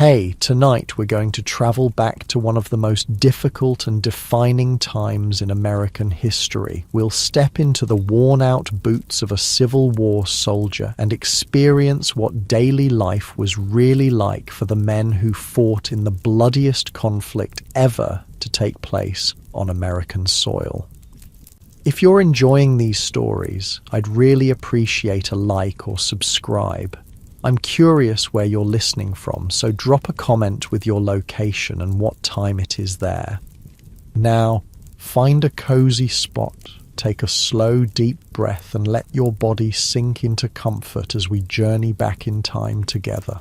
Hey, tonight we're going to travel back to one of the most difficult and defining times in American history. We'll step into the worn-out boots of a Civil War soldier and experience what daily life was really like for the men who fought in the bloodiest conflict ever to take place on American soil. If you're enjoying these stories, I'd really appreciate a like or subscribe. I'm curious where you're listening from, so drop a comment with your location and what time it is there. Now, find a cozy spot, take a slow, deep breath and let your body sink into comfort as we journey back in time together.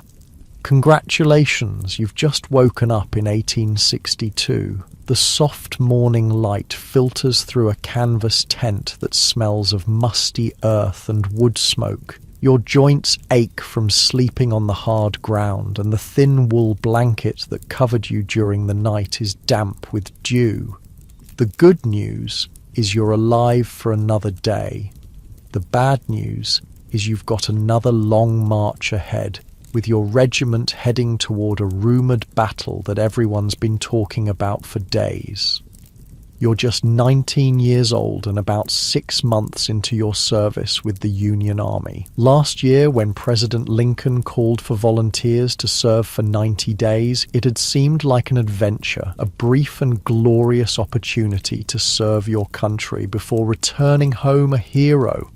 Congratulations, you've just woken up in 1862. The soft morning light filters through a canvas tent that smells of musty earth and wood smoke. Your joints ache from sleeping on the hard ground, and the thin wool blanket that covered you during the night is damp with dew. The good news is you're alive for another day. The bad news is you've got another long march ahead, with your regiment heading toward a rumoured battle that everyone's been talking about for days. You're just 19 years old and about 6 months into your service with the Union Army. Last year, when President Lincoln called for volunteers to serve for 90 days, it had seemed like an adventure, a brief and glorious opportunity to serve your country before returning home a hero.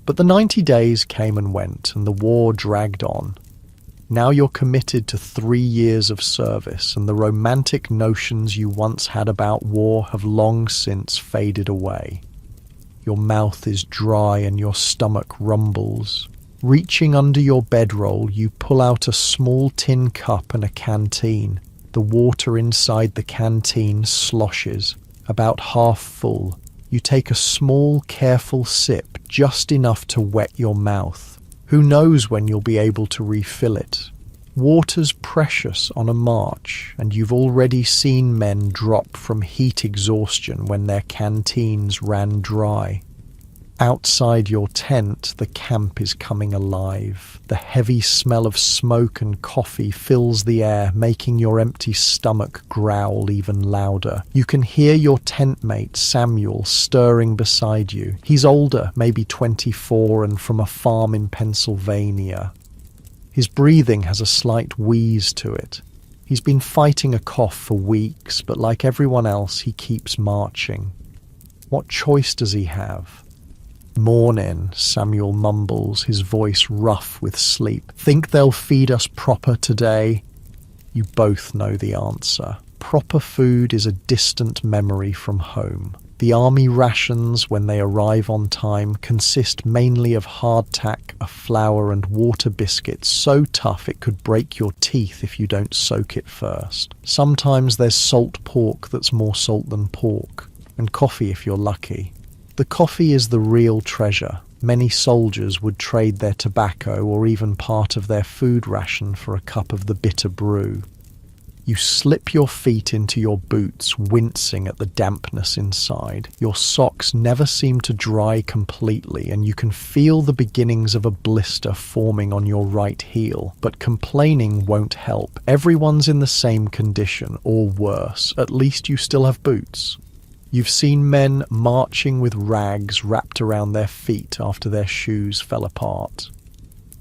But the 90 days came and went, and the war dragged on. Now you're committed to 3 years of service, and the romantic notions you once had about war have long since faded away. Your mouth is dry and your stomach rumbles. Reaching under your bedroll, you pull out a small tin cup and a canteen. The water inside the canteen sloshes, about half full. You take a small, careful sip, just enough to wet your mouth. Who knows when you'll be able to refill it? Water's precious on a march, and you've already seen men drop from heat exhaustion when their canteens ran dry. Outside your tent, the camp is coming alive. The heavy smell of smoke and coffee fills the air, making your empty stomach growl even louder. You can hear your tent mate, Samuel, stirring beside you. He's older, maybe 24, and from a farm in Pennsylvania. His breathing has a slight wheeze to it. He's been fighting a cough for weeks, but like everyone else, he keeps marching. What choice does he have? "Mornin'," Samuel mumbles, his voice rough with sleep. "Think they'll feed us proper today?" You both know the answer. Proper food is a distant memory from home. The army rations, when they arrive on time, consist mainly of hardtack, a flour and water biscuits so tough it could break your teeth if you don't soak it first. Sometimes there's salt pork that's more salt than pork, and coffee if you're lucky. The coffee is the real treasure. Many soldiers would trade their tobacco or even part of their food ration for a cup of the bitter brew. You slip your feet into your boots, wincing at the dampness inside. Your socks never seem to dry completely, and you can feel the beginnings of a blister forming on your right heel. But complaining won't help. Everyone's in the same condition, or worse. At least you still have boots. You've seen men marching with rags wrapped around their feet after their shoes fell apart.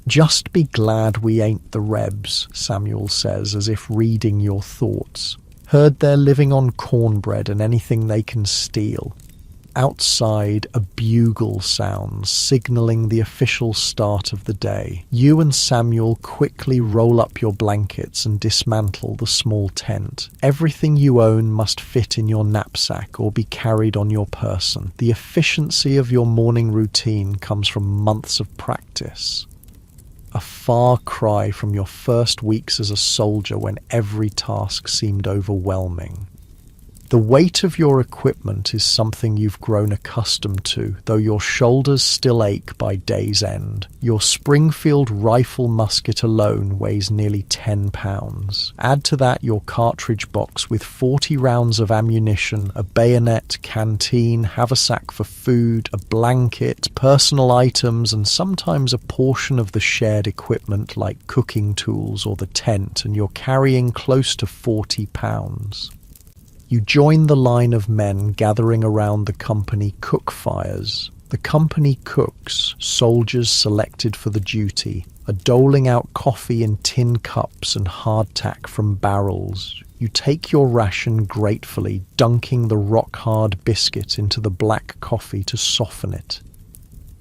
"Just be glad we ain't the Rebs," Samuel says, as if reading your thoughts. "Heard they're living on cornbread and anything they can steal." Outside, a bugle sounds, signaling the official start of the day. You and Samuel quickly roll up your blankets and dismantle the small tent. Everything you own must fit in your knapsack or be carried on your person. The efficiency of your morning routine comes from months of practice. A far cry from your first weeks as a soldier when every task seemed overwhelming. The weight of your equipment is something you've grown accustomed to, though your shoulders still ache by day's end. Your Springfield rifle musket alone weighs nearly 10 pounds. Add to that your cartridge box with 40 rounds of ammunition, a bayonet, canteen, haversack for food, a blanket, personal items, and sometimes a portion of the shared equipment like cooking tools or the tent, and you're carrying close to 40 pounds. You join the line of men gathering around the company cook fires. The company cooks, soldiers selected for the duty, are doling out coffee in tin cups and hardtack from barrels. You take your ration gratefully, dunking the rock-hard biscuit into the black coffee to soften it.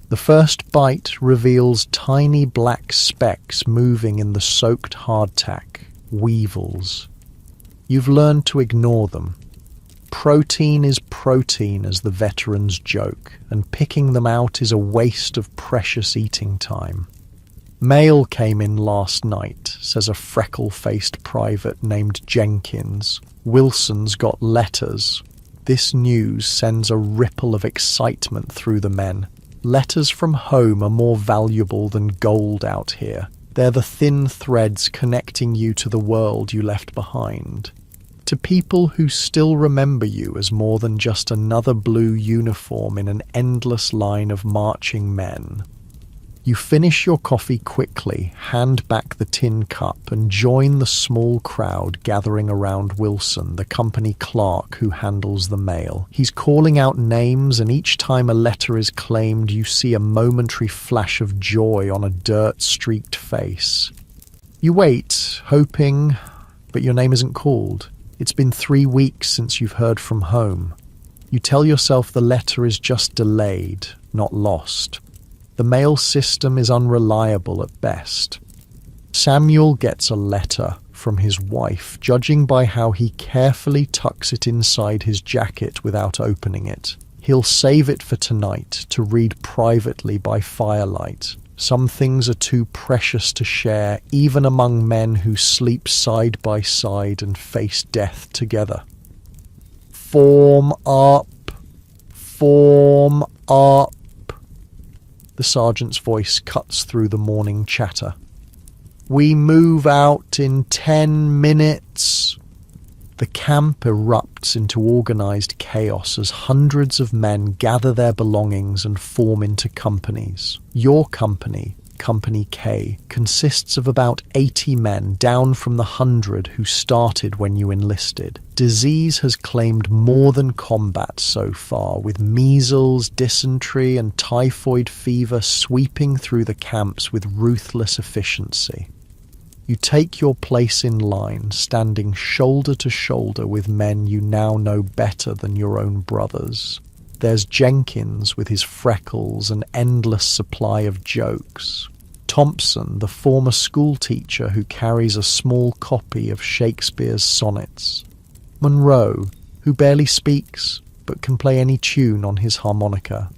The first bite reveals tiny black specks moving in the soaked hardtack, weevils. You've learned to ignore them. Protein is protein, as the veterans joke, and picking them out is a waste of precious eating time. Mail came in last night, says a freckle-faced private named Jenkins. Wilson's got letters. This news sends a ripple of excitement through the men. Letters from home are more valuable than gold out here. They're the thin threads connecting you to the world you left behind. To people who still remember you as more than just another blue uniform in an endless line of marching men. You finish your coffee quickly, hand back the tin cup, and join the small crowd gathering around Wilson, the company clerk who handles the mail. He's calling out names, and each time a letter is claimed, you see a momentary flash of joy on a dirt-streaked face. You wait, hoping, but your name isn't called. It's been 3 weeks since you've heard from home. You tell yourself the letter is just delayed, not lost. The mail system is unreliable at best. Samuel gets a letter from his wife, judging by how he carefully tucks it inside his jacket without opening it. He'll save it for tonight to read privately by firelight. Some things are too precious to share, even among men who sleep side by side and face death together. Form up! Form up! The sergeant's voice cuts through the morning chatter. We move out in 10 minutes. The camp erupts into organised chaos as hundreds of men gather their belongings and form into companies. Your company, Company K, consists of about 80 men, down from the 100 who started when you enlisted. Disease has claimed more than combat so far, with measles, dysentery and typhoid fever sweeping through the camps with ruthless efficiency. You take your place in line, standing shoulder to shoulder with men you now know better than your own brothers. There's Jenkins with his freckles and endless supply of jokes. Thompson, the former schoolteacher who carries a small copy of Shakespeare's sonnets. Monroe, who barely speaks but can play any tune on his harmonica.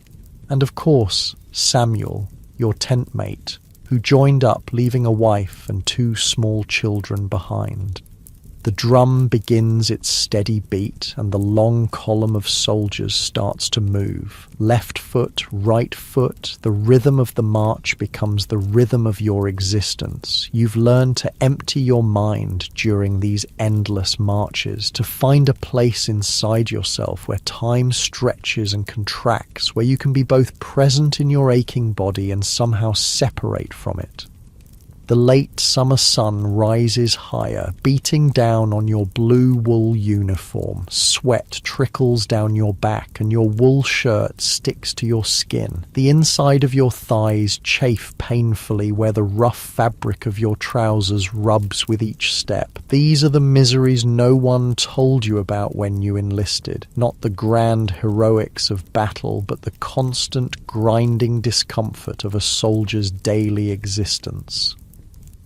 And of course, Samuel, your tent mate, who joined up, leaving a wife and 2 small children behind. The drum begins its steady beat, and the long column of soldiers starts to move. Left foot, right foot, the rhythm of the march becomes the rhythm of your existence. You've learned to empty your mind during these endless marches, to find a place inside yourself where time stretches and contracts, where you can be both present in your aching body and somehow separate from it. The late summer sun rises higher, beating down on your blue wool uniform. Sweat trickles down your back and your wool shirt sticks to your skin. The inside of your thighs chafe painfully where the rough fabric of your trousers rubs with each step. These are the miseries no one told you about when you enlisted. Not the grand heroics of battle, but the constant grinding discomfort of a soldier's daily existence.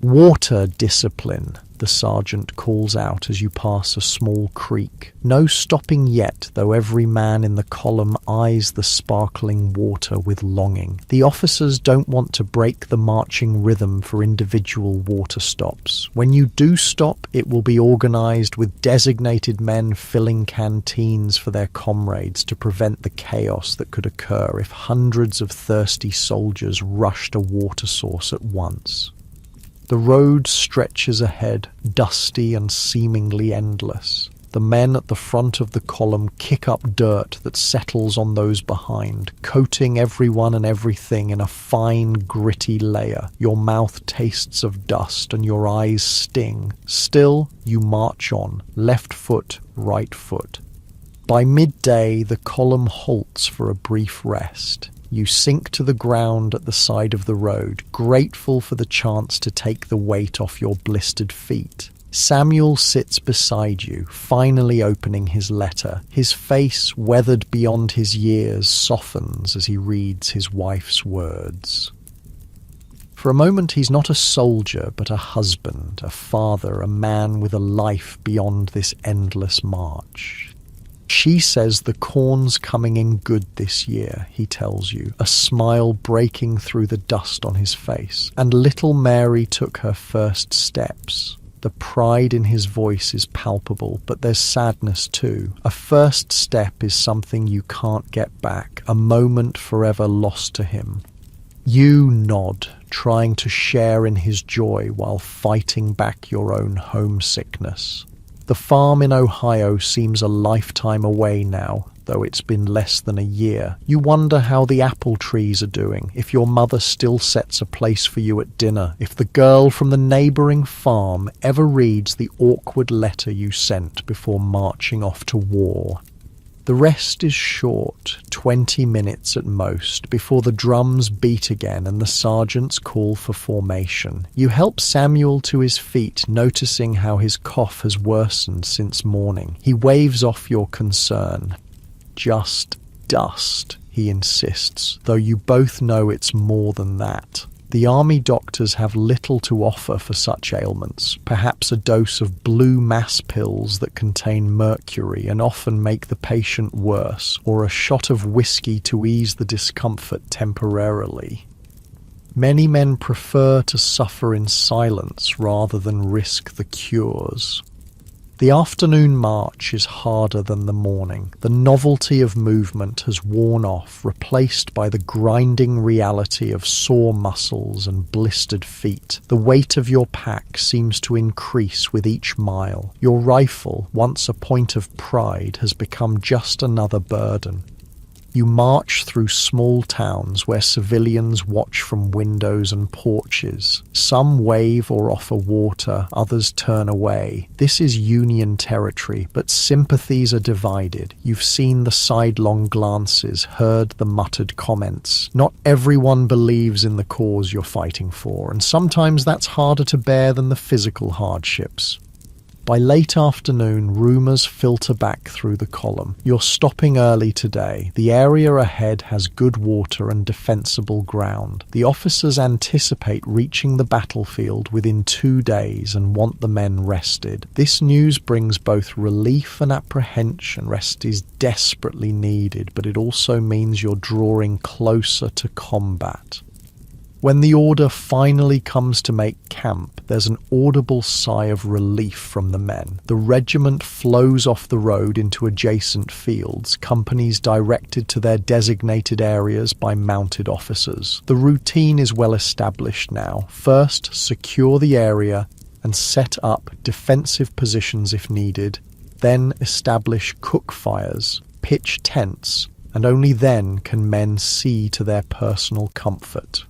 Water discipline, the sergeant calls out as you pass a small creek. No stopping yet, though every man in the column eyes the sparkling water with longing. The officers don't want to break the marching rhythm for individual water stops. When you do stop, it will be organized with designated men filling canteens for their comrades to prevent the chaos that could occur if hundreds of thirsty soldiers rushed a water source at once. The road stretches ahead, dusty and seemingly endless. The men at the front of the column kick up dirt that settles on those behind, coating everyone and everything in a fine, gritty layer. Your mouth tastes of dust and your eyes sting. Still, you march on, left foot, right foot. By midday, the column halts for a brief rest. You sink to the ground at the side of the road, grateful for the chance to take the weight off your blistered feet. Samuel sits beside you, finally opening his letter. His face, weathered beyond his years, softens as he reads his wife's words. For a moment, he's not a soldier, but a husband, a father, a man with a life beyond this endless march. She says the corn's coming in good this year, he tells you, a smile breaking through the dust on his face. And little Mary took her first steps. The pride in his voice is palpable, but there's sadness too. A first step is something you can't get back, a moment forever lost to him. You nod, trying to share in his joy while fighting back your own homesickness. The farm in Ohio seems a lifetime away now, though it's been less than a year. You wonder how the apple trees are doing, if your mother still sets a place for you at dinner, if the girl from the neighbouring farm ever reads the awkward letter you sent before marching off to war. The rest is short, 20 minutes at most, before the drums beat again and the sergeants call for formation. You help Samuel to his feet, noticing how his cough has worsened since morning. He waves off your concern. Just dust, he insists, though you both know it's more than that. The army doctors have little to offer for such ailments, perhaps a dose of blue mass pills that contain mercury and often make the patient worse, or a shot of whiskey to ease the discomfort temporarily. Many men prefer to suffer in silence rather than risk the cures. The afternoon march is harder than the morning. The novelty of movement has worn off, replaced by the grinding reality of sore muscles and blistered feet. The weight of your pack seems to increase with each mile. Your rifle, once a point of pride, has become just another burden. You march through small towns where civilians watch from windows and porches. Some wave or offer water, others turn away. This is Union territory, but sympathies are divided. You've seen the sidelong glances, heard the muttered comments. Not everyone believes in the cause you're fighting for, and sometimes that's harder to bear than the physical hardships. By late afternoon, rumours filter back through the column. You're stopping early today. The area ahead has good water and defensible ground. The officers anticipate reaching the battlefield within 2 days and want the men rested. This news brings both relief and apprehension. Rest is desperately needed, but it also means you're drawing closer to combat. When the order finally comes to make camp, there's an audible sigh of relief from the men. The regiment flows off the road into adjacent fields, companies directed to their designated areas by mounted officers. The routine is well established now. First, secure the area and set up defensive positions if needed. Then establish cook fires, pitch tents, and only then can men see to their personal comfort.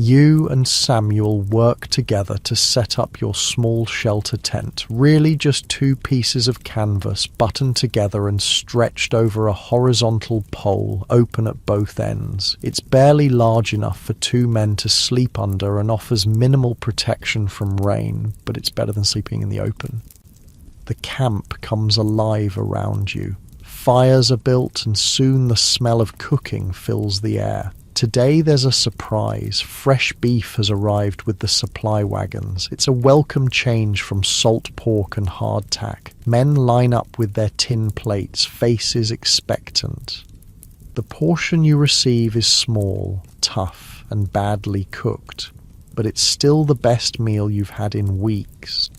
You and Samuel work together to set up your small shelter tent, really just 2 pieces of canvas buttoned together and stretched over a horizontal pole open at both ends. It's barely large enough for 2 men to sleep under and offers minimal protection from rain, but it's better than sleeping in the open. The camp comes alive around you. Fires are built and soon the smell of cooking fills the air. Today there's a surprise. Fresh beef has arrived with the supply wagons. It's a welcome change from salt pork and hardtack. Men line up with their tin plates, faces expectant. The portion you receive is small, tough, and badly cooked, but it's still the best meal you've had in weeks.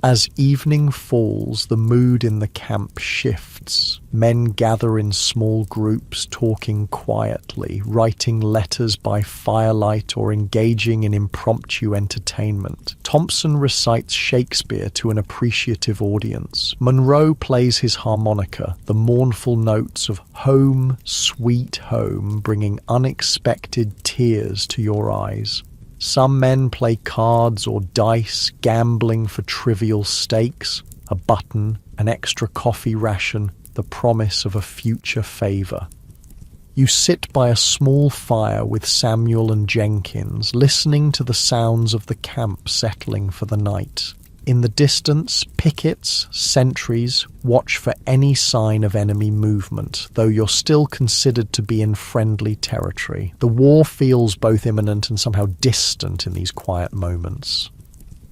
As evening falls, the mood in the camp shifts. Men gather in small groups, talking quietly, writing letters by firelight or engaging in impromptu entertainment. Thompson recites Shakespeare to an appreciative audience. Monroe plays his harmonica, the mournful notes of Home, Sweet Home, bringing unexpected tears to your eyes. Some men play cards or dice, gambling for trivial stakes, a button, an extra coffee ration, the promise of a future favor. You sit by a small fire with Samuel and Jenkins, listening to the sounds of the camp settling for the night. In the distance, pickets, sentries, watch for any sign of enemy movement, though you're still considered to be in friendly territory. The war feels both imminent and somehow distant in these quiet moments.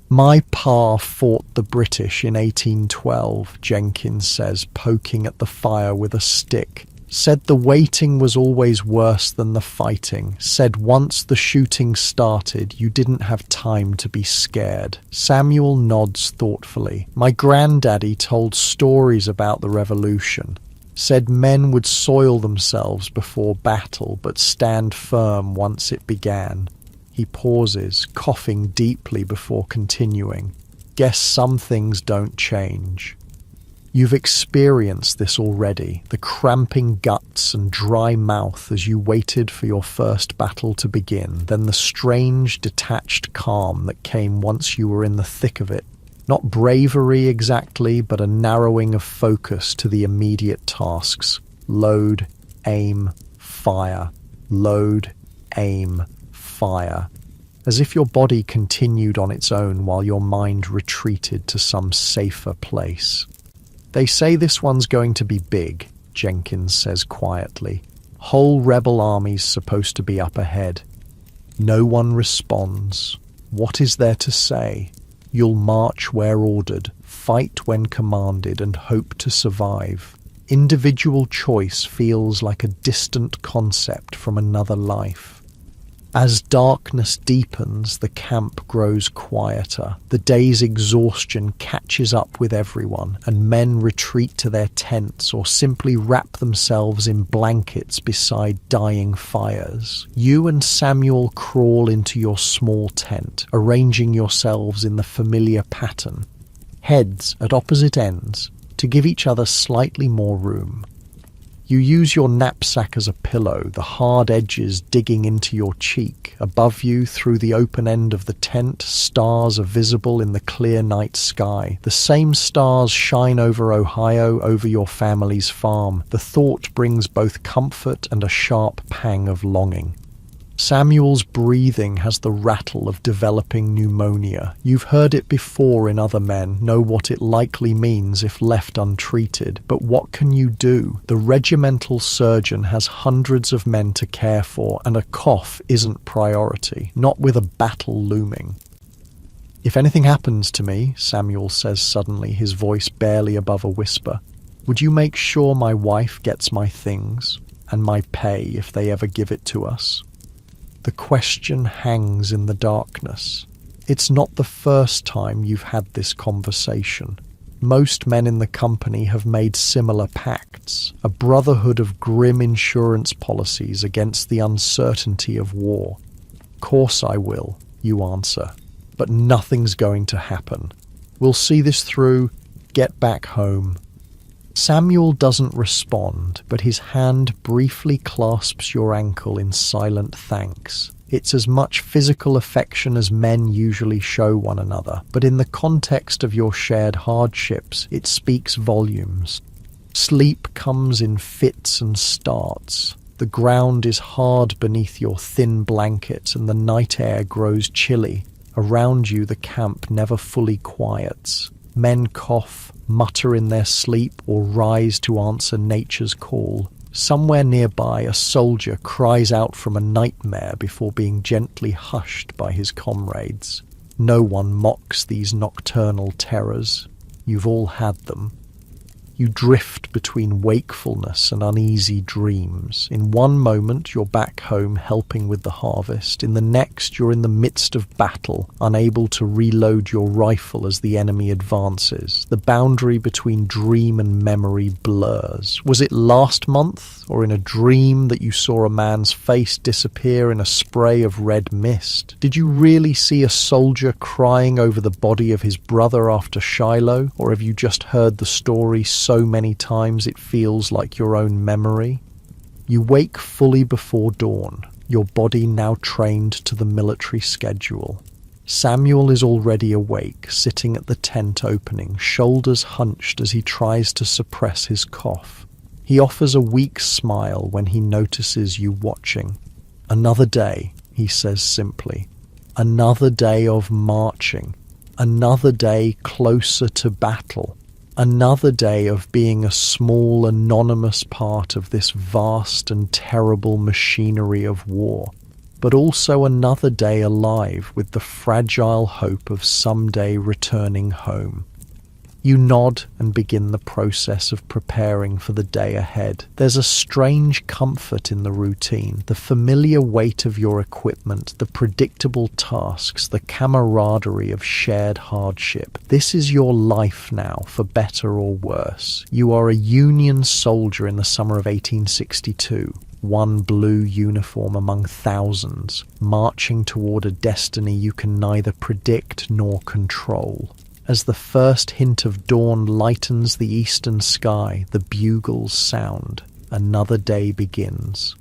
My pa fought the British in 1812, Jenkins says, poking at the fire with a stick. Said the waiting was always worse than the fighting. Said once the shooting started, you didn't have time to be scared. Samuel nods thoughtfully. My granddaddy told stories about the revolution. Said men would soil themselves before battle, but stand firm once it began. He pauses, coughing deeply before continuing. Guess some things don't change. You've experienced this already, the cramping guts and dry mouth as you waited for your first battle to begin, then the strange, detached calm that came once you were in the thick of it. Not bravery exactly, but a narrowing of focus to the immediate tasks. Load, aim, fire. Load, aim, fire. As if your body continued on its own while your mind retreated to some safer place. They say this one's going to be big, Jenkins says quietly. Whole rebel army's supposed to be up ahead. No one responds. What is there to say? You'll march where ordered, fight when commanded, and hope to survive. Individual choice feels like a distant concept from another life. As darkness deepens, the camp grows quieter. The day's exhaustion catches up with everyone, and men retreat to their tents or simply wrap themselves in blankets beside dying fires. You and Samuel crawl into your small tent, arranging yourselves in the familiar pattern. Heads at opposite ends, to give each other slightly more room. You use your knapsack as a pillow, the hard edges digging into your cheek. Above you, through the open end of the tent, stars are visible in the clear night sky. The same stars shine over Ohio, over your family's farm. The thought brings both comfort and a sharp pang of longing. Samuel's breathing has the rattle of developing pneumonia. You've heard it before in other men, know what it likely means if left untreated. But what can you do? The regimental surgeon has hundreds of men to care for, and a cough isn't priority, not with a battle looming. If anything happens to me, Samuel says suddenly, his voice barely above a whisper, would you make sure my wife gets my things, and my pay if they ever give it to us? The question hangs in the darkness. It's not the first time you've had this conversation. Most men in the company have made similar pacts, a brotherhood of grim insurance policies against the uncertainty of war. Course I will, you answer, but nothing's going to happen. We'll see this through, get back home. Samuel doesn't respond, but his hand briefly clasps your ankle in silent thanks. It's as much physical affection as men usually show one another, but in the context of your shared hardships, it speaks volumes. Sleep comes in fits and starts. The ground is hard beneath your thin blankets and the night air grows chilly. Around you, the camp never fully quiets. Men cough, mutter in their sleep, or rise to answer nature's call. Somewhere nearby, a soldier cries out from a nightmare before being gently hushed by his comrades. No one mocks these nocturnal terrors. You've all had them. You drift between wakefulness and uneasy dreams. In one moment, you're back home helping with the harvest. In the next, you're in the midst of battle, unable to reload your rifle as the enemy advances. The boundary between dream and memory blurs. Was it last month, or in a dream, that you saw a man's face disappear in a spray of red mist? Did you really see a soldier crying over the body of his brother after Shiloh, or have you just heard the story so many times it feels like your own memory? You wake fully before dawn, your body now trained to the military schedule. Samuel is already awake, sitting at the tent opening, shoulders hunched as he tries to suppress his cough. He offers a weak smile when he notices you watching. "Another day," he says simply. "Another day of marching. Another day closer to battle. Another day of being a small, anonymous part of this vast and terrible machinery of war, but also another day alive with the fragile hope of someday returning home." You nod and begin the process of preparing for the day ahead. There's a strange comfort in the routine, the familiar weight of your equipment, the predictable tasks, the camaraderie of shared hardship. This is your life now, for better or worse. You are a Union soldier in the summer of 1862. One blue uniform among thousands, marching toward a destiny you can neither predict nor control. As the first hint of dawn lightens the eastern sky, the bugles sound. Another day begins.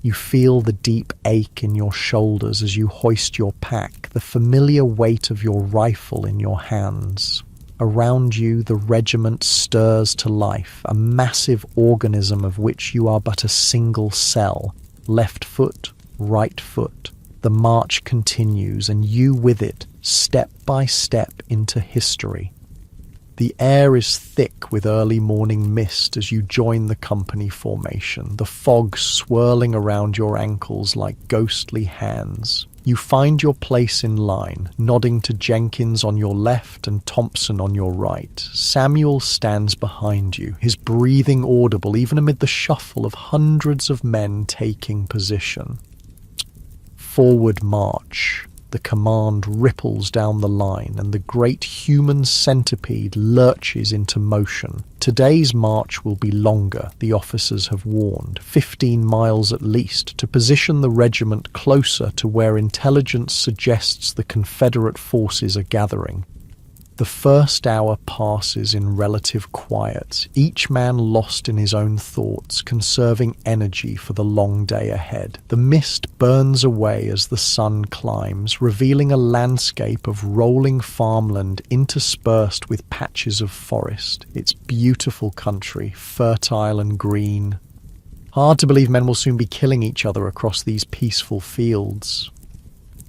You feel the deep ache in your shoulders as you hoist your pack, the familiar weight of your rifle in your hands. Around you, the regiment stirs to life, a massive organism of which you are but a single cell. Left foot, right foot. The march continues, and you with it, step by step into history. The air is thick with early morning mist as you join the company formation, the fog swirling around your ankles like ghostly hands. You find your place in line, nodding to Jenkins on your left and Thompson on your right. Samuel stands behind you, his breathing audible even amid the shuffle of hundreds of men taking position. Forward march. The command ripples down the line and the great human centipede lurches into motion. Today's march will be longer, the officers have warned, 15 miles at least, to position the regiment closer to where intelligence suggests the Confederate forces are gathering. The first hour passes in relative quiet, each man lost in his own thoughts, conserving energy for the long day ahead. The mist burns away as the sun climbs, revealing a landscape of rolling farmland interspersed with patches of forest. It's beautiful country, fertile and green. Hard to believe men will soon be killing each other across these peaceful fields.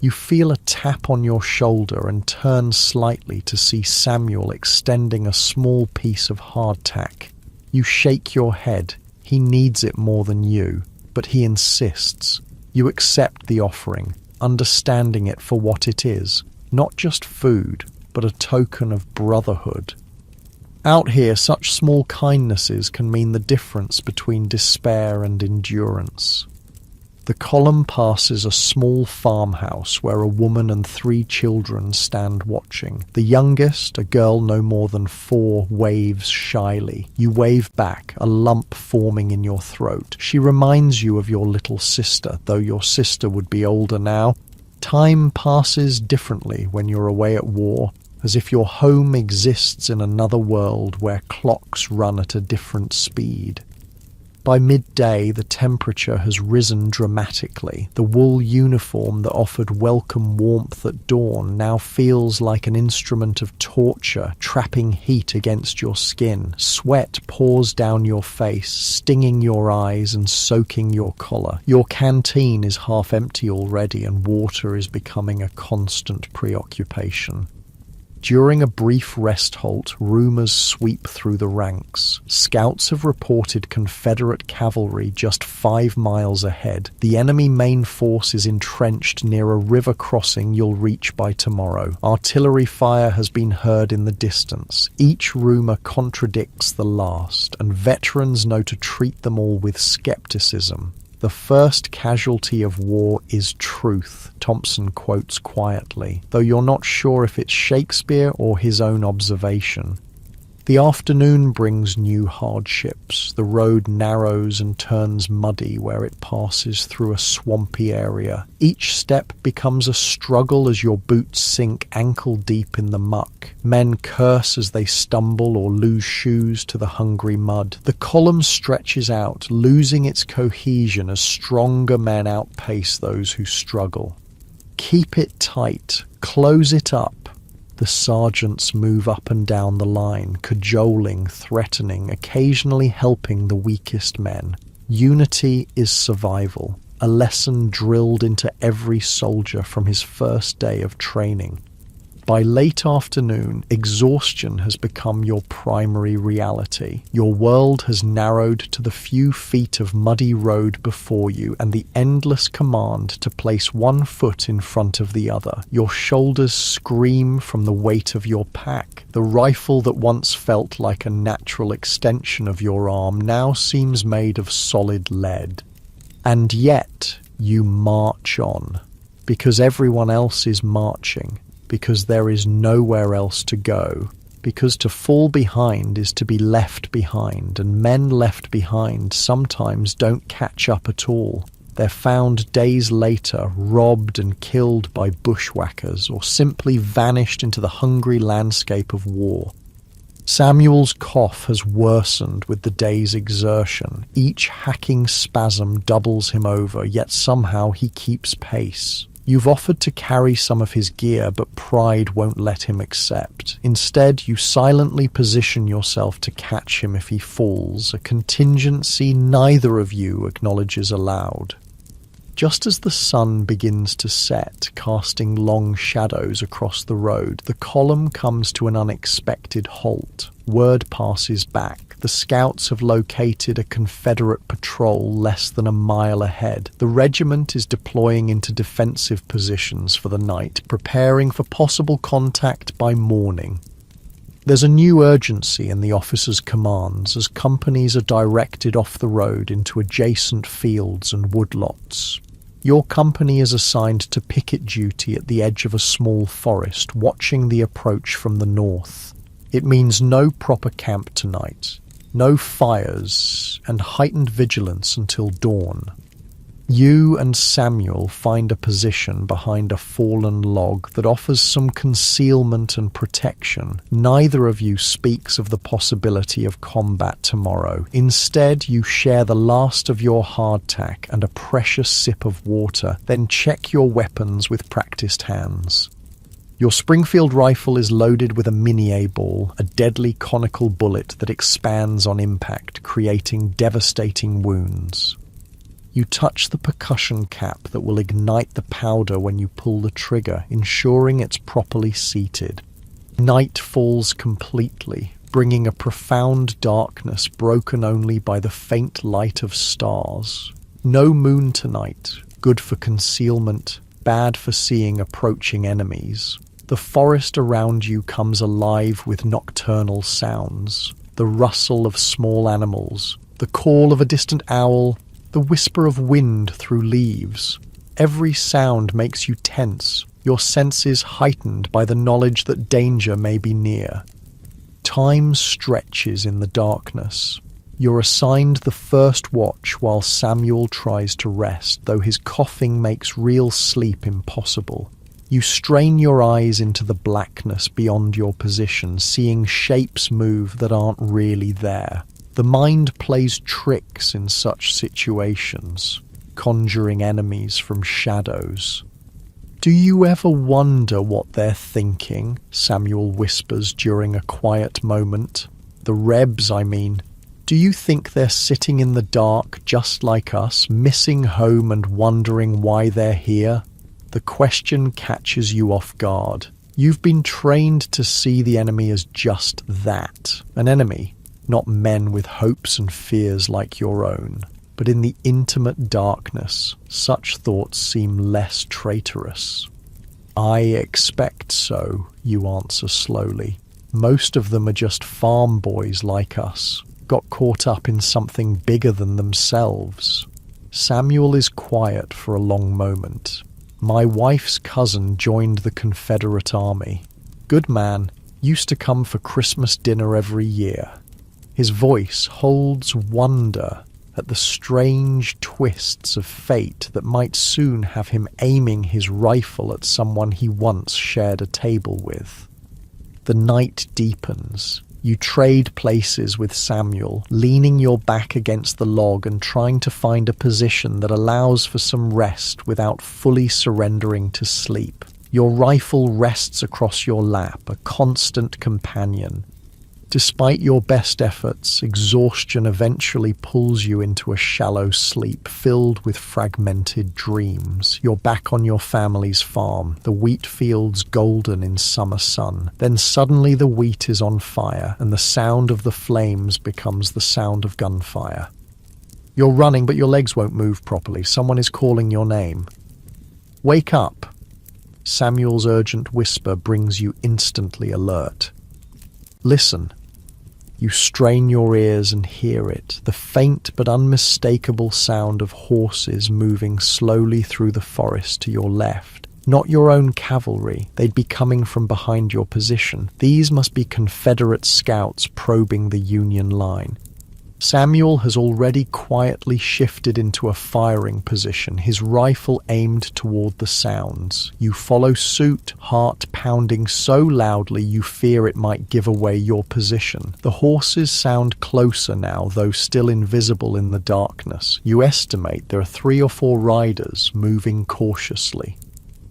You feel a tap on your shoulder and turn slightly to see Samuel extending a small piece of hardtack. You shake your head. He needs it more than you, but he insists. You accept the offering, understanding it for what it is, not just food, but a token of brotherhood. Out here, such small kindnesses can mean the difference between despair and endurance. The column passes a small farmhouse where a woman and 3 children stand watching. The youngest, a girl no more than 4, waves shyly. You wave back, a lump forming in your throat. She reminds you of your little sister, though your sister would be older now. Time passes differently when you're away at war, as if your home exists in another world where clocks run at a different speed. By midday, the temperature has risen dramatically. The wool uniform that offered welcome warmth at dawn now feels like an instrument of torture, trapping heat against your skin. Sweat pours down your face, stinging your eyes and soaking your collar. Your canteen is half empty already, and water is becoming a constant preoccupation. During a brief rest halt, rumors sweep through the ranks. Scouts have reported Confederate cavalry just 5 miles ahead. The enemy main force is entrenched near a river crossing you'll reach by tomorrow. Artillery fire has been heard in the distance. Each rumor contradicts the last, and veterans know to treat them all with skepticism. The first casualty of war is truth, Thompson quotes quietly, though you're not sure if it's Shakespeare or his own observation. The afternoon brings new hardships. The road narrows and turns muddy where it passes through a swampy area. Each step becomes a struggle as your boots sink ankle-deep in the muck. Men curse as they stumble or lose shoes to the hungry mud. The column stretches out, losing its cohesion as stronger men outpace those who struggle. Keep it tight. Close it up. The sergeants move up and down the line, cajoling, threatening, occasionally helping the weakest men. Unity is survival, a lesson drilled into every soldier from his first day of training. By late afternoon, exhaustion has become your primary reality. Your world has narrowed to the few feet of muddy road before you and the endless command to place one foot in front of the other. Your shoulders scream from the weight of your pack. The rifle that once felt like a natural extension of your arm now seems made of solid lead. And yet, you march on, because everyone else is marching. Because there is nowhere else to go, because to fall behind is to be left behind, and men left behind sometimes don't catch up at all. They're found days later, robbed and killed by bushwhackers, or simply vanished into the hungry landscape of war. Samuel's cough has worsened with the day's exertion. Each hacking spasm doubles him over, yet somehow he keeps pace. You've offered to carry some of his gear, but pride won't let him accept. Instead, you silently position yourself to catch him if he falls, a contingency neither of you acknowledges aloud. Just as the sun begins to set, casting long shadows across the road, the column comes to an unexpected halt. Word passes back. The scouts have located a Confederate patrol less than a mile ahead. The regiment is deploying into defensive positions for the night, preparing for possible contact by morning. There's a new urgency in the officers' commands as companies are directed off the road into adjacent fields and woodlots. Your company is assigned to picket duty at the edge of a small forest, watching the approach from the north. It means no proper camp tonight, no fires, and heightened vigilance until dawn. You and Samuel find a position behind a fallen log that offers some concealment and protection. Neither of you speaks of the possibility of combat tomorrow. Instead, you share the last of your hardtack and a precious sip of water, then check your weapons with practiced hands. Your Springfield rifle is loaded with a mini-A ball, a deadly conical bullet that expands on impact, creating devastating wounds. You touch the percussion cap that will ignite the powder when you pull the trigger, ensuring it's properly seated. Night falls completely, bringing a profound darkness broken only by the faint light of stars. No moon tonight, good for concealment, bad for seeing approaching enemies. The forest around you comes alive with nocturnal sounds, the rustle of small animals, the call of a distant owl, the whisper of wind through leaves. Every sound makes you tense, your senses heightened by the knowledge that danger may be near. Time stretches in the darkness. You're assigned the first watch while Samuel tries to rest, though his coughing makes real sleep impossible. You strain your eyes into the blackness beyond your position, seeing shapes move that aren't really there. The mind plays tricks in such situations, conjuring enemies from shadows. "Do you ever wonder what they're thinking?" Samuel whispers during a quiet moment. "The Rebs, I mean. Do you think they're sitting in the dark just like us, missing home and wondering why they're here?" The question catches you off guard. You've been trained to see the enemy as just that, an enemy, not men with hopes and fears like your own. But in the intimate darkness, such thoughts seem less traitorous. I expect so, you answer slowly. Most of them are just farm boys like us, got caught up in something bigger than themselves. Samuel is quiet for a long moment. My wife's cousin joined the Confederate Army. Good man, used to come for Christmas dinner every year. His voice holds wonder at the strange twists of fate that might soon have him aiming his rifle at someone he once shared a table with. The night deepens. You trade places with Samuel, leaning your back against the log and trying to find a position that allows for some rest without fully surrendering to sleep. Your rifle rests across your lap, a constant companion. Despite your best efforts, exhaustion eventually pulls you into a shallow sleep filled with fragmented dreams. You're back on your family's farm, the wheat fields golden in summer sun. Then suddenly the wheat is on fire, and the sound of the flames becomes the sound of gunfire. You're running, but your legs won't move properly. Someone is calling your name. Wake up! Samuel's urgent whisper brings you instantly alert. Listen. You strain your ears and hear it, the faint but unmistakable sound of horses moving slowly through the forest to your left. Not your own cavalry, they'd be coming from behind your position. These must be Confederate scouts probing the Union line. Samuel has already quietly shifted into a firing position, his rifle aimed toward the sounds. You follow suit, heart pounding so loudly you fear it might give away your position. The horses sound closer now, though still invisible in the darkness. You estimate there are 3 or 4 riders moving cautiously.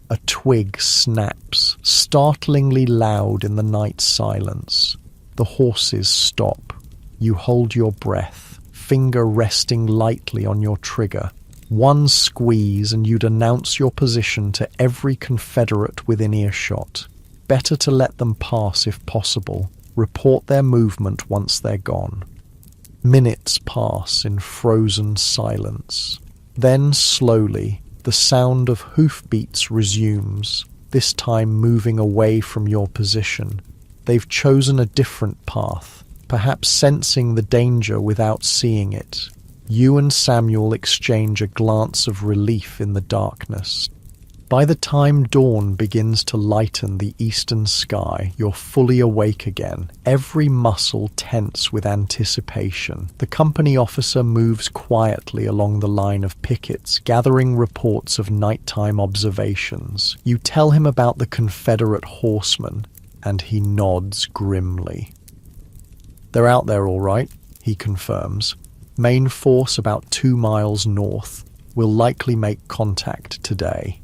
A twig snaps, startlingly loud in the night silence. The horses stop. You hold your breath, finger resting lightly on your trigger. One squeeze and you'd announce your position to every Confederate within earshot. Better to let them pass if possible. Report their movement once they're gone. Minutes pass in frozen silence. Then slowly, the sound of hoofbeats resumes, this time moving away from your position. They've chosen a different path. Perhaps sensing the danger without seeing it. You and Samuel exchange a glance of relief in the darkness. By the time dawn begins to lighten the eastern sky, you're fully awake again, every muscle tense with anticipation. The company officer moves quietly along the line of pickets, gathering reports of nighttime observations. You tell him about the Confederate horsemen, and he nods grimly. They're out there all right, he confirms. Main force about 2 miles north. Will likely make contact today.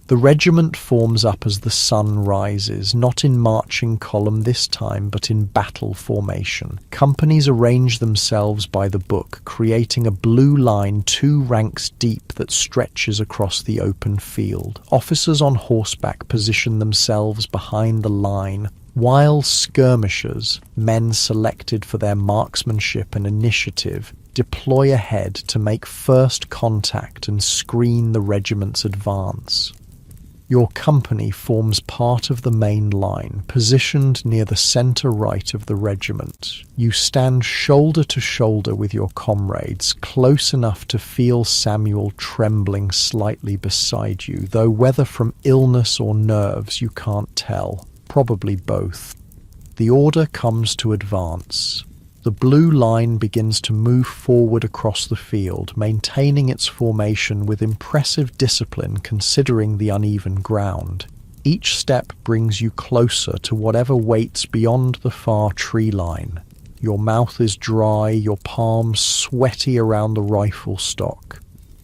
The regiment forms up as the sun rises, not in marching column this time, but in battle formation. Companies arrange themselves by the book, creating a blue line 2 ranks deep that stretches across the open field. Officers on horseback position themselves behind the line, while skirmishers, men selected for their marksmanship and initiative, deploy ahead to make first contact and screen the regiment's advance. Your company forms part of the main line, positioned near the center right of the regiment. You stand shoulder to shoulder with your comrades, close enough to feel Samuel trembling slightly beside you, though whether from illness or nerves you can't tell. Probably both. The order comes to advance. The blue line begins to move forward across the field, maintaining its formation with impressive discipline considering the uneven ground. Each step brings you closer to whatever waits beyond the far tree line. Your mouth is dry, your palms sweaty around the rifle stock.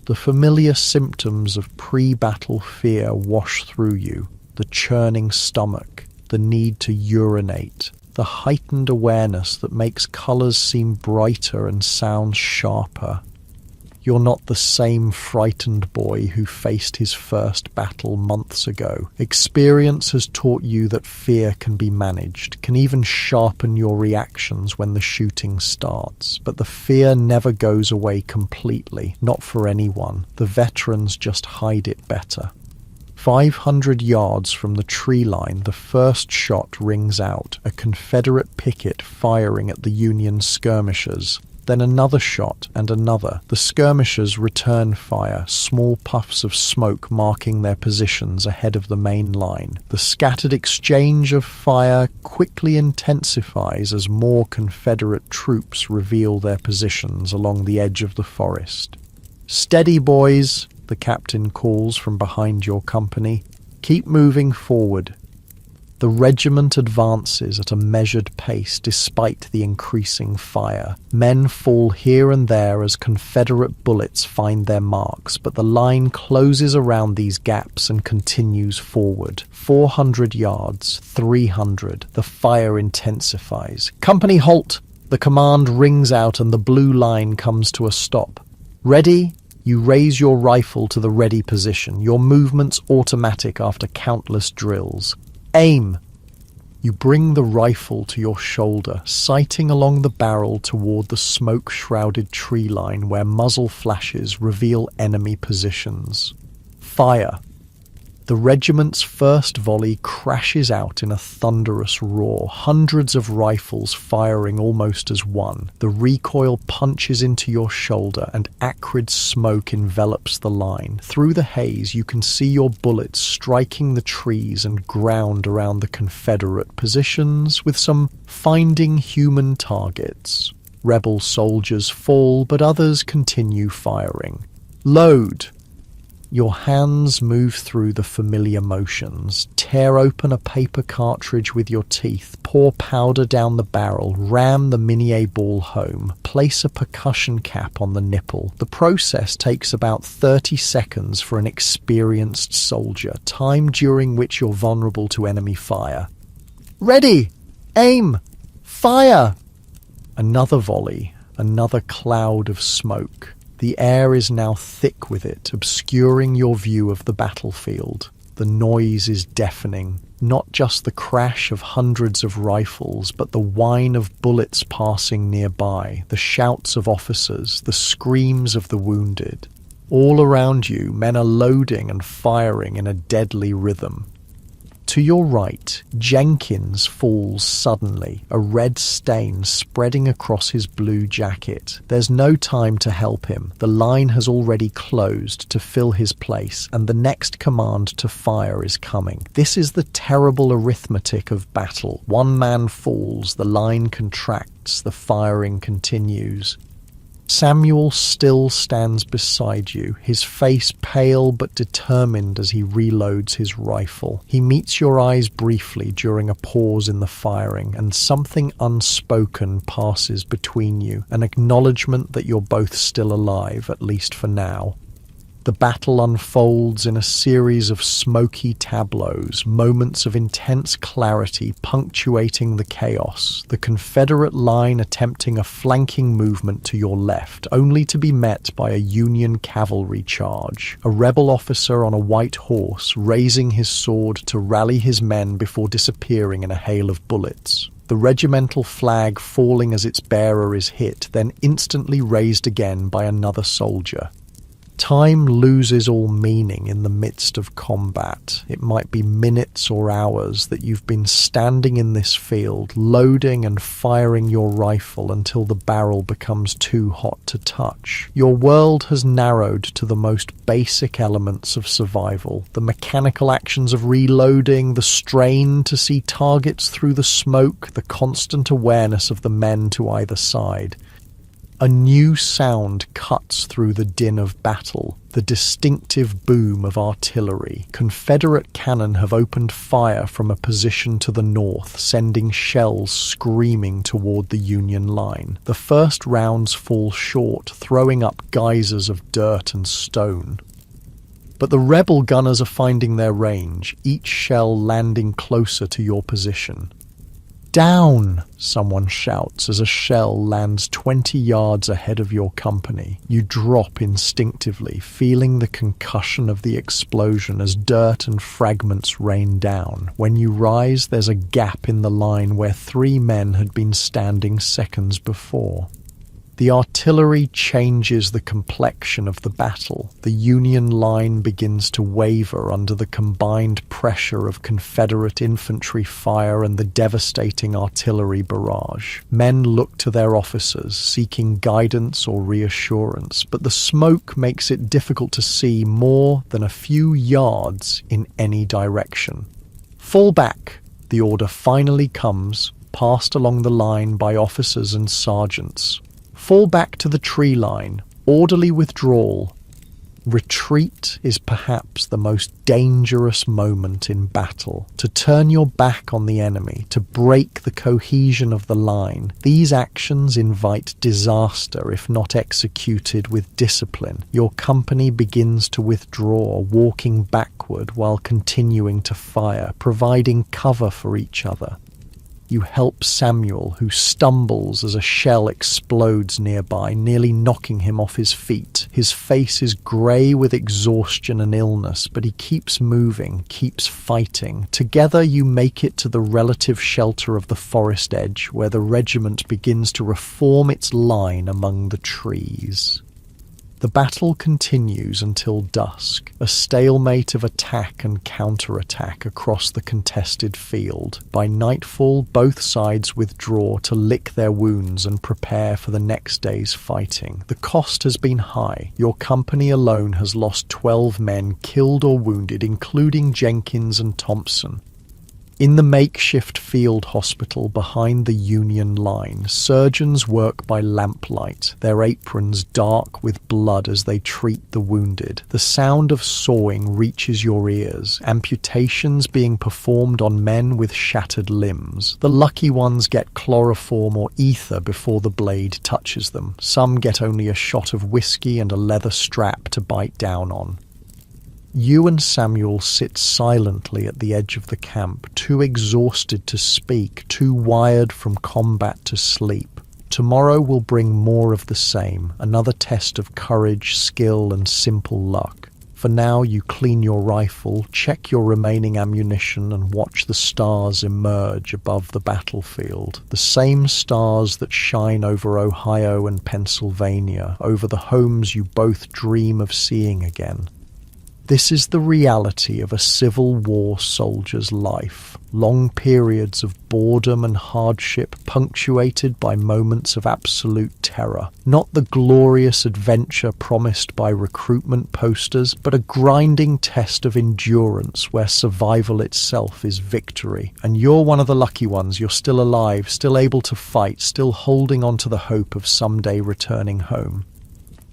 The familiar symptoms of pre-battle fear wash through you, the churning stomach, the need to urinate, the heightened awareness that makes colours seem brighter and sounds sharper. You're not the same frightened boy who faced his first battle months ago. Experience has taught you that fear can be managed, can even sharpen your reactions when the shooting starts. But the fear never goes away completely, not for anyone. The veterans just hide it better. 500 yards from the tree line, the first shot rings out, a Confederate picket firing at the Union skirmishers. Then another shot and another. The skirmishers return fire, small puffs of smoke marking their positions ahead of the main line. The scattered exchange of fire quickly intensifies as more Confederate troops reveal their positions along the edge of the forest. "Steady, boys," the captain calls from behind your company. "Keep moving forward." The regiment advances at a measured pace despite the increasing fire. Men fall here and there as Confederate bullets find their marks, but the line closes around these gaps and continues forward. 400 yards, 300. The fire intensifies. "Company, halt!" The command rings out and the blue line comes to a stop. "Ready?" You raise your rifle to the ready position, your movements automatic after countless drills. "Aim!" You bring the rifle to your shoulder, sighting along the barrel toward the smoke-shrouded tree line where muzzle flashes reveal enemy positions. Fire! The regiment's first volley crashes out in a thunderous roar, hundreds of rifles firing almost as one. The recoil punches into your shoulder and acrid smoke envelops the line. Through the haze, you can see your bullets striking the trees and ground around the Confederate positions, with some finding human targets. Rebel soldiers fall, but others continue firing. Load! Your hands move through the familiar motions. Tear open a paper cartridge with your teeth, pour powder down the barrel, ram the Minié ball home, place a percussion cap on the nipple. The process takes about 30 seconds for an experienced soldier, time during which you're vulnerable to enemy fire. "Ready! Aim! Fire!" Another volley, another cloud of smoke. The air is now thick with it, obscuring your view of the battlefield. The noise is deafening, not just the crash of hundreds of rifles, but the whine of bullets passing nearby, the shouts of officers, the screams of the wounded. All around you, men are loading and firing in a deadly rhythm. To your right, Jenkins falls suddenly, a red stain spreading across his blue jacket. There's no time to help him. The line has already closed to fill his place, and the next command to fire is coming. This is the terrible arithmetic of battle. One man falls, the line contracts, the firing continues. Samuel still stands beside you, his face pale but determined as he reloads his rifle. He meets your eyes briefly during a pause in the firing, and something unspoken passes between you, an acknowledgement that you're both still alive, at least for now. The battle unfolds in a series of smoky tableaus, moments of intense clarity punctuating the chaos, the Confederate line attempting a flanking movement to your left, only to be met by a Union cavalry charge, a rebel officer on a white horse raising his sword to rally his men before disappearing in a hail of bullets. The regimental flag falling as its bearer is hit, then instantly raised again by another soldier. Time loses all meaning in the midst of combat. It might be minutes or hours that you've been standing in this field, loading and firing your rifle until the barrel becomes too hot to touch. Your world has narrowed to the most basic elements of survival, the mechanical actions of reloading, the strain to see targets through the smoke, the constant awareness of the men to either side. A new sound cuts through the din of battle, the distinctive boom of artillery. Confederate cannon have opened fire from a position to the north, sending shells screaming toward the Union line. The first rounds fall short, throwing up geysers of dirt and stone. But the rebel gunners are finding their range, each shell landing closer to your position. Down, someone shouts as a shell lands 20 yards ahead of your company. You drop instinctively, feeling the concussion of the explosion as dirt and fragments rain down. When you rise, there's a gap in the line where 3 men had been standing seconds before. The artillery changes the complexion of the battle. The Union line begins to waver under the combined pressure of Confederate infantry fire and the devastating artillery barrage. Men look to their officers, seeking guidance or reassurance, but the smoke makes it difficult to see more than a few yards in any direction. Fall back! The order finally comes, passed along the line by officers and sergeants. Fall back to the tree line, orderly withdrawal. Retreat is perhaps the most dangerous moment in battle. To turn your back on the enemy, to break the cohesion of the line. These actions invite disaster if not executed with discipline. Your company begins to withdraw, walking backward while continuing to fire, providing cover for each other. You help Samuel, who stumbles as a shell explodes nearby, nearly knocking him off his feet. His face is grey with exhaustion and illness, but he keeps moving, keeps fighting. Together you make it to the relative shelter of the forest edge, where the regiment begins to reform its line among the trees. The battle continues until dusk, a stalemate of attack and counterattack across the contested field. By nightfall, both sides withdraw to lick their wounds and prepare for the next day's fighting. The cost has been high. Your company alone has lost 12 men killed or wounded, including Jenkins and Thompson. In the makeshift field hospital behind the Union line, surgeons work by lamplight, their aprons dark with blood as they treat the wounded. The sound of sawing reaches your ears, amputations being performed on men with shattered limbs. The lucky ones get chloroform or ether before the blade touches them. Some get only a shot of whiskey and a leather strap to bite down on. You and Samuel sit silently at the edge of the camp, too exhausted to speak, too wired from combat to sleep. Tomorrow will bring more of the same, another test of courage, skill, and simple luck. For now, you clean your rifle, check your remaining ammunition, and watch the stars emerge above the battlefield. The same stars that shine over Ohio and Pennsylvania, over the homes you both dream of seeing again. This is the reality of a Civil War soldier's life. Long periods of boredom and hardship punctuated by moments of absolute terror. Not the glorious adventure promised by recruitment posters, but a grinding test of endurance where survival itself is victory. And you're one of the lucky ones. You're still alive, still able to fight, still holding on to the hope of someday returning home.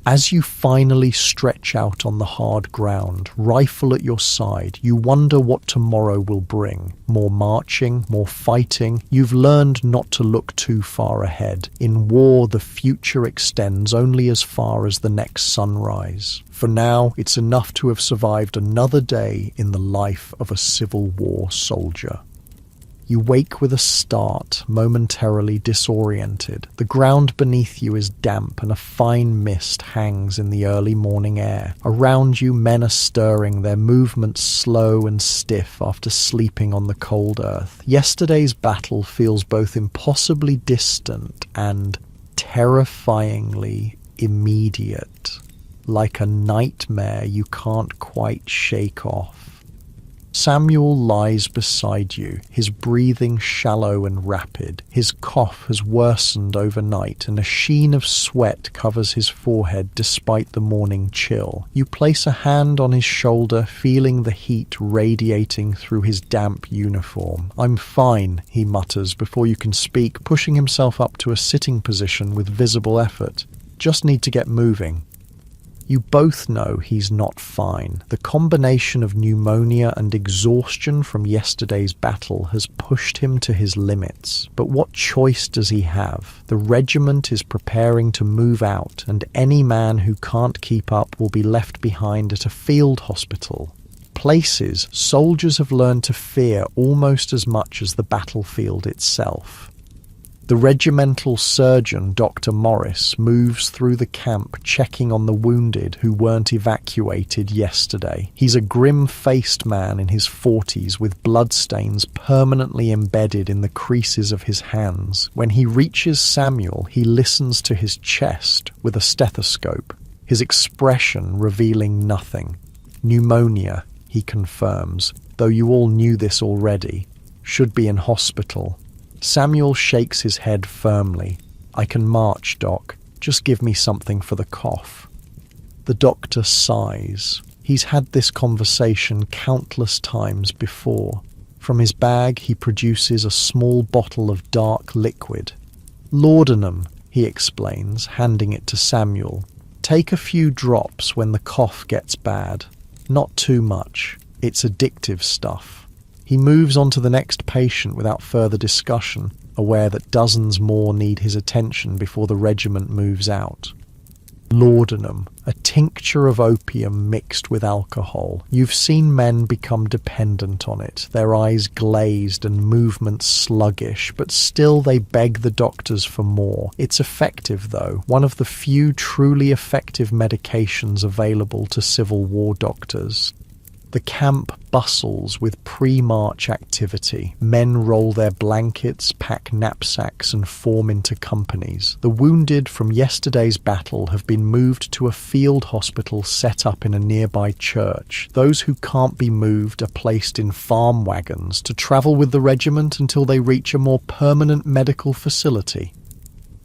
As you finally stretch out on the hard ground, rifle at your side, you wonder what tomorrow will bring. More marching, more fighting. You've learned not to look too far ahead. In war, the future extends only as far as the next sunrise. For now, it's enough to have survived another day in the life of a Civil War soldier. You wake with a start, momentarily disoriented. The ground beneath you is damp and a fine mist hangs in the early morning air. Around you, men are stirring, their movements slow and stiff after sleeping on the cold earth. Yesterday's battle feels both impossibly distant and terrifyingly immediate, like a nightmare you can't quite shake off. Samuel lies beside you, his breathing shallow and rapid. His cough has worsened overnight, and a sheen of sweat covers his forehead despite the morning chill. You place a hand on his shoulder, feeling the heat radiating through his damp uniform. "I'm fine," he mutters before you can speak, pushing himself up to a sitting position with visible effort. "Just need to get moving." You both know he's not fine. The combination of pneumonia and exhaustion from yesterday's battle has pushed him to his limits. But what choice does he have? The regiment is preparing to move out, and any man who can't keep up will be left behind at a field hospital. places, soldiers have learned to fear almost as much as the battlefield itself. The regimental surgeon, Dr. Morris, moves through the camp checking on the wounded who weren't evacuated yesterday. He's a grim-faced man in his 40s with bloodstains permanently embedded in the creases of his hands. When he reaches Samuel, he listens to his chest with a stethoscope, his expression revealing nothing. Pneumonia, he confirms, though you all knew this already. Should be in hospital. Samuel shakes his head firmly. I can march, Doc. Just give me something for the cough. The doctor sighs. He's had this conversation countless times before. From his bag, he produces a small bottle of dark liquid. Laudanum, he explains, handing it to Samuel. Take a few drops when the cough gets bad. Not too much. It's addictive stuff. He moves on to the next patient without further discussion, aware that dozens more need his attention before the regiment moves out. Laudanum, a tincture of opium mixed with alcohol. You've seen men become dependent on it, their eyes glazed and movements sluggish, but still they beg the doctors for more. It's effective, though, one of the few truly effective medications available to Civil War doctors. The camp bustles with pre-march activity. Men roll their blankets, pack knapsacks, and form into companies. The wounded from yesterday's battle have been moved to a field hospital set up in a nearby church. Those who can't be moved are placed in farm wagons to travel with the regiment until they reach a more permanent medical facility.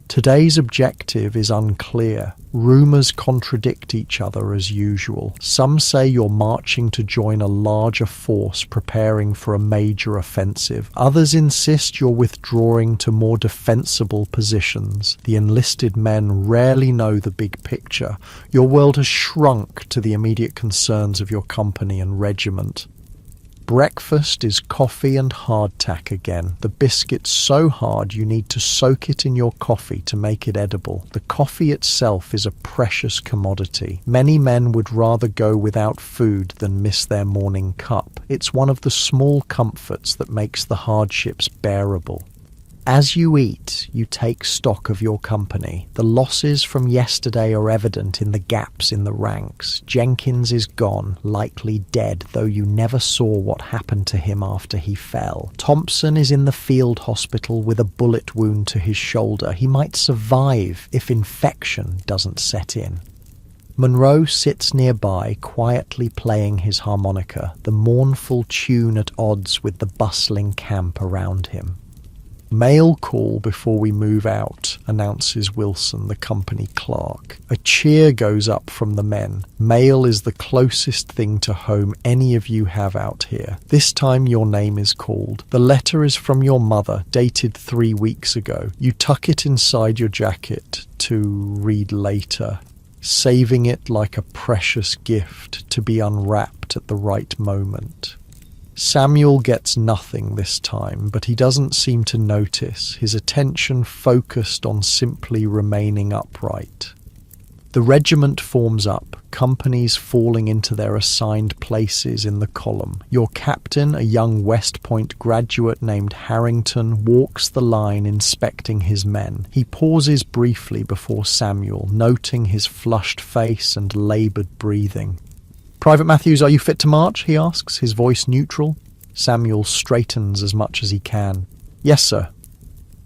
Today's objective is unclear. Rumours contradict each other as usual. Some say you're marching to join a larger force preparing for a major offensive. Others insist you're withdrawing to more defensible positions. The enlisted men rarely know the big picture. Your world has shrunk to the immediate concerns of your company and regiment. Breakfast is coffee and hardtack again. The biscuit's so hard you need to soak it in your coffee to make it edible. The coffee itself is a precious commodity. Many men would rather go without food than miss their morning cup. It's one of the small comforts that makes the hardships bearable. As you eat, you take stock of your company. The losses from yesterday are evident in the gaps in the ranks. Jenkins is gone, likely dead, though you never saw what happened to him after he fell. Thompson is in the field hospital with a bullet wound to his shoulder. He might survive if infection doesn't set in. Monroe sits nearby, quietly playing his harmonica, the mournful tune at odds with the bustling camp around him. Mail call before we move out, announces Wilson, the company clerk. A cheer goes up from the men. Mail is the closest thing to home any of you have out here. This time your name is called. The letter is from your mother, dated 3 weeks ago. You tuck it inside your jacket to read later, saving it like a precious gift to be unwrapped at the right moment. Samuel gets nothing this time, but he doesn't seem to notice, his attention focused on simply remaining upright. The regiment forms up, companies falling into their assigned places in the column. Your captain, a young West Point graduate named Harrington, walks the line inspecting his men. He pauses briefly before Samuel, noting his flushed face and laboured breathing. "Private Matthews, are you fit to march?" he asks, his voice neutral. Samuel straightens as much as he can. "Yes, sir."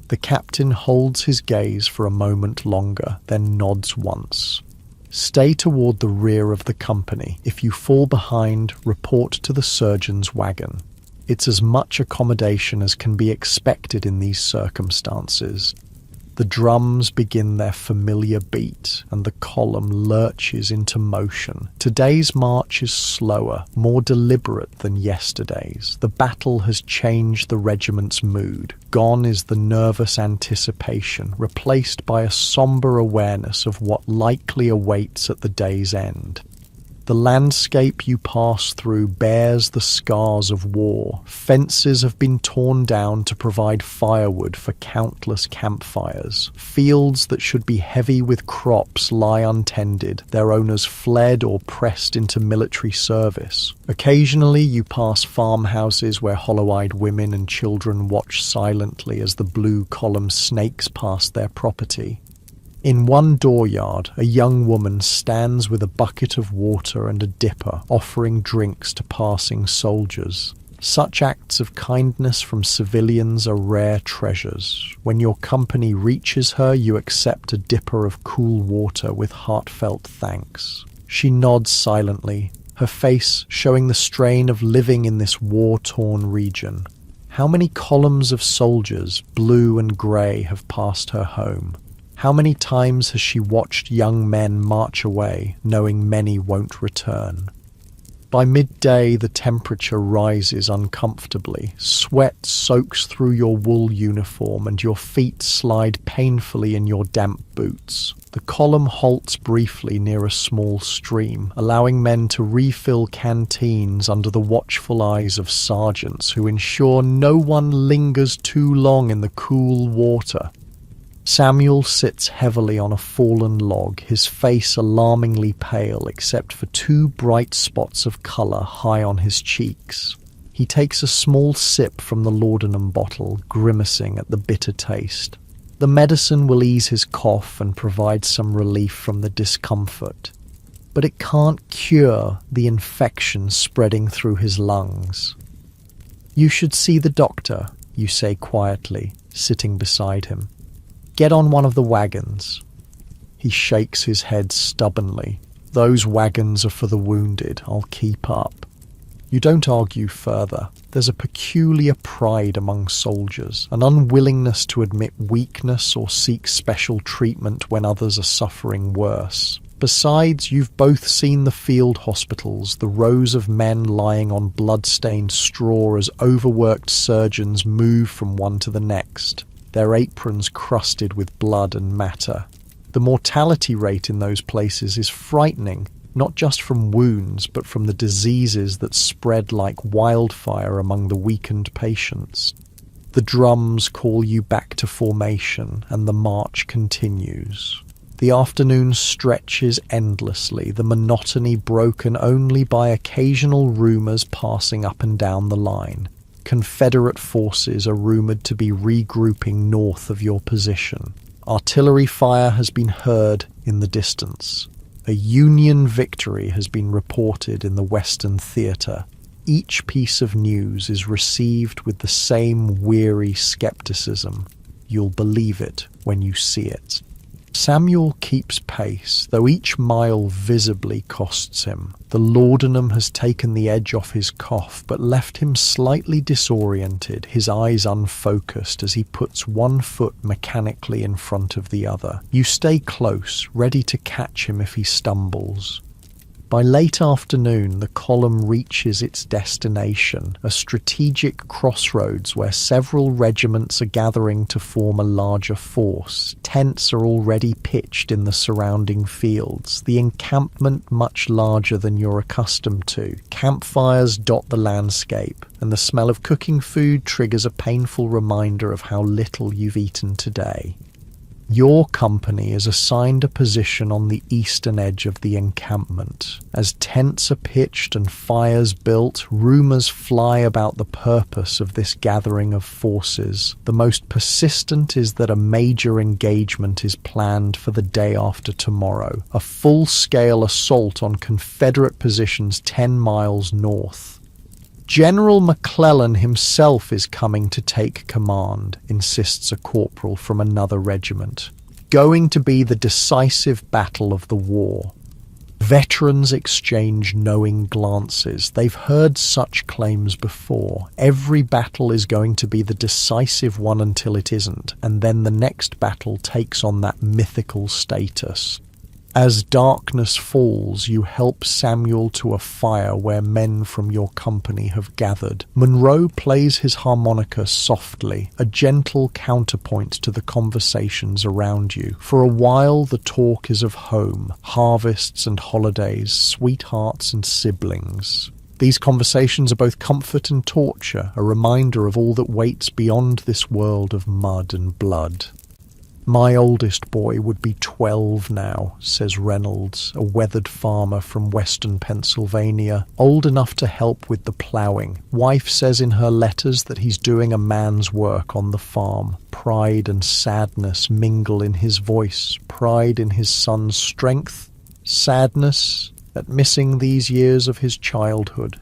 The captain holds his gaze for a moment longer, then nods once. "Stay toward the rear of the company. If you fall behind, report to the surgeon's wagon. It's as much accommodation as can be expected in these circumstances." The drums begin their familiar beat, and the column lurches into motion. Today's march is slower, more deliberate than yesterday's. The battle has changed the regiment's mood. Gone is the nervous anticipation, replaced by a somber awareness of what likely awaits at the day's end. The landscape you pass through bears the scars of war. Fences have been torn down to provide firewood for countless campfires. Fields that should be heavy with crops lie untended, their owners fled or pressed into military service. Occasionally you pass farmhouses where hollow-eyed women and children watch silently as the blue column snakes past their property. In one dooryard, a young woman stands with a bucket of water and a dipper, offering drinks to passing soldiers. Such acts of kindness from civilians are rare treasures. When your company reaches her, you accept a dipper of cool water with heartfelt thanks. She nods silently, her face showing the strain of living in this war-torn region. How many columns of soldiers, blue and grey, have passed her home? How many times has she watched young men march away, knowing many won't return? By midday, the temperature rises uncomfortably. Sweat soaks through your wool uniform and your feet slide painfully in your damp boots. The column halts briefly near a small stream, allowing men to refill canteens under the watchful eyes of sergeants who ensure no one lingers too long in the cool water. Samuel sits heavily on a fallen log, his face alarmingly pale except for two bright spots of colour high on his cheeks. He takes a small sip from the laudanum bottle, grimacing at the bitter taste. The medicine will ease his cough and provide some relief from the discomfort, but it can't cure the infection spreading through his lungs. "You should see the doctor," you say quietly, sitting beside him. "Get on one of the wagons." He shakes his head stubbornly. "Those wagons are for the wounded. I'll keep up." You don't argue further. There's a peculiar pride among soldiers, an unwillingness to admit weakness or seek special treatment when others are suffering worse. Besides, you've both seen the field hospitals, the rows of men lying on blood-stained straw as overworked surgeons move from one to the next, their aprons crusted with blood and matter. The mortality rate in those places is frightening, not just from wounds, but from the diseases that spread like wildfire among the weakened patients. The drums call you back to formation, and the march continues. The afternoon stretches endlessly, the monotony broken only by occasional rumours passing up and down the line. Confederate forces are rumoured to be regrouping north of your position. Artillery fire has been heard in the distance. A Union victory has been reported in the Western Theatre. Each piece of news is received with the same weary skepticism. You'll believe it when you see it. Samuel keeps pace, though each mile visibly costs him. The laudanum has taken the edge off his cough, but left him slightly disoriented, his eyes unfocused as he puts one foot mechanically in front of the other. You stay close, ready to catch him if he stumbles. By late afternoon, the column reaches its destination, a strategic crossroads where several regiments are gathering to form a larger force. Tents are already pitched in the surrounding fields, the encampment much larger than you're accustomed to. Campfires dot the landscape, and the smell of cooking food triggers a painful reminder of how little you've eaten today. Your company is assigned a position on the eastern edge of the encampment. As tents are pitched and fires built, rumours fly about the purpose of this gathering of forces. The most persistent is that a major engagement is planned for the day after tomorrow, a full-scale assault on Confederate positions 10 miles north. General McClellan himself is coming to take command, insists a corporal from another regiment. Going to be the decisive battle of the war. Veterans exchange knowing glances. They've heard such claims before. Every battle is going to be the decisive one until it isn't, and then the next battle takes on that mythical status. As darkness falls, you help Samuel to a fire where men from your company have gathered. Monroe plays his harmonica softly, a gentle counterpoint to the conversations around you. For a while, the talk is of home, harvests and holidays, sweethearts and siblings. These conversations are both comfort and torture, a reminder of all that waits beyond this world of mud and blood. "My oldest boy would be 12 now," says Reynolds, a weathered farmer from western Pennsylvania, old enough to help with the ploughing. Wife says in her letters that he's doing a man's work on the farm. Pride and sadness mingle in his voice, pride in his son's strength, sadness at missing these years of his childhood.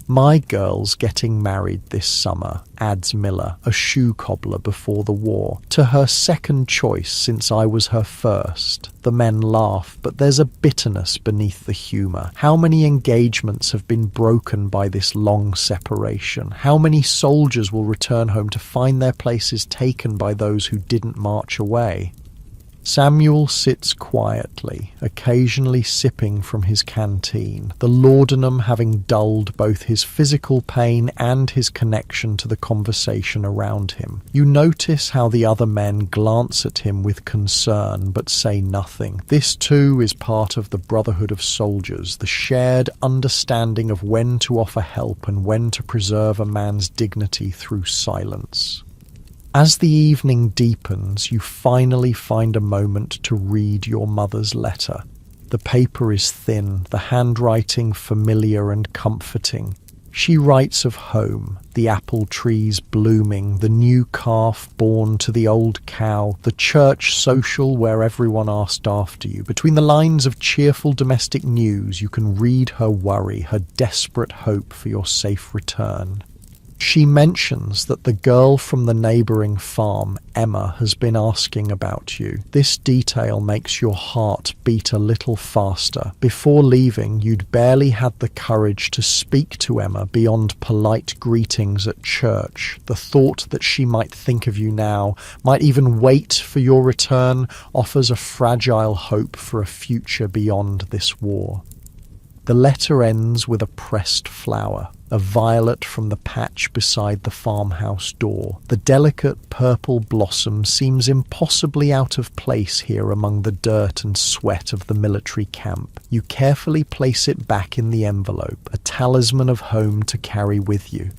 "My girl's getting married this summer," adds Miller, a shoe cobbler before the war, "to her second choice since I was her first." The men laugh, but there's a bitterness beneath the humour. How many engagements have been broken by this long separation? How many soldiers will return home to find their places taken by those who didn't march away? Samuel sits quietly, occasionally sipping from his canteen, the laudanum having dulled both his physical pain and his connection to the conversation around him. You notice how the other men glance at him with concern but say nothing. This too is part of the brotherhood of soldiers, the shared understanding of when to offer help and when to preserve a man's dignity through silence. As the evening deepens, you finally find a moment to read your mother's letter. The paper is thin, the handwriting familiar and comforting. She writes of home, the apple trees blooming, the new calf born to the old cow, the church social where everyone asked after you. Between the lines of cheerful domestic news, you can read her worry, her desperate hope for your safe return. She mentions that the girl from the neighbouring farm, Emma, has been asking about you. This detail makes your heart beat a little faster. Before leaving, you'd barely had the courage to speak to Emma beyond polite greetings at church. The thought that she might think of you now, might even wait for your return, offers a fragile hope for a future beyond this war. The letter ends with a pressed flower, a violet from the patch beside the farmhouse door. The delicate purple blossom seems impossibly out of place here among the dirt and sweat of the military camp. You carefully place it back in the envelope, a talisman of home to carry with you.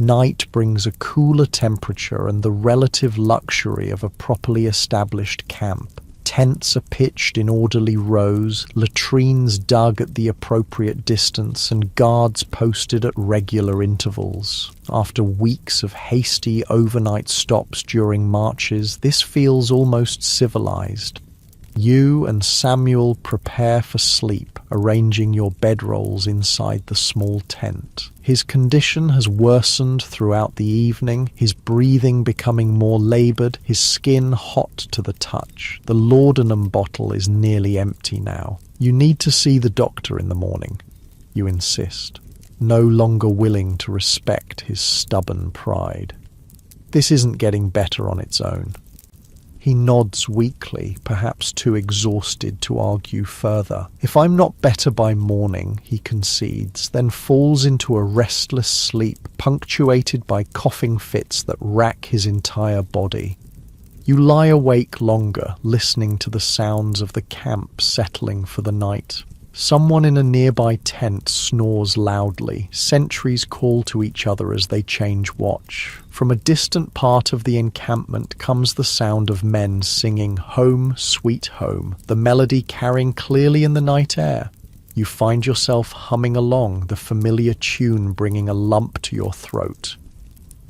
Night brings a cooler temperature and the relative luxury of a properly established camp. Tents are pitched in orderly rows, latrines dug at the appropriate distance, and guards posted at regular intervals. After weeks of hasty overnight stops during marches, this feels almost civilized. You and Samuel prepare for sleep, arranging your bedrolls inside the small tent. His condition has worsened throughout the evening, his breathing becoming more laboured, his skin hot to the touch. The laudanum bottle is nearly empty now. You need to see the doctor in the morning, you insist, no longer willing to respect his stubborn pride. This isn't getting better on its own. He nods weakly, perhaps too exhausted to argue further. If I'm not better by morning, he concedes, then falls into a restless sleep, punctuated by coughing fits that rack his entire body. You lie awake longer, listening to the sounds of the camp settling for the night. Someone in a nearby tent snores loudly. Sentries call to each other as they change watch. From a distant part of the encampment comes the sound of men singing "Home, Sweet Home," the melody carrying clearly in the night air. You find yourself humming along, the familiar tune bringing a lump to your throat.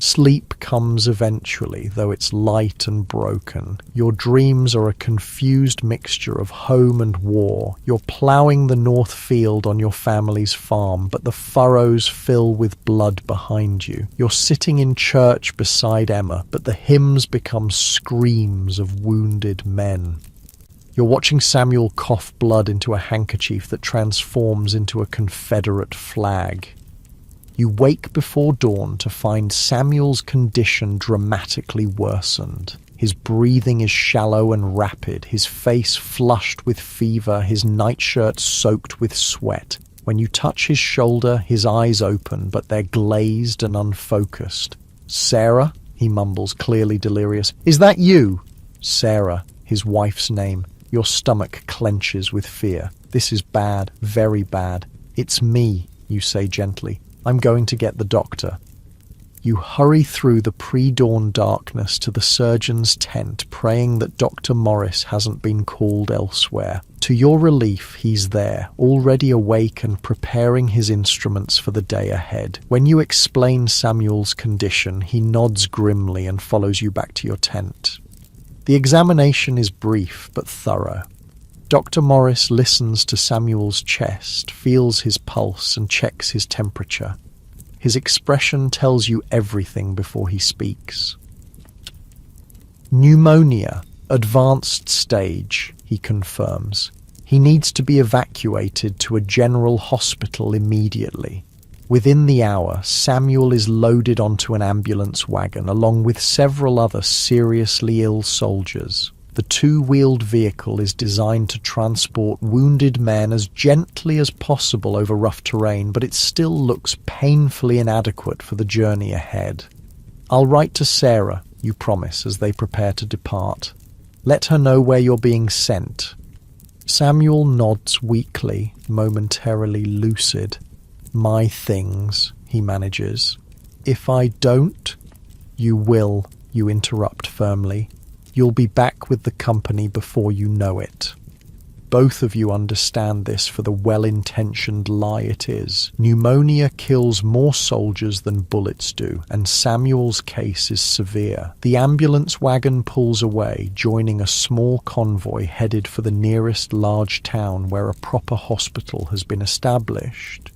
Sleep comes eventually, though it's light and broken. Your dreams are a confused mixture of home and war. You're ploughing the north field on your family's farm, but the furrows fill with blood behind you. You're sitting in church beside Emma, but the hymns become screams of wounded men. You're watching Samuel cough blood into a handkerchief that transforms into a Confederate flag. You wake before dawn to find Samuel's condition dramatically worsened. His breathing is shallow and rapid, his face flushed with fever, his nightshirt soaked with sweat. When you touch his shoulder, his eyes open, but they're glazed and unfocused. "Sarah?" he mumbles, clearly delirious. "Is that you?" Sarah, his wife's name. Your stomach clenches with fear. "This is bad, very bad." "It's me," you say gently. "I'm going to get the doctor." You hurry through the pre-dawn darkness to the surgeon's tent, praying that Dr. Morris hasn't been called elsewhere. To your relief, he's there, already awake and preparing his instruments for the day ahead. When you explain Samuel's condition, he nods grimly and follows you back to your tent. The examination is brief but thorough. Dr. Morris listens to Samuel's chest, feels his pulse, and checks his temperature. His expression tells you everything before he speaks. "Pneumonia, advanced stage," he confirms. He needs to be evacuated to a general hospital immediately. Within the hour, Samuel is loaded onto an ambulance wagon along with several other seriously ill soldiers. The two-wheeled vehicle is designed to transport wounded men as gently as possible over rough terrain, but it still looks painfully inadequate for the journey ahead. "I'll write to Sarah," you promise as they prepare to depart. "Let her know where you're being sent." Samuel nods weakly, momentarily lucid. "My things," he manages. "If I don't—" "You will," you interrupt firmly. "You'll be back with the company before you know it." Both of you understand this for the well-intentioned lie it is. Pneumonia kills more soldiers than bullets do, and Samuel's case is severe. The ambulance wagon pulls away, joining a small convoy headed for the nearest large town where a proper hospital has been established.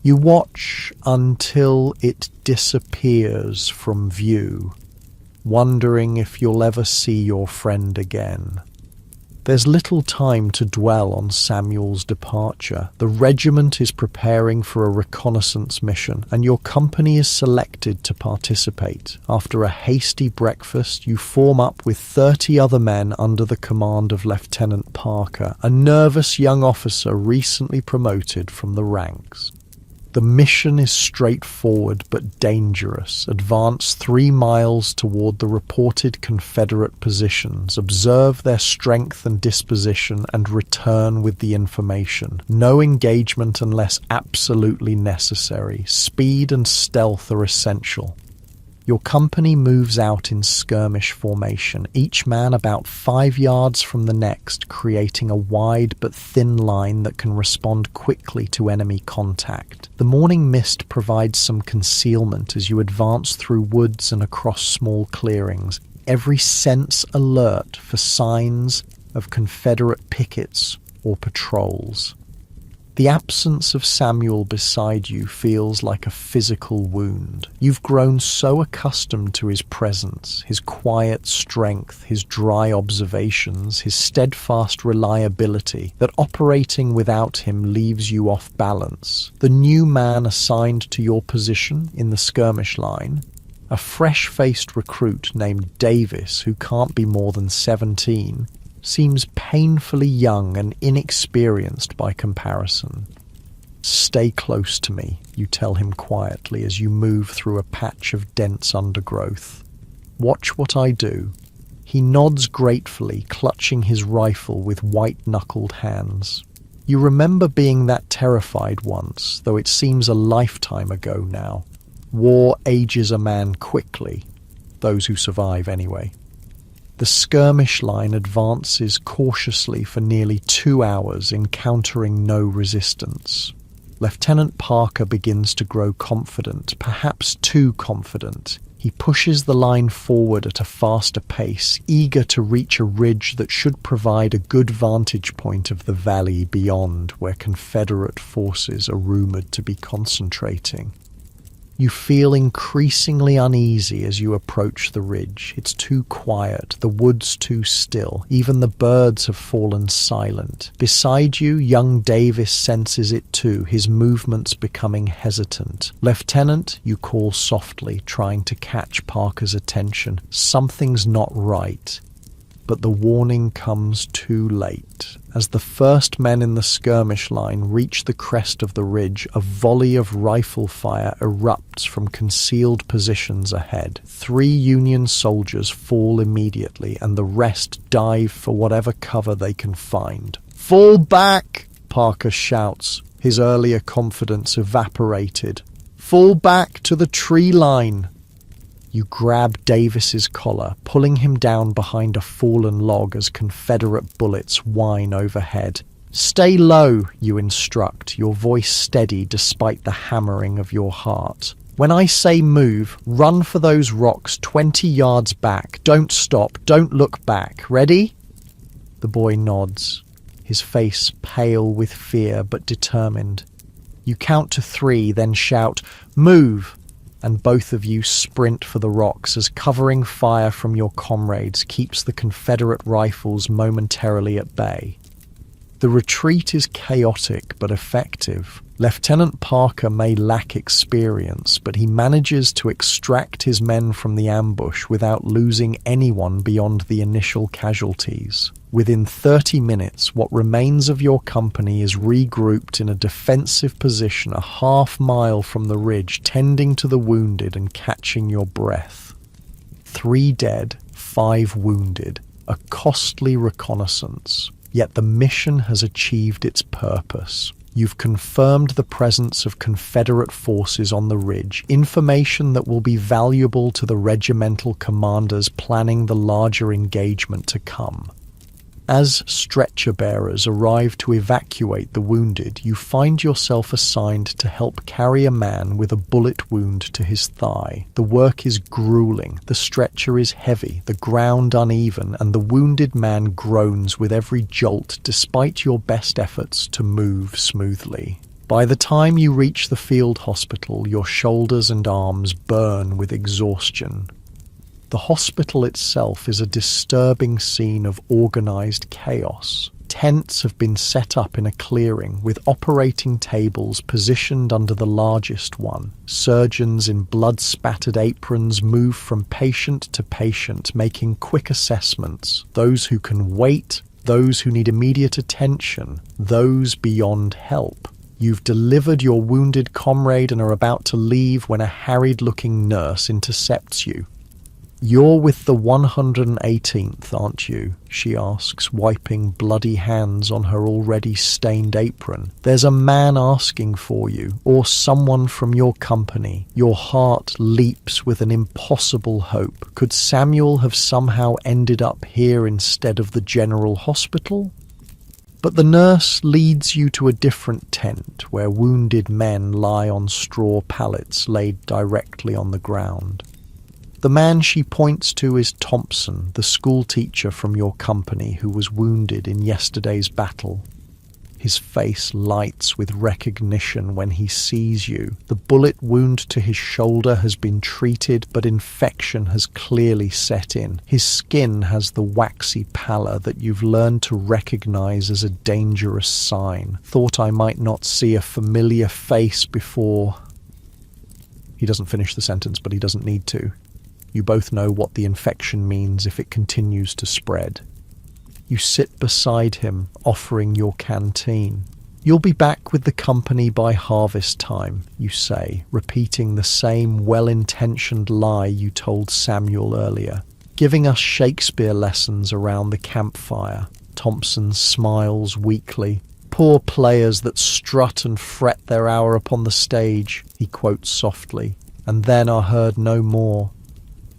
You watch until it disappears from view, wondering if you'll ever see your friend again. There's little time to dwell on Samuel's departure. The regiment is preparing for a reconnaissance mission, and your company is selected to participate. After a hasty breakfast, you form up with 30 other men under the command of Lieutenant Parker, a nervous young officer recently promoted from the ranks. The mission is straightforward but dangerous. Advance 3 miles toward the reported Confederate positions, observe their strength and disposition, and return with the information. No engagement unless absolutely necessary. Speed and stealth are essential. Your company moves out in skirmish formation, each man about 5 yards from the next, creating a wide but thin line that can respond quickly to enemy contact. The morning mist provides some concealment as you advance through woods and across small clearings, every sense alert for signs of Confederate pickets or patrols. The absence of Samuel beside you feels like a physical wound. You've grown so accustomed to his presence, his quiet strength, his dry observations, his steadfast reliability, that operating without him leaves you off balance. The new man assigned to your position in the skirmish line, a fresh-faced recruit named Davis who can't be more than 17, seems painfully young and inexperienced by comparison. "Stay close to me," you tell him quietly as you move through a patch of dense undergrowth. "Watch what I do." He nods gratefully, clutching his rifle with white-knuckled hands. You remember being that terrified once, though it seems a lifetime ago now. War ages a man quickly, those who survive anyway. The skirmish line advances cautiously for nearly 2 hours, encountering no resistance. Lieutenant Parker begins to grow confident, perhaps too confident. He pushes the line forward at a faster pace, eager to reach a ridge that should provide a good vantage point of the valley beyond where Confederate forces are rumored to be concentrating. You feel increasingly uneasy as you approach the ridge. It's too quiet, the woods too still, even the birds have fallen silent. Beside you, young Davis senses it too, his movements becoming hesitant. "Lieutenant," you call softly, trying to catch Parker's attention. Something's not right. But the warning comes too late. As the first men in the skirmish line reach the crest of the ridge, a volley of rifle fire erupts from concealed positions ahead. 3 Union soldiers fall immediately, and the rest dive for whatever cover they can find. "Fall back!" Parker shouts, his earlier confidence evaporated. "Fall back to the tree line!" You grab Davis's collar, pulling him down behind a fallen log as Confederate bullets whine overhead. "Stay low," you instruct, your voice steady despite the hammering of your heart. "When I say move, run for those rocks 20 yards back. Don't stop, don't look back. Ready?" The boy nods, his face pale with fear but determined. You count to 3, then shout, "Move!" and both of you sprint for the rocks as covering fire from your comrades keeps the Confederate rifles momentarily at bay. The retreat is chaotic but effective. Lieutenant Parker may lack experience, but he manages to extract his men from the ambush without losing anyone beyond the initial casualties. Within 30 minutes, what remains of your company is regrouped in a defensive position a half-mile from the ridge, tending to the wounded and catching your breath. 3 dead, 5 wounded, a costly reconnaissance. Yet the mission has achieved its purpose. You've confirmed the presence of Confederate forces on the ridge, information that will be valuable to the regimental commanders planning the larger engagement to come. As stretcher bearers arrive to evacuate the wounded, you find yourself assigned to help carry a man with a bullet wound to his thigh. The work is grueling, the stretcher is heavy, the ground uneven, and the wounded man groans with every jolt despite your best efforts to move smoothly. By the time you reach the field hospital, your shoulders and arms burn with exhaustion. The hospital itself is a disturbing scene of organized chaos. Tents have been set up in a clearing, with operating tables positioned under the largest one. Surgeons in blood-spattered aprons move from patient to patient, making quick assessments. Those who can wait, those who need immediate attention, those beyond help. You've delivered your wounded comrade and are about to leave when a harried-looking nurse intercepts you. "You're with the 118th, aren't you?" she asks, wiping bloody hands on her already stained apron. "There's a man asking for you, or someone from your company." Your heart leaps with an impossible hope. Could Samuel have somehow ended up here instead of the General Hospital? But the nurse leads you to a different tent where wounded men lie on straw pallets laid directly on the ground. The man she points to is Thompson, the schoolteacher from your company who was wounded in yesterday's battle. His face lights with recognition when he sees you. The bullet wound to his shoulder has been treated, but infection has clearly set in. His skin has the waxy pallor that you've learned to recognize as a dangerous sign. "Thought I might not see a familiar face before." He doesn't finish the sentence, but he doesn't need to. You both know what the infection means if it continues to spread. You sit beside him, offering your canteen. "You'll be back with the company by harvest time," you say, repeating the same well-intentioned lie you told Samuel earlier. "Giving us Shakespeare lessons around the campfire." Thompson smiles weakly. "Poor players that strut and fret their hour upon the stage," he quotes softly, "and then are heard no more."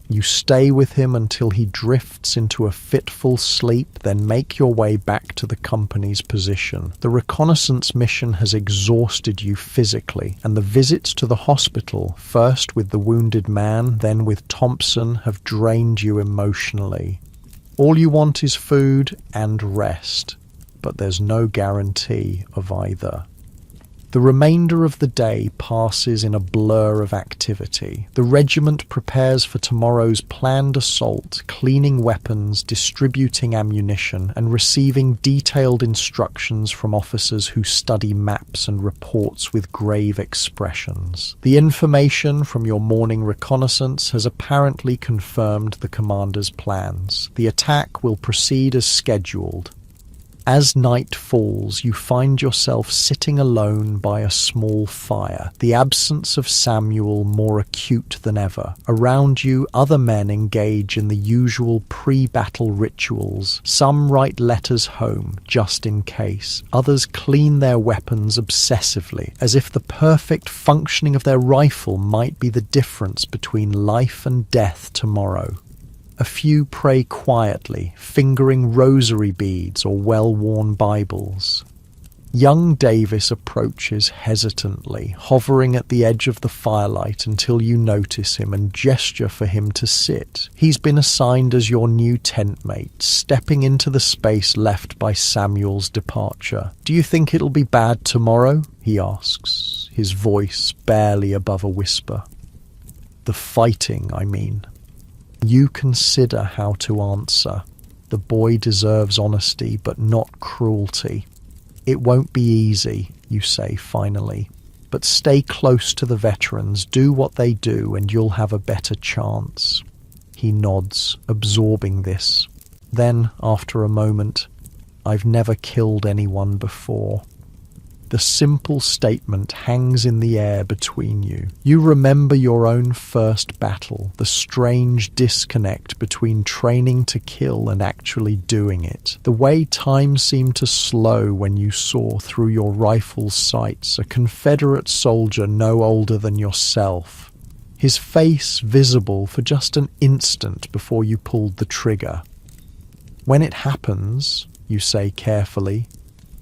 You stay with him until he drifts into a fitful sleep, then make your way back to the company's position. The reconnaissance mission has exhausted you physically, and the visits to the hospital, first with the wounded man, then with Thompson, have drained you emotionally. All you want is food and rest, but there's no guarantee of either. The remainder of the day passes in a blur of activity. The regiment prepares for tomorrow's planned assault, cleaning weapons, distributing ammunition, and receiving detailed instructions from officers who study maps and reports with grave expressions. The information from your morning reconnaissance has apparently confirmed the commander's plans. The attack will proceed as scheduled. As night falls, you find yourself sitting alone by a small fire, the absence of Samuel more acute than ever. Around you, other men engage in the usual pre-battle rituals. Some write letters home, just in case. Others clean their weapons obsessively, as if the perfect functioning of their rifle might be the difference between life and death tomorrow. A few pray quietly, fingering rosary beads or well-worn Bibles. Young Davis approaches hesitantly, hovering at the edge of the firelight until you notice him and gesture for him to sit. He's been assigned as your new tent mate, stepping into the space left by Samuel's departure. "Do you think it'll be bad tomorrow?" he asks, his voice barely above a whisper. "The fighting, I mean." You consider how to answer. The boy deserves honesty, but not cruelty. "It won't be easy," you say finally, "but stay close to the veterans, do what they do, and you'll have a better chance." He nods, absorbing this. Then, after a moment, "I've never killed anyone before." The simple statement hangs in the air between you. You remember your own first battle, the strange disconnect between training to kill and actually doing it. The way time seemed to slow when you saw through your rifle's sights a Confederate soldier no older than yourself. His face visible for just an instant before you pulled the trigger. "When it happens," you say carefully,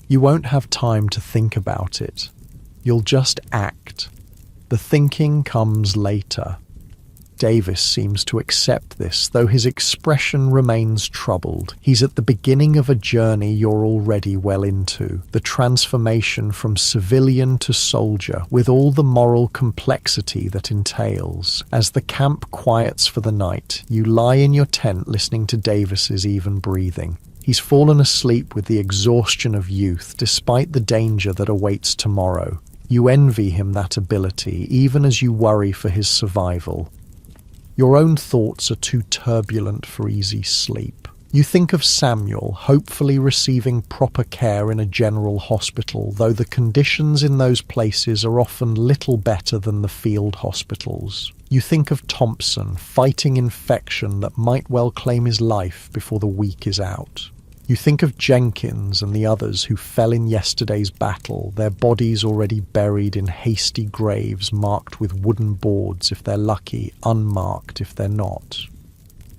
"you won't have time to think about it. You'll just act. The thinking comes later." Davis seems to accept this, though his expression remains troubled. He's at the beginning of a journey you're already well into, the transformation from civilian to soldier, with all the moral complexity that entails. As the camp quiets for the night, you lie in your tent listening to Davis's even breathing. He's fallen asleep with the exhaustion of youth, despite the danger that awaits tomorrow. You envy him that ability, even as you worry for his survival. Your own thoughts are too turbulent for easy sleep. You think of Samuel, hopefully receiving proper care in a general hospital, though the conditions in those places are often little better than the field hospitals. You think of Thompson, fighting infection that might well claim his life before the week is out. You think of Jenkins and the others who fell in yesterday's battle, their bodies already buried in hasty graves marked with wooden boards if they're lucky, unmarked if they're not.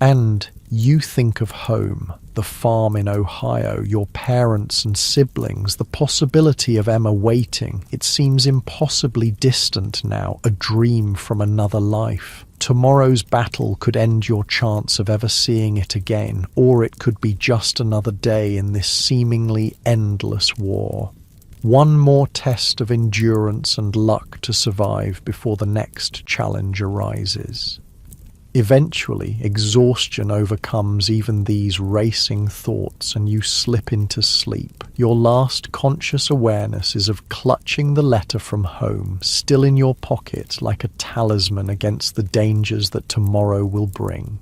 And you think of home, the farm in Ohio, your parents and siblings, the possibility of Emma waiting. It seems impossibly distant now, a dream from another life. Tomorrow's battle could end your chance of ever seeing it again, or it could be just another day in this seemingly endless war. One more test of endurance and luck to survive before the next challenge arises. Eventually, exhaustion overcomes even these racing thoughts and you slip into sleep. Your last conscious awareness is of clutching the letter from home, still in your pocket like a talisman against the dangers that tomorrow will bring.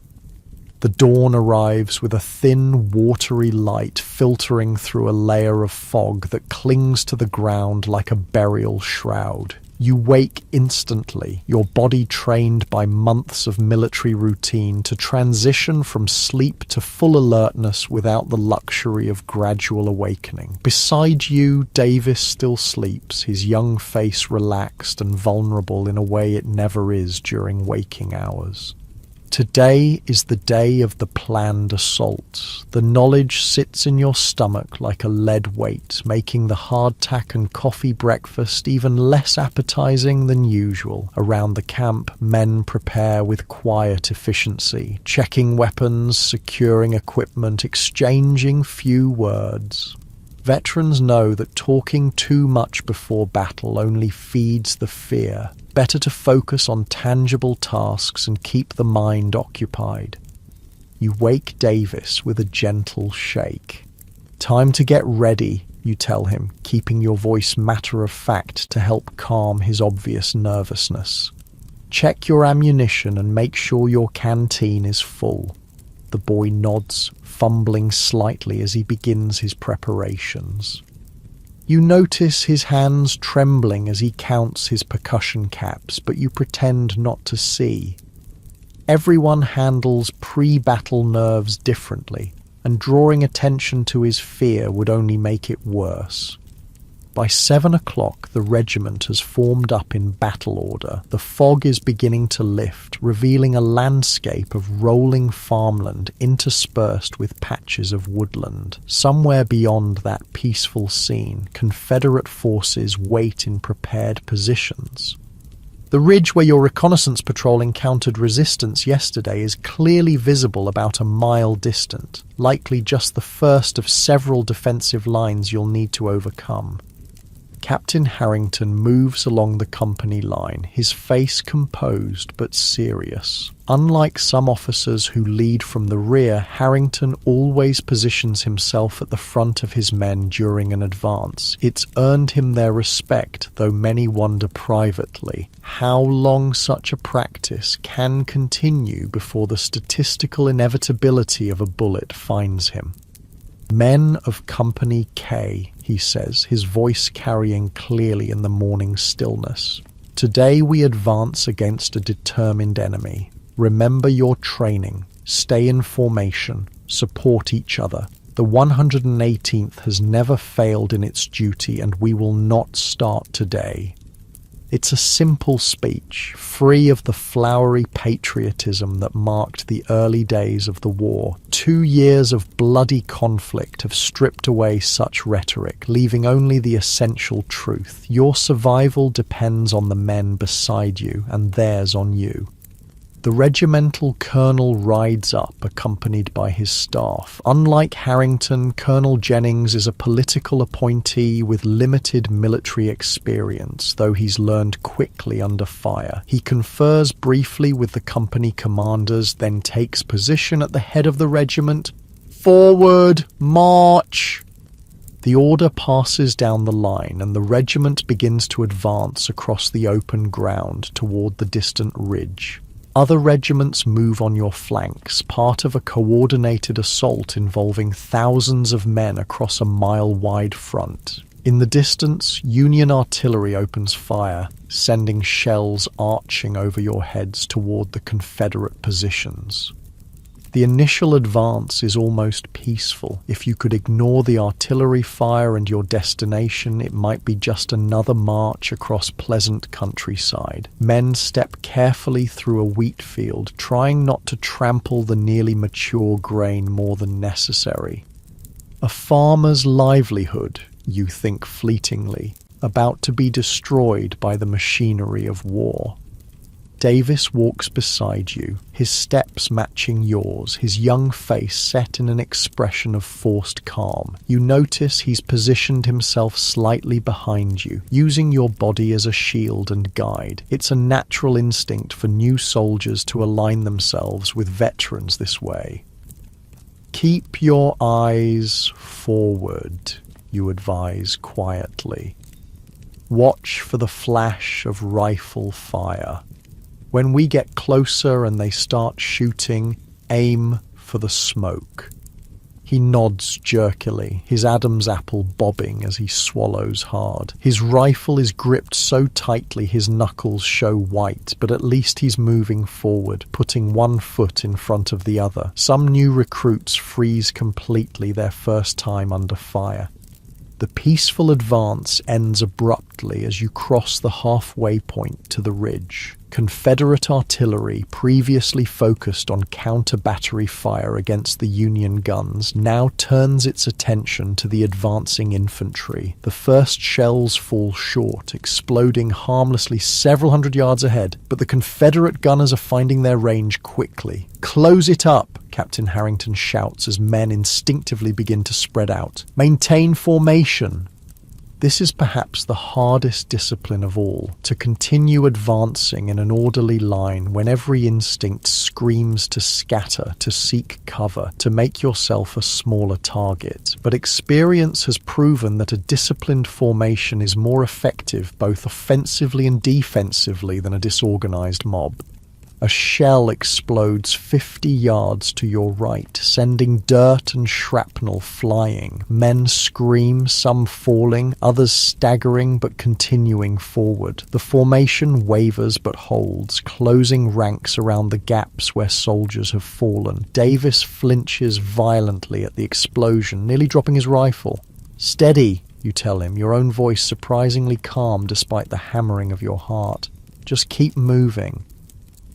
The dawn arrives with a thin, watery light filtering through a layer of fog that clings to the ground like a burial shroud. You wake instantly, your body trained by months of military routine to transition from sleep to full alertness without the luxury of gradual awakening. Beside you, Davis still sleeps, his young face relaxed and vulnerable in a way it never is during waking hours. Today is the day of the planned assault. The knowledge sits in your stomach like a lead weight, making the hardtack and coffee breakfast even less appetizing than usual. Around the camp, men prepare with quiet efficiency, checking weapons, securing equipment, exchanging few words. Veterans know that talking too much before battle only feeds the fear. Better to focus on tangible tasks and keep the mind occupied. You wake Davis with a gentle shake. "Time to get ready," you tell him, keeping your voice matter-of-fact to help calm his obvious nervousness. "Check your ammunition and make sure your canteen is full." The boy nods, fumbling slightly as he begins his preparations. You notice his hands trembling as he counts his percussion caps, but you pretend not to see. Everyone handles pre-battle nerves differently, and drawing attention to his fear would only make it worse. By 7 o'clock, the regiment has formed up in battle order. The fog is beginning to lift, revealing a landscape of rolling farmland interspersed with patches of woodland. Somewhere beyond that peaceful scene, Confederate forces wait in prepared positions. The ridge where your reconnaissance patrol encountered resistance yesterday is clearly visible about a mile distant, likely just the first of several defensive lines you'll need to overcome. Captain Harrington moves along the company line, his face composed but serious. Unlike some officers who lead from the rear, Harrington always positions himself at the front of his men during an advance. It's earned him their respect, though many wonder privately how long such a practice can continue before the statistical inevitability of a bullet finds him. "Men of Company K," he says, his voice carrying clearly in the morning stillness. "Today we advance against a determined enemy. Remember your training. Stay in formation. Support each other. The 118th has never failed in its duty, and we will not start today." It's a simple speech, free of the flowery patriotism that marked the early days of the war. 2 years of bloody conflict have stripped away such rhetoric, leaving only the essential truth. Your survival depends on the men beside you, and theirs on you. The regimental colonel rides up, accompanied by his staff. Unlike Harrington, Colonel Jennings is a political appointee with limited military experience, though he's learned quickly under fire. He confers briefly with the company commanders, then takes position at the head of the regiment. "Forward, march!" The order passes down the line, and the regiment begins to advance across the open ground toward the distant ridge. Other regiments move on your flanks, part of a coordinated assault involving thousands of men across a mile-wide front. In the distance, Union artillery opens fire, sending shells arching over your heads toward the Confederate positions. The initial advance is almost peaceful. If you could ignore the artillery fire and your destination, it might be just another march across pleasant countryside. Men step carefully through a wheat field, trying not to trample the nearly mature grain more than necessary. A farmer's livelihood, you think fleetingly, about to be destroyed by the machinery of war. Davis walks beside you, his steps matching yours, his young face set in an expression of forced calm. You notice he's positioned himself slightly behind you, using your body as a shield and guide. It's a natural instinct for new soldiers to align themselves with veterans this way. "Keep your eyes forward," you advise quietly. "Watch for the flash of rifle fire. When we get closer and they start shooting, aim for the smoke." He nods jerkily, his Adam's apple bobbing as he swallows hard. His rifle is gripped so tightly his knuckles show white, but at least he's moving forward, putting one foot in front of the other. Some new recruits freeze completely their first time under fire. The peaceful advance ends abruptly as you cross the halfway point to the ridge. Confederate artillery, previously focused on counter-battery fire against the Union guns, now turns its attention to the advancing infantry. The first shells fall short, exploding harmlessly several hundred yards ahead, but the Confederate gunners are finding their range quickly. "Close it up!" Captain Harrington shouts as men instinctively begin to spread out. "Maintain formation!" This is perhaps the hardest discipline of all, to continue advancing in an orderly line when every instinct screams to scatter, to seek cover, to make yourself a smaller target. But experience has proven that a disciplined formation is more effective both offensively and defensively than a disorganized mob. A shell explodes 50 yards to your right, sending dirt and shrapnel flying. Men scream, some falling, others staggering but continuing forward. The formation wavers but holds, closing ranks around the gaps where soldiers have fallen. Davis flinches violently at the explosion, nearly dropping his rifle. "Steady," you tell him, your own voice surprisingly calm despite the hammering of your heart. "Just keep moving."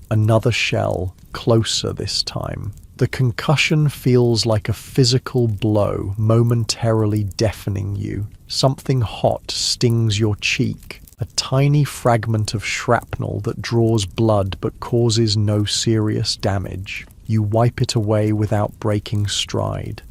Another shell, closer this time. The concussion feels like a physical blow, momentarily deafening you. Something hot stings your cheek, a tiny fragment of shrapnel that draws blood but causes no serious damage. You wipe it away without breaking stride.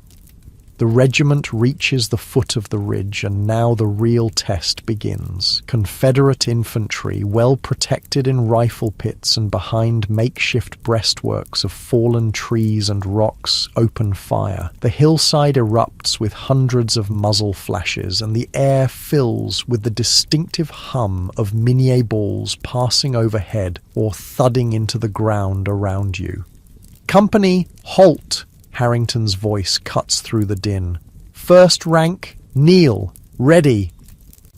The regiment reaches the foot of the ridge, and now the real test begins. Confederate infantry, well protected in rifle pits and behind makeshift breastworks of fallen trees and rocks, open fire. The hillside erupts with hundreds of muzzle flashes, and the air fills with the distinctive hum of minié balls passing overhead or thudding into the ground around you. "Company, halt!" Harrington's voice cuts through the din. "First rank, kneel, ready."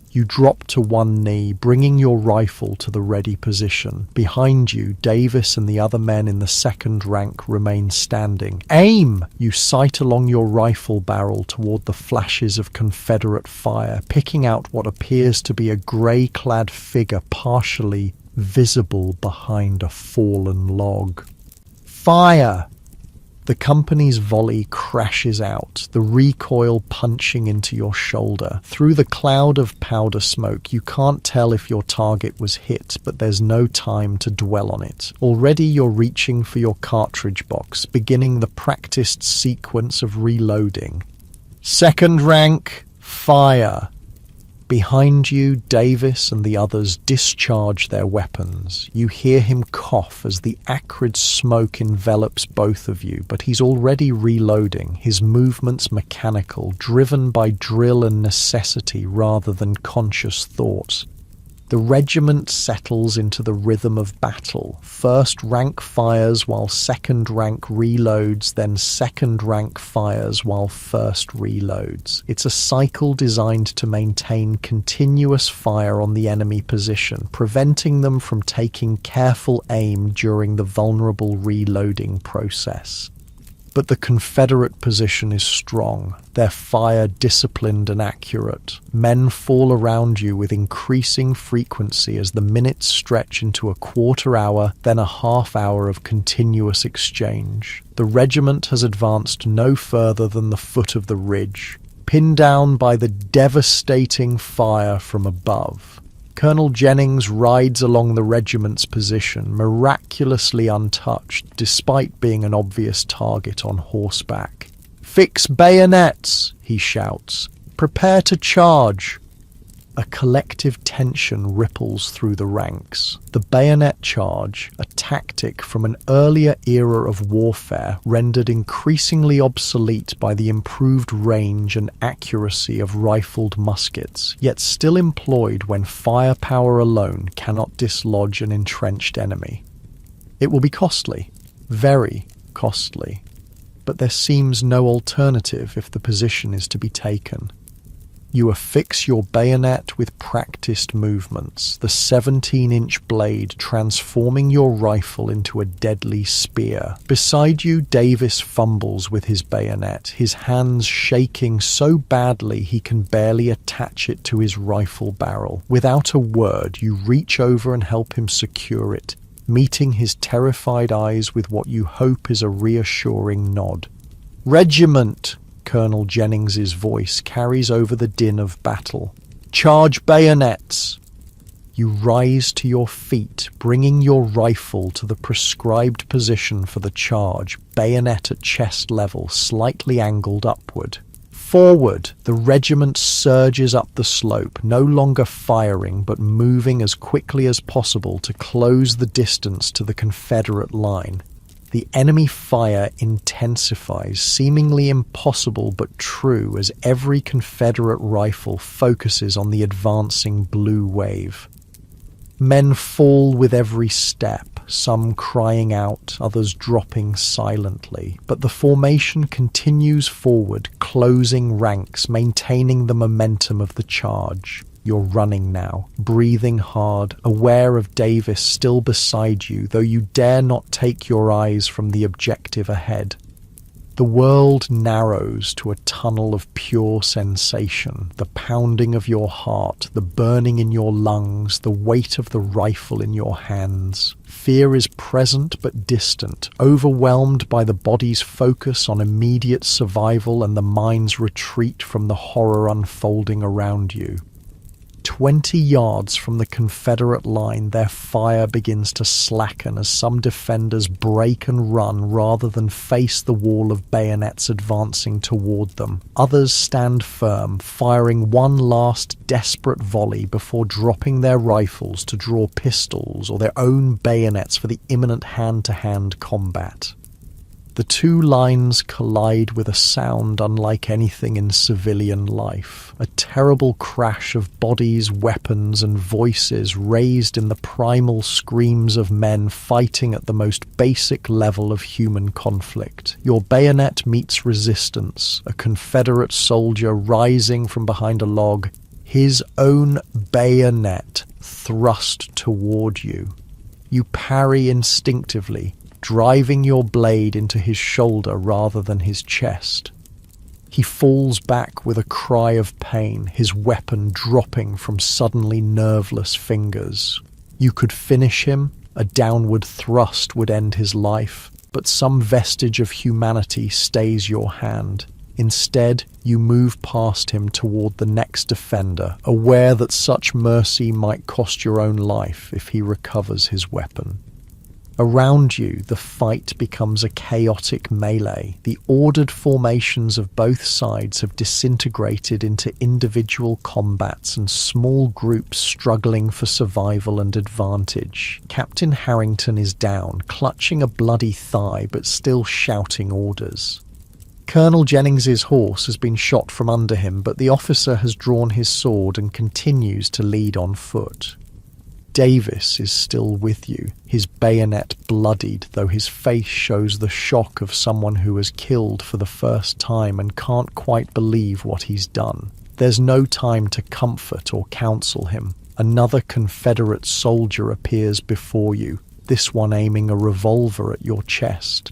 You drop to one knee, bringing your rifle to the ready position. Behind you, Davis and the other men in the second rank remain standing. "Aim!" You sight along your rifle barrel toward the flashes of Confederate fire, picking out what appears to be a grey-clad figure partially visible behind a fallen log. "Fire!" The company's volley crashes out, the recoil punching into your shoulder. Through the cloud of powder smoke, you can't tell if your target was hit, but there's no time to dwell on it. Already you're reaching for your cartridge box, beginning the practiced sequence of reloading. "Second rank, fire!" Behind you, Davis and the others discharge their weapons. You hear him cough as the acrid smoke envelops both of you, but he's already reloading, his movements mechanical, driven by drill and necessity rather than conscious thought. The regiment settles into the rhythm of battle. First rank fires while second rank reloads, then second rank fires while first reloads. It's a cycle designed to maintain continuous fire on the enemy position, preventing them from taking careful aim during the vulnerable reloading process. But the Confederate position is strong, their fire disciplined and accurate. Men fall around you with increasing frequency as the minutes stretch into a quarter hour, then a half hour of continuous exchange. The regiment has advanced no further than the foot of the ridge, pinned down by the devastating fire from above. Colonel Jennings rides along the regiment's position, miraculously untouched, despite being an obvious target on horseback. "Fix bayonets!" he shouts. "Prepare to charge!" A collective tension ripples through the ranks. The bayonet charge, a tactic from an earlier era of warfare rendered increasingly obsolete by the improved range and accuracy of rifled muskets, yet still employed when firepower alone cannot dislodge an entrenched enemy. It will be costly, very costly, but there seems no alternative if the position is to be taken. You affix your bayonet with practiced movements, the 17-inch blade transforming your rifle into a deadly spear. Beside you, Davis fumbles with his bayonet, his hands shaking so badly he can barely attach it to his rifle barrel. Without a word, you reach over and help him secure it, meeting his terrified eyes with what you hope is a reassuring nod. "Regiment!" Colonel Jennings's voice carries over the din of battle. "Charge bayonets!" You rise to your feet, bringing your rifle to the prescribed position for the charge, bayonet at chest level, slightly angled upward. Forward, the regiment surges up the slope, no longer firing but moving as quickly as possible to close the distance to the Confederate line. The enemy fire intensifies, seemingly impossible but true, as every Confederate rifle focuses on the advancing blue wave. Men fall with every step, some crying out, others dropping silently, but the formation continues forward, closing ranks, maintaining the momentum of the charge. You're running now, breathing hard, aware of Davis still beside you, though you dare not take your eyes from the objective ahead. The world narrows to a tunnel of pure sensation, the pounding of your heart, the burning in your lungs, the weight of the rifle in your hands. Fear is present but distant, overwhelmed by the body's focus on immediate survival and the mind's retreat from the horror unfolding around you. 20 yards from the Confederate line, their fire begins to slacken as some defenders break and run rather than face the wall of bayonets advancing toward them. Others stand firm, firing one last desperate volley before dropping their rifles to draw pistols or their own bayonets for the imminent hand-to-hand combat. The two lines collide with a sound unlike anything in civilian life, a terrible crash of bodies, weapons, and voices raised in the primal screams of men fighting at the most basic level of human conflict. Your bayonet meets resistance, a Confederate soldier rising from behind a log, his own bayonet thrust toward you. You parry instinctively, driving your blade into his shoulder rather than his chest. He falls back with a cry of pain, his weapon dropping from suddenly nerveless fingers. You could finish him, a downward thrust would end his life, but some vestige of humanity stays your hand. Instead, you move past him toward the next defender, aware that such mercy might cost your own life if he recovers his weapon. Around you, the fight becomes a chaotic melee. The ordered formations of both sides have disintegrated into individual combats and small groups struggling for survival and advantage. Captain Harrington is down, clutching a bloody thigh but still shouting orders. Colonel Jennings's horse has been shot from under him, but the officer has drawn his sword and continues to lead on foot. Davis is still with you, his bayonet bloodied, though his face shows the shock of someone who has killed for the first time and can't quite believe what he's done. There's no time to comfort or counsel him. Another Confederate soldier appears before you, this one aiming a revolver at your chest.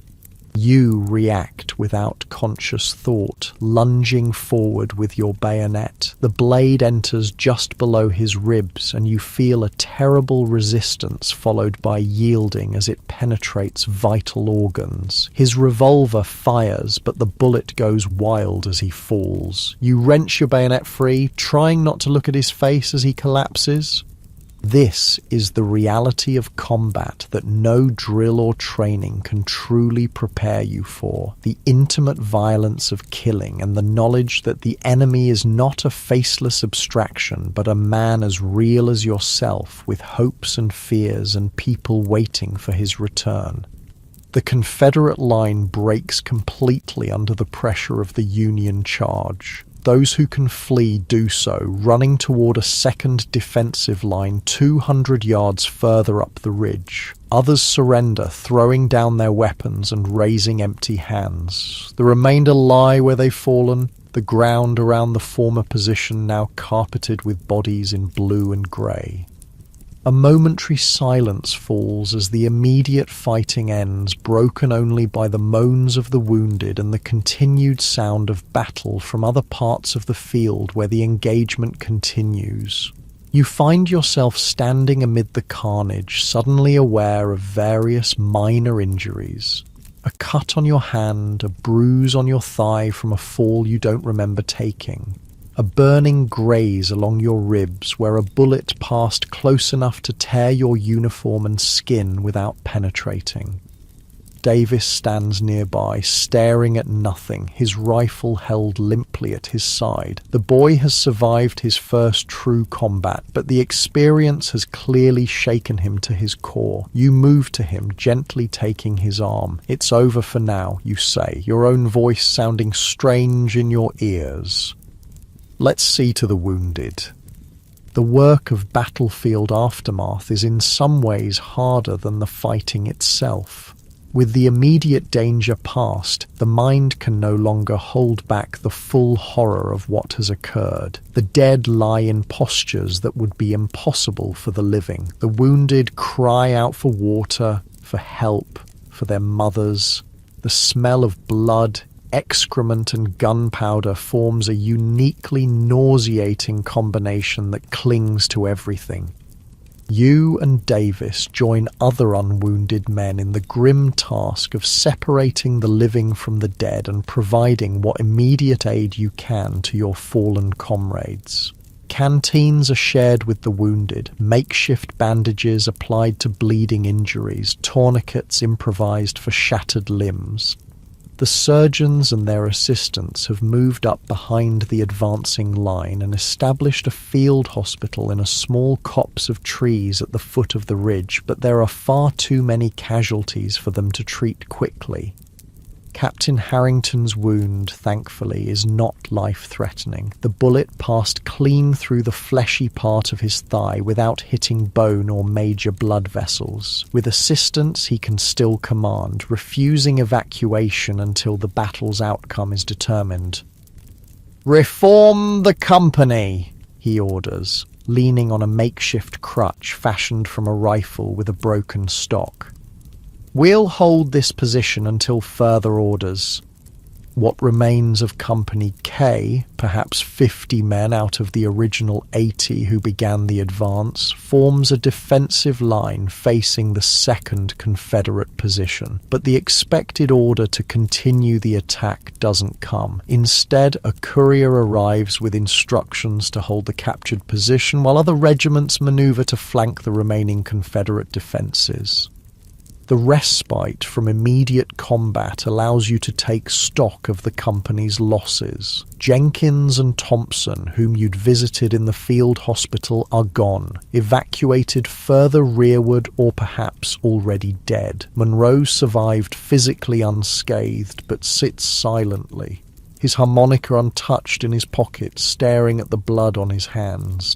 You react without conscious thought, lunging forward with your bayonet. The blade enters just below his ribs, and you feel a terrible resistance followed by yielding as it penetrates vital organs. His revolver fires, but the bullet goes wild as he falls. You wrench your bayonet free, trying not to look at his face as he collapses. This is the reality of combat that no drill or training can truly prepare you for. The intimate violence of killing and the knowledge that the enemy is not a faceless abstraction, but a man as real as yourself, with hopes and fears and people waiting for his return. The Confederate line breaks completely under the pressure of the Union charge. Those who can flee do so, running toward a second defensive line 200 yards further up the ridge. Others surrender, throwing down their weapons and raising empty hands. The remainder lie where they've fallen, the ground around the former position now carpeted with bodies in blue and grey. A momentary silence falls as the immediate fighting ends, broken only by the moans of the wounded and the continued sound of battle from other parts of the field where the engagement continues. You find yourself standing amid the carnage, suddenly aware of various minor injuries. A cut on your hand, a bruise on your thigh from a fall you don't remember taking. A burning graze along your ribs where a bullet passed close enough to tear your uniform and skin without penetrating. Davis stands nearby, staring at nothing, his rifle held limply at his side. The boy has survived his first true combat, but the experience has clearly shaken him to his core. You move to him, gently taking his arm. "It's over for now," you say, your own voice sounding strange in your ears. Let's see to the wounded. The work of battlefield aftermath is in some ways harder than the fighting itself. With the immediate danger past, the mind can no longer hold back the full horror of what has occurred. The dead lie in postures that would be impossible for the living. The wounded cry out for water, for help, for their mothers. The smell of blood, excrement and gunpowder forms a uniquely nauseating combination that clings to everything. You and Davis join other unwounded men in the grim task of separating the living from the dead and providing what immediate aid you can to your fallen comrades. Canteens are shared with the wounded, makeshift bandages applied to bleeding injuries, tourniquets improvised for shattered limbs. The surgeons and their assistants have moved up behind the advancing line and established a field hospital in a small copse of trees at the foot of the ridge, but there are far too many casualties for them to treat quickly. Captain Harrington's wound, thankfully, is not life-threatening. The bullet passed clean through the fleshy part of his thigh without hitting bone or major blood vessels. With assistance, he can still command, refusing evacuation until the battle's outcome is determined. "Reform the company," he orders, leaning on a makeshift crutch fashioned from a rifle with a broken stock. "We'll hold this position until further orders." What remains of Company K, perhaps 50 men out of the original 80 who began the advance, forms a defensive line facing the second Confederate position. But the expected order to continue the attack doesn't come. Instead, a courier arrives with instructions to hold the captured position while other regiments maneuver to flank the remaining Confederate defenses. The respite from immediate combat allows you to take stock of the company's losses. Jenkins and Thompson, whom you'd visited in the field hospital, are gone, evacuated further rearward or perhaps already dead. Monroe survived physically unscathed, but sits silently, his harmonica untouched in his pocket, staring at the blood on his hands.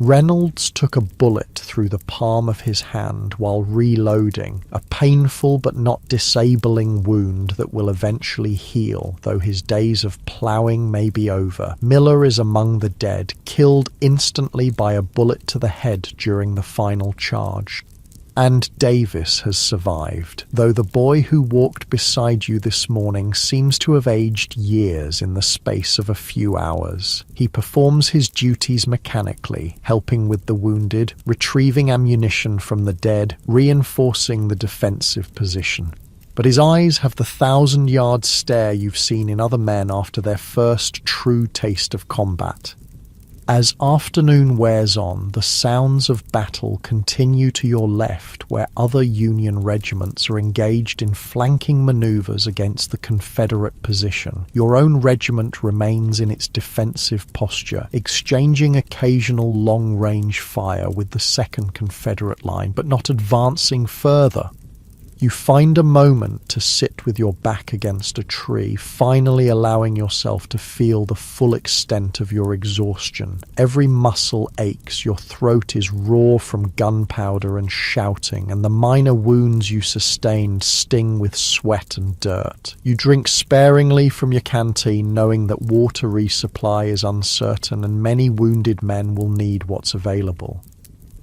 Reynolds took a bullet through the palm of his hand while reloading, a painful but not disabling wound that will eventually heal, though his days of ploughing may be over. Miller is among the dead, killed instantly by a bullet to the head during the final charge. And Davis has survived, though the boy who walked beside you this morning seems to have aged years in the space of a few hours. He performs his duties mechanically, helping with the wounded, retrieving ammunition from the dead, reinforcing the defensive position. But his eyes have the 1,000-yard stare you've seen in other men after their first true taste of combat. As afternoon wears on, the sounds of battle continue to your left, where other Union regiments are engaged in flanking maneuvers against the Confederate position. Your own regiment remains in its defensive posture, exchanging occasional long-range fire with the 2nd Confederate line, but not advancing further. You find a moment to sit with your back against a tree, finally allowing yourself to feel the full extent of your exhaustion. Every muscle aches, your throat is raw from gunpowder and shouting, and the minor wounds you sustained sting with sweat and dirt. You drink sparingly from your canteen, knowing that water resupply is uncertain and many wounded men will need what's available.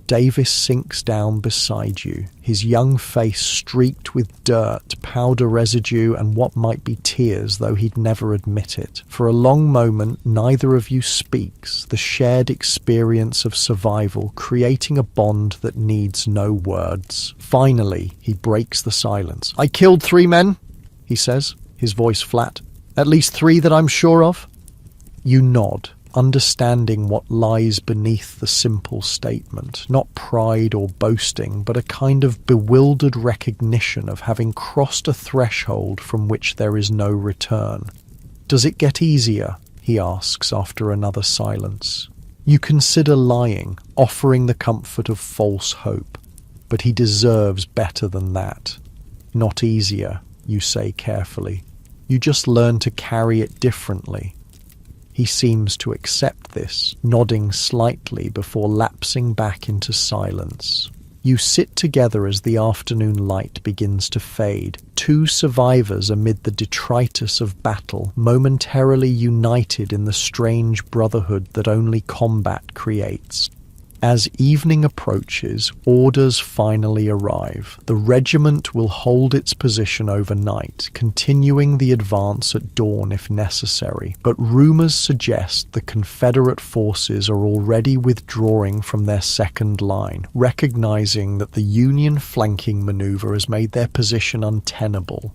Davis sinks down beside you, his young face streaked with dirt, powder residue, and what might be tears, though he'd never admit it. For a long moment, neither of you speaks, the shared experience of survival, creating a bond that needs no words. Finally, he breaks the silence. "I killed 3 men, he says, his voice flat. "At least 3 that I'm sure of." You nod, understanding what lies beneath the simple statement, not pride or boasting, but a kind of bewildered recognition of having crossed a threshold from which there is no return. "Does it get easier?" he asks after another silence. You consider lying, offering the comfort of false hope, but he deserves better than that. "Not easier," you say carefully. "You just learn to carry it differently." He seems to accept this, nodding slightly before lapsing back into silence. You sit together as the afternoon light begins to fade, 2 survivors amid the detritus of battle, momentarily united in the strange brotherhood that only combat creates. As evening approaches, orders finally arrive. The regiment will hold its position overnight, continuing the advance at dawn if necessary, but rumors suggest the Confederate forces are already withdrawing from their second line, recognizing that the Union flanking maneuver has made their position untenable.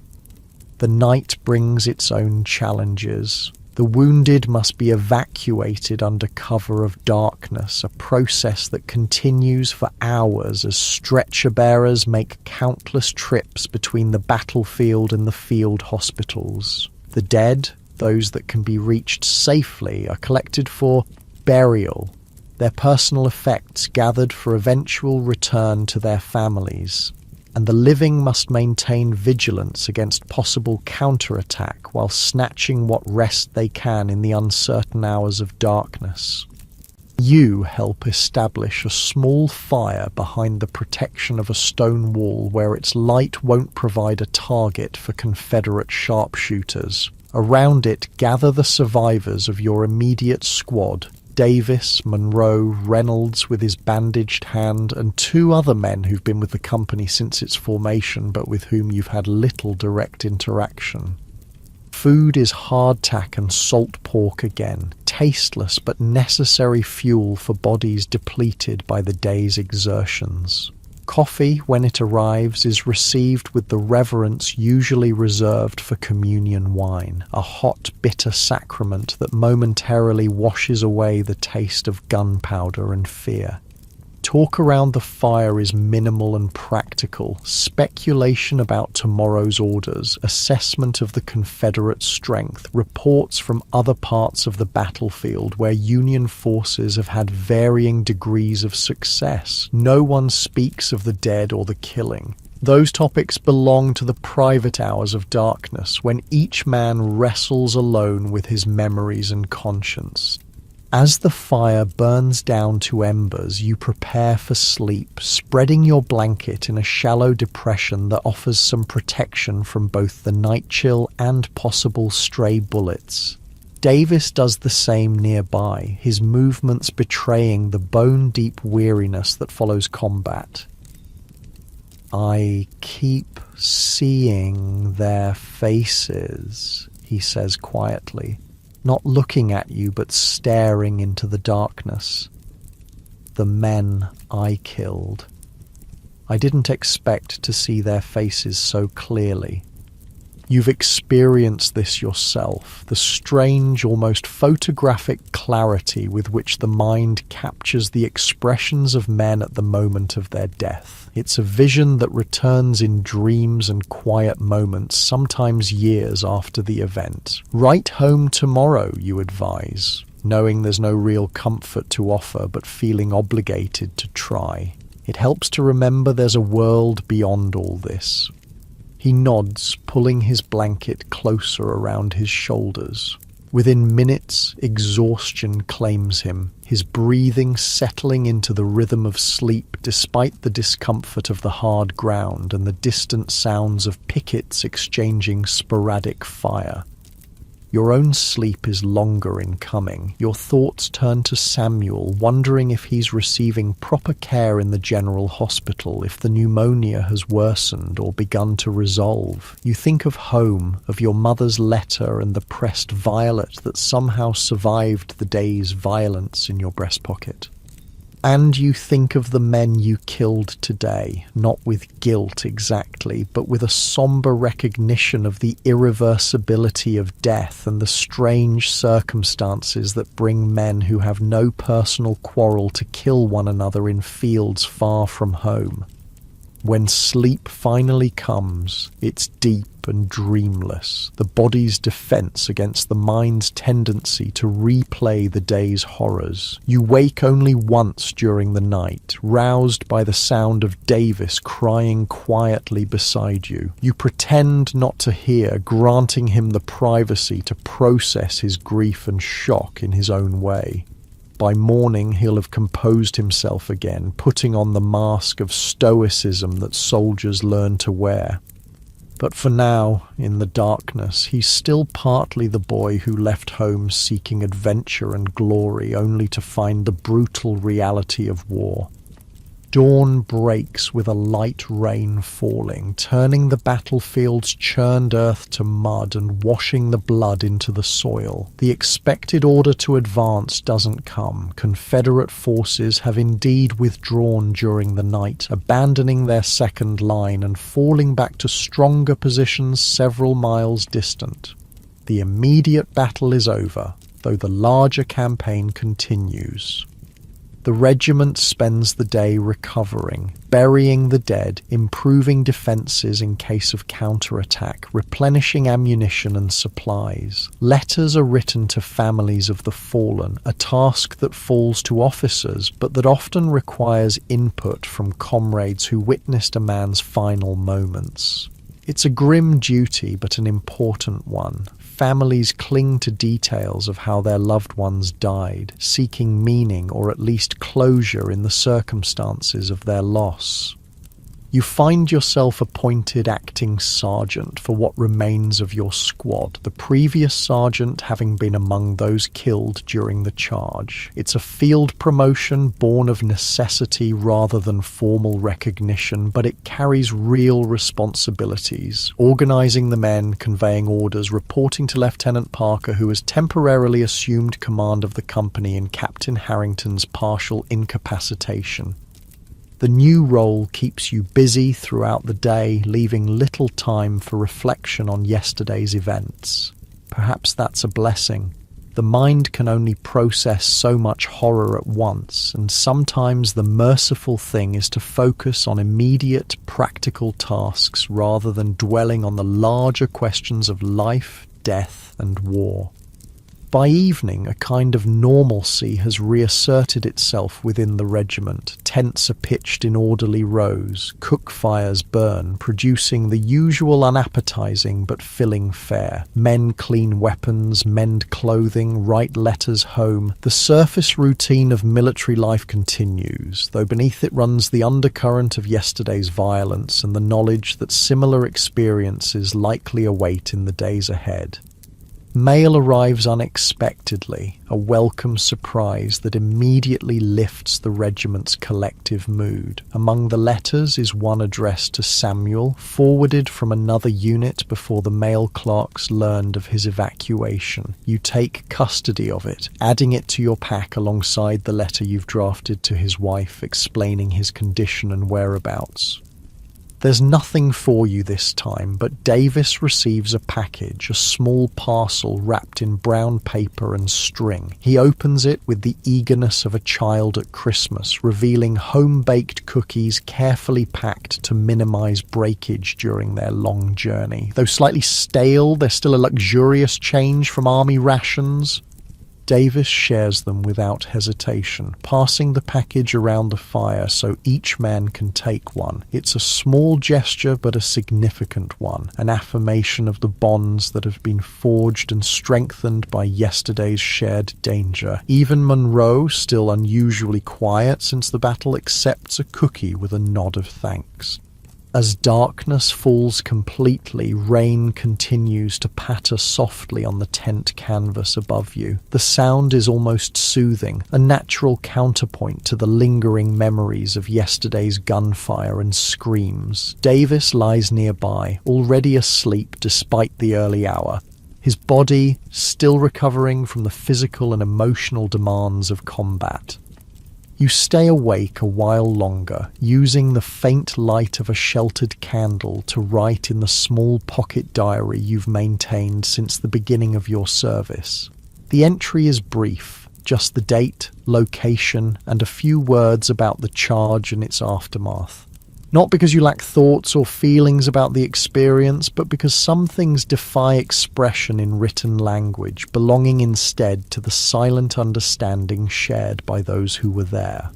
The night brings its own challenges. The wounded must be evacuated under cover of darkness, a process that continues for hours as stretcher bearers make countless trips between the battlefield and the field hospitals. The dead, those that can be reached safely, are collected for burial, their personal effects gathered for eventual return to their families. And the living must maintain vigilance against possible counterattack while snatching what rest they can in the uncertain hours of darkness. You help establish a small fire behind the protection of a stone wall where its light won't provide a target for Confederate sharpshooters. Around it gather the survivors of your immediate squad, Davis, Monroe, Reynolds with his bandaged hand, and 2 other men who've been with the company since its formation but with whom you've had little direct interaction. Food is hardtack and salt pork again, tasteless but necessary fuel for bodies depleted by the day's exertions. Coffee, when it arrives, is received with the reverence usually reserved for communion wine, a hot, bitter sacrament that momentarily washes away the taste of gunpowder and fear. Talk around the fire is minimal and practical. Speculation about tomorrow's orders, assessment of the Confederate strength, reports from other parts of the battlefield where Union forces have had varying degrees of success. No one speaks of the dead or the killing. Those topics belong to the private hours of darkness, when each man wrestles alone with his memories and conscience. As the fire burns down to embers, you prepare for sleep, spreading your blanket in a shallow depression that offers some protection from both the night chill and possible stray bullets. Davis does the same nearby, his movements betraying the bone-deep weariness that follows combat. "I keep seeing their faces," he says quietly, not looking at you but staring into the darkness. "The men I killed. I didn't expect to see their faces so clearly. You've experienced this yourself, the strange, almost photographic clarity with which the mind captures the expressions of men at the moment of their death. It's a vision that returns in dreams and quiet moments, sometimes years after the event. Write home tomorrow, you advise, knowing there's no real comfort to offer but feeling obligated to try. It helps to remember there's a world beyond all this. He nods, pulling his blanket closer around his shoulders. Within minutes, exhaustion claims him, his breathing settling into the rhythm of sleep despite the discomfort of the hard ground and the distant sounds of pickets exchanging sporadic fire. Your own sleep is longer in coming. Your thoughts turn to Samuel, wondering if he's receiving proper care in the general hospital, if the pneumonia has worsened or begun to resolve. You think of home, of your mother's letter and the pressed violet that somehow survived the day's violence in your breast pocket. And you think of the men you killed today, not with guilt exactly, but with a somber recognition of the irreversibility of death and the strange circumstances that bring men who have no personal quarrel to kill one another in fields far from home. When sleep finally comes, it's deep and dreamless, the body's defense against the mind's tendency to replay the day's horrors. You wake only once during the night, roused by the sound of Davis crying quietly beside you. You pretend not to hear, granting him the privacy to process his grief and shock in his own way. By morning, he'll have composed himself again, putting on the mask of stoicism that soldiers learn to wear. But for now, in the darkness, he's still partly the boy who left home seeking adventure and glory, only to find the brutal reality of war. Dawn breaks with a light rain falling, turning the battlefield's churned earth to mud and washing the blood into the soil. The expected order to advance doesn't come. Confederate forces have indeed withdrawn during the night, abandoning their second line and falling back to stronger positions several miles distant. The immediate battle is over, though the larger campaign continues. The regiment spends the day recovering, burying the dead, improving defences in case of counterattack, replenishing ammunition and supplies. Letters are written to families of the fallen, a task that falls to officers, but that often requires input from comrades who witnessed a man's final moments. It's a grim duty, but an important one. Families cling to details of how their loved ones died, seeking meaning or at least closure in the circumstances of their loss. You find yourself appointed acting sergeant for what remains of your squad, the previous sergeant having been among those killed during the charge. It's a field promotion born of necessity rather than formal recognition, but it carries real responsibilities. Organising the men, conveying orders, reporting to Lieutenant Parker, who has temporarily assumed command of the company in Captain Harrington's partial incapacitation. The new role keeps you busy throughout the day, leaving little time for reflection on yesterday's events. Perhaps that's a blessing. The mind can only process so much horror at once, and sometimes the merciful thing is to focus on immediate, practical tasks rather than dwelling on the larger questions of life, death, and war. By evening, a kind of normalcy has reasserted itself within the regiment. Tents are pitched in orderly rows, cook fires burn, producing the usual unappetizing but filling fare. Men clean weapons, mend clothing, write letters home. The surface routine of military life continues, though beneath it runs the undercurrent of yesterday's violence and the knowledge that similar experiences likely await in the days ahead. Mail arrives unexpectedly, a welcome surprise that immediately lifts the regiment's collective mood. Among the letters is one addressed to Samuel, forwarded from another unit before the mail clerks learned of his evacuation. You take custody of it, adding it to your pack alongside the letter you've drafted to his wife explaining his condition and whereabouts. There's nothing for you this time, but Davis receives a package, a small parcel wrapped in brown paper and string. He opens it with the eagerness of a child at Christmas, revealing home-baked cookies carefully packed to minimize breakage during their long journey. Though slightly stale, they're still a luxurious change from army rations. Davis shares them without hesitation, passing the package around the fire so each man can take one. It's a small gesture but a significant one, an affirmation of the bonds that have been forged and strengthened by yesterday's shared danger. Even Monroe, still unusually quiet since the battle, accepts a cookie with a nod of thanks. As darkness falls completely, rain continues to patter softly on the tent canvas above you. The sound is almost soothing, a natural counterpoint to the lingering memories of yesterday's gunfire and screams. Davis lies nearby, already asleep despite the early hour, his body still recovering from the physical and emotional demands of combat. You stay awake a while longer, using the faint light of a sheltered candle to write in the small pocket diary you've maintained since the beginning of your service. The entry is brief, just the date, location, and a few words about the charge and its aftermath. Not because you lack thoughts or feelings about the experience, but because some things defy expression in written language, belonging instead to the silent understanding shared by those who were there.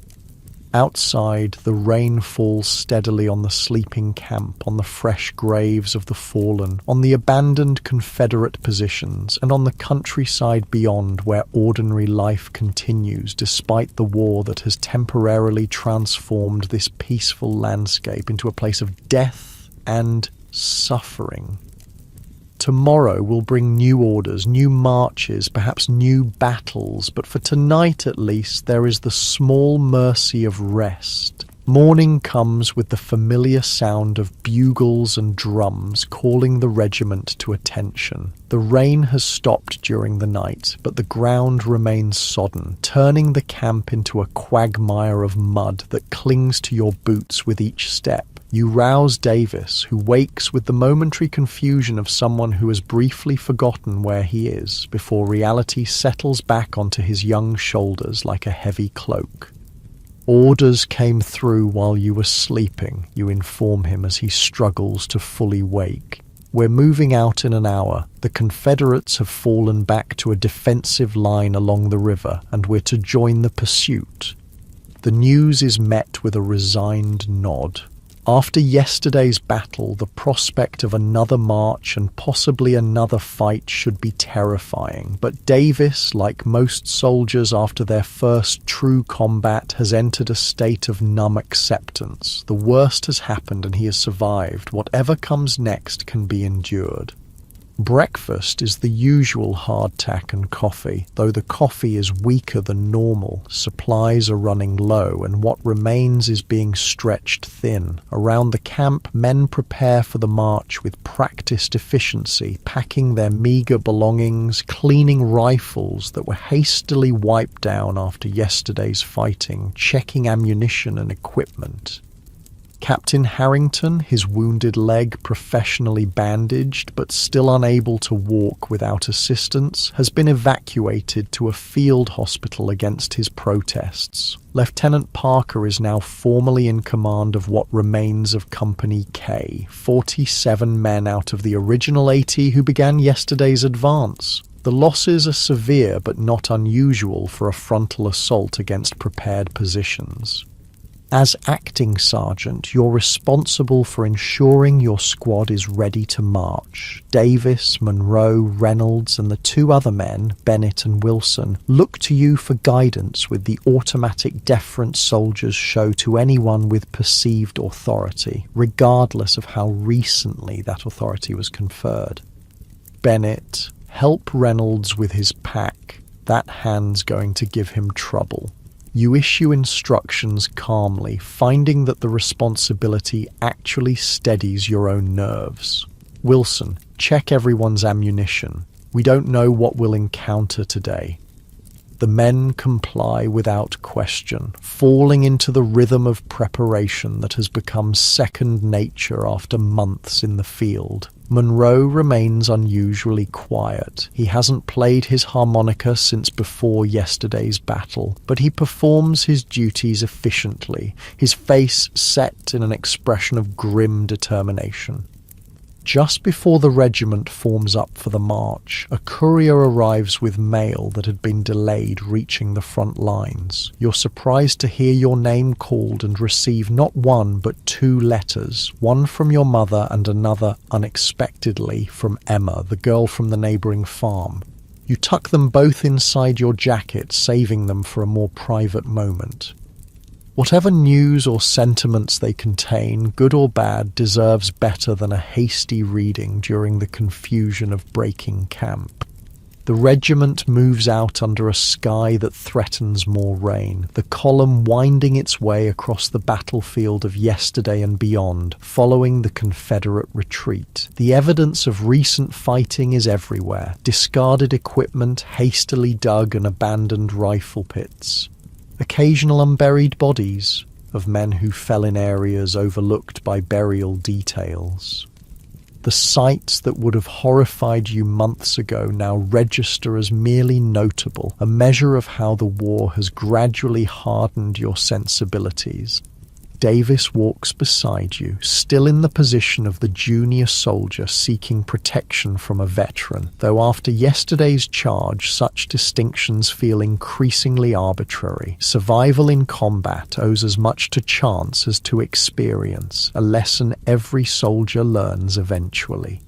Outside, the rain falls steadily on the sleeping camp, on the fresh graves of the fallen, on the abandoned Confederate positions, and on the countryside beyond where ordinary life continues despite the war that has temporarily transformed this peaceful landscape into a place of death and suffering. Tomorrow will bring new orders, new marches, perhaps new battles, but for tonight at least there is the small mercy of rest. Morning comes with the familiar sound of bugles and drums calling the regiment to attention. The rain has stopped during the night, but the ground remains sodden, turning the camp into a quagmire of mud that clings to your boots with each step. You rouse Davis, who wakes with the momentary confusion of someone who has briefly forgotten where he is, before reality settles back onto his young shoulders like a heavy cloak. Orders came through while you were sleeping, you inform him as he struggles to fully wake. We're moving out in an hour. The Confederates have fallen back to a defensive line along the river, and we're to join the pursuit. The news is met with a resigned nod. After yesterday's battle, the prospect of another march and possibly another fight should be terrifying, but Davis, like most soldiers after their first true combat, has entered a state of numb acceptance. The worst has happened and he has survived. Whatever comes next can be endured. Breakfast is the usual hardtack and coffee, though the coffee is weaker than normal. Supplies are running low, and what remains is being stretched thin. Around the camp, men prepare for the march with practiced efficiency, packing their meager belongings, cleaning rifles that were hastily wiped down after yesterday's fighting, checking ammunition and equipment. Captain Harrington, his wounded leg professionally bandaged but still unable to walk without assistance, has been evacuated to a field hospital against his protests. Lieutenant Parker is now formally in command of what remains of Company K, 47 men out of the original 80 who began yesterday's advance. The losses are severe but not unusual for a frontal assault against prepared positions. As acting sergeant, you're responsible for ensuring your squad is ready to march. Davis, Monroe, Reynolds, and the two other men, Bennett and Wilson, look to you for guidance with the automatic deference soldiers show to anyone with perceived authority, regardless of how recently that authority was conferred. Bennett, help Reynolds with his pack. That hand's going to give him trouble. You issue instructions calmly, finding that the responsibility actually steadies your own nerves. Wilson, check everyone's ammunition. We don't know what we'll encounter today. The men comply without question, falling into the rhythm of preparation that has become second nature after months in the field. Monroe remains unusually quiet. He hasn't played his harmonica since before yesterday's battle, but he performs his duties efficiently, his face set in an expression of grim determination. Just before the regiment forms up for the march, a courier arrives with mail that had been delayed reaching the front lines. You're surprised to hear your name called and receive not one but 2 letters, one from your mother and another, unexpectedly, from Emma, the girl from the neighbouring farm. You tuck them both inside your jacket, saving them for a more private moment. Whatever news or sentiments they contain, good or bad, deserves better than a hasty reading during the confusion of breaking camp. The regiment moves out under a sky that threatens more rain, the column winding its way across the battlefield of yesterday and beyond, following the Confederate retreat. The evidence of recent fighting is everywhere: discarded equipment, hastily dug and abandoned rifle pits. Occasional unburied bodies of men who fell in areas overlooked by burial details. The sights that would have horrified you months ago now register as merely notable, a measure of how the war has gradually hardened your sensibilities. Davis walks beside you, still in the position of the junior soldier seeking protection from a veteran, though after yesterday's charge such distinctions feel increasingly arbitrary. Survival in combat owes as much to chance as to experience, a lesson every soldier learns eventually.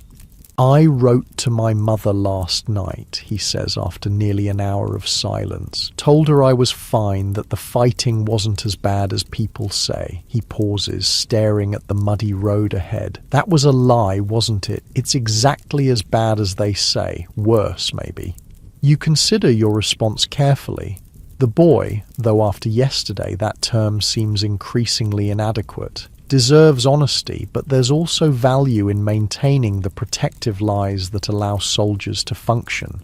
"I wrote to my mother last night," he says after nearly an hour of silence. "Told her I was fine, that the fighting wasn't as bad as people say." He pauses, staring at the muddy road ahead. "That was a lie, wasn't it? It's exactly as bad as they say. Worse, maybe." You consider your response carefully. The boy, though after yesterday that term seems increasingly inadequate, deserves honesty, but there's also value in maintaining the protective lies that allow soldiers to function.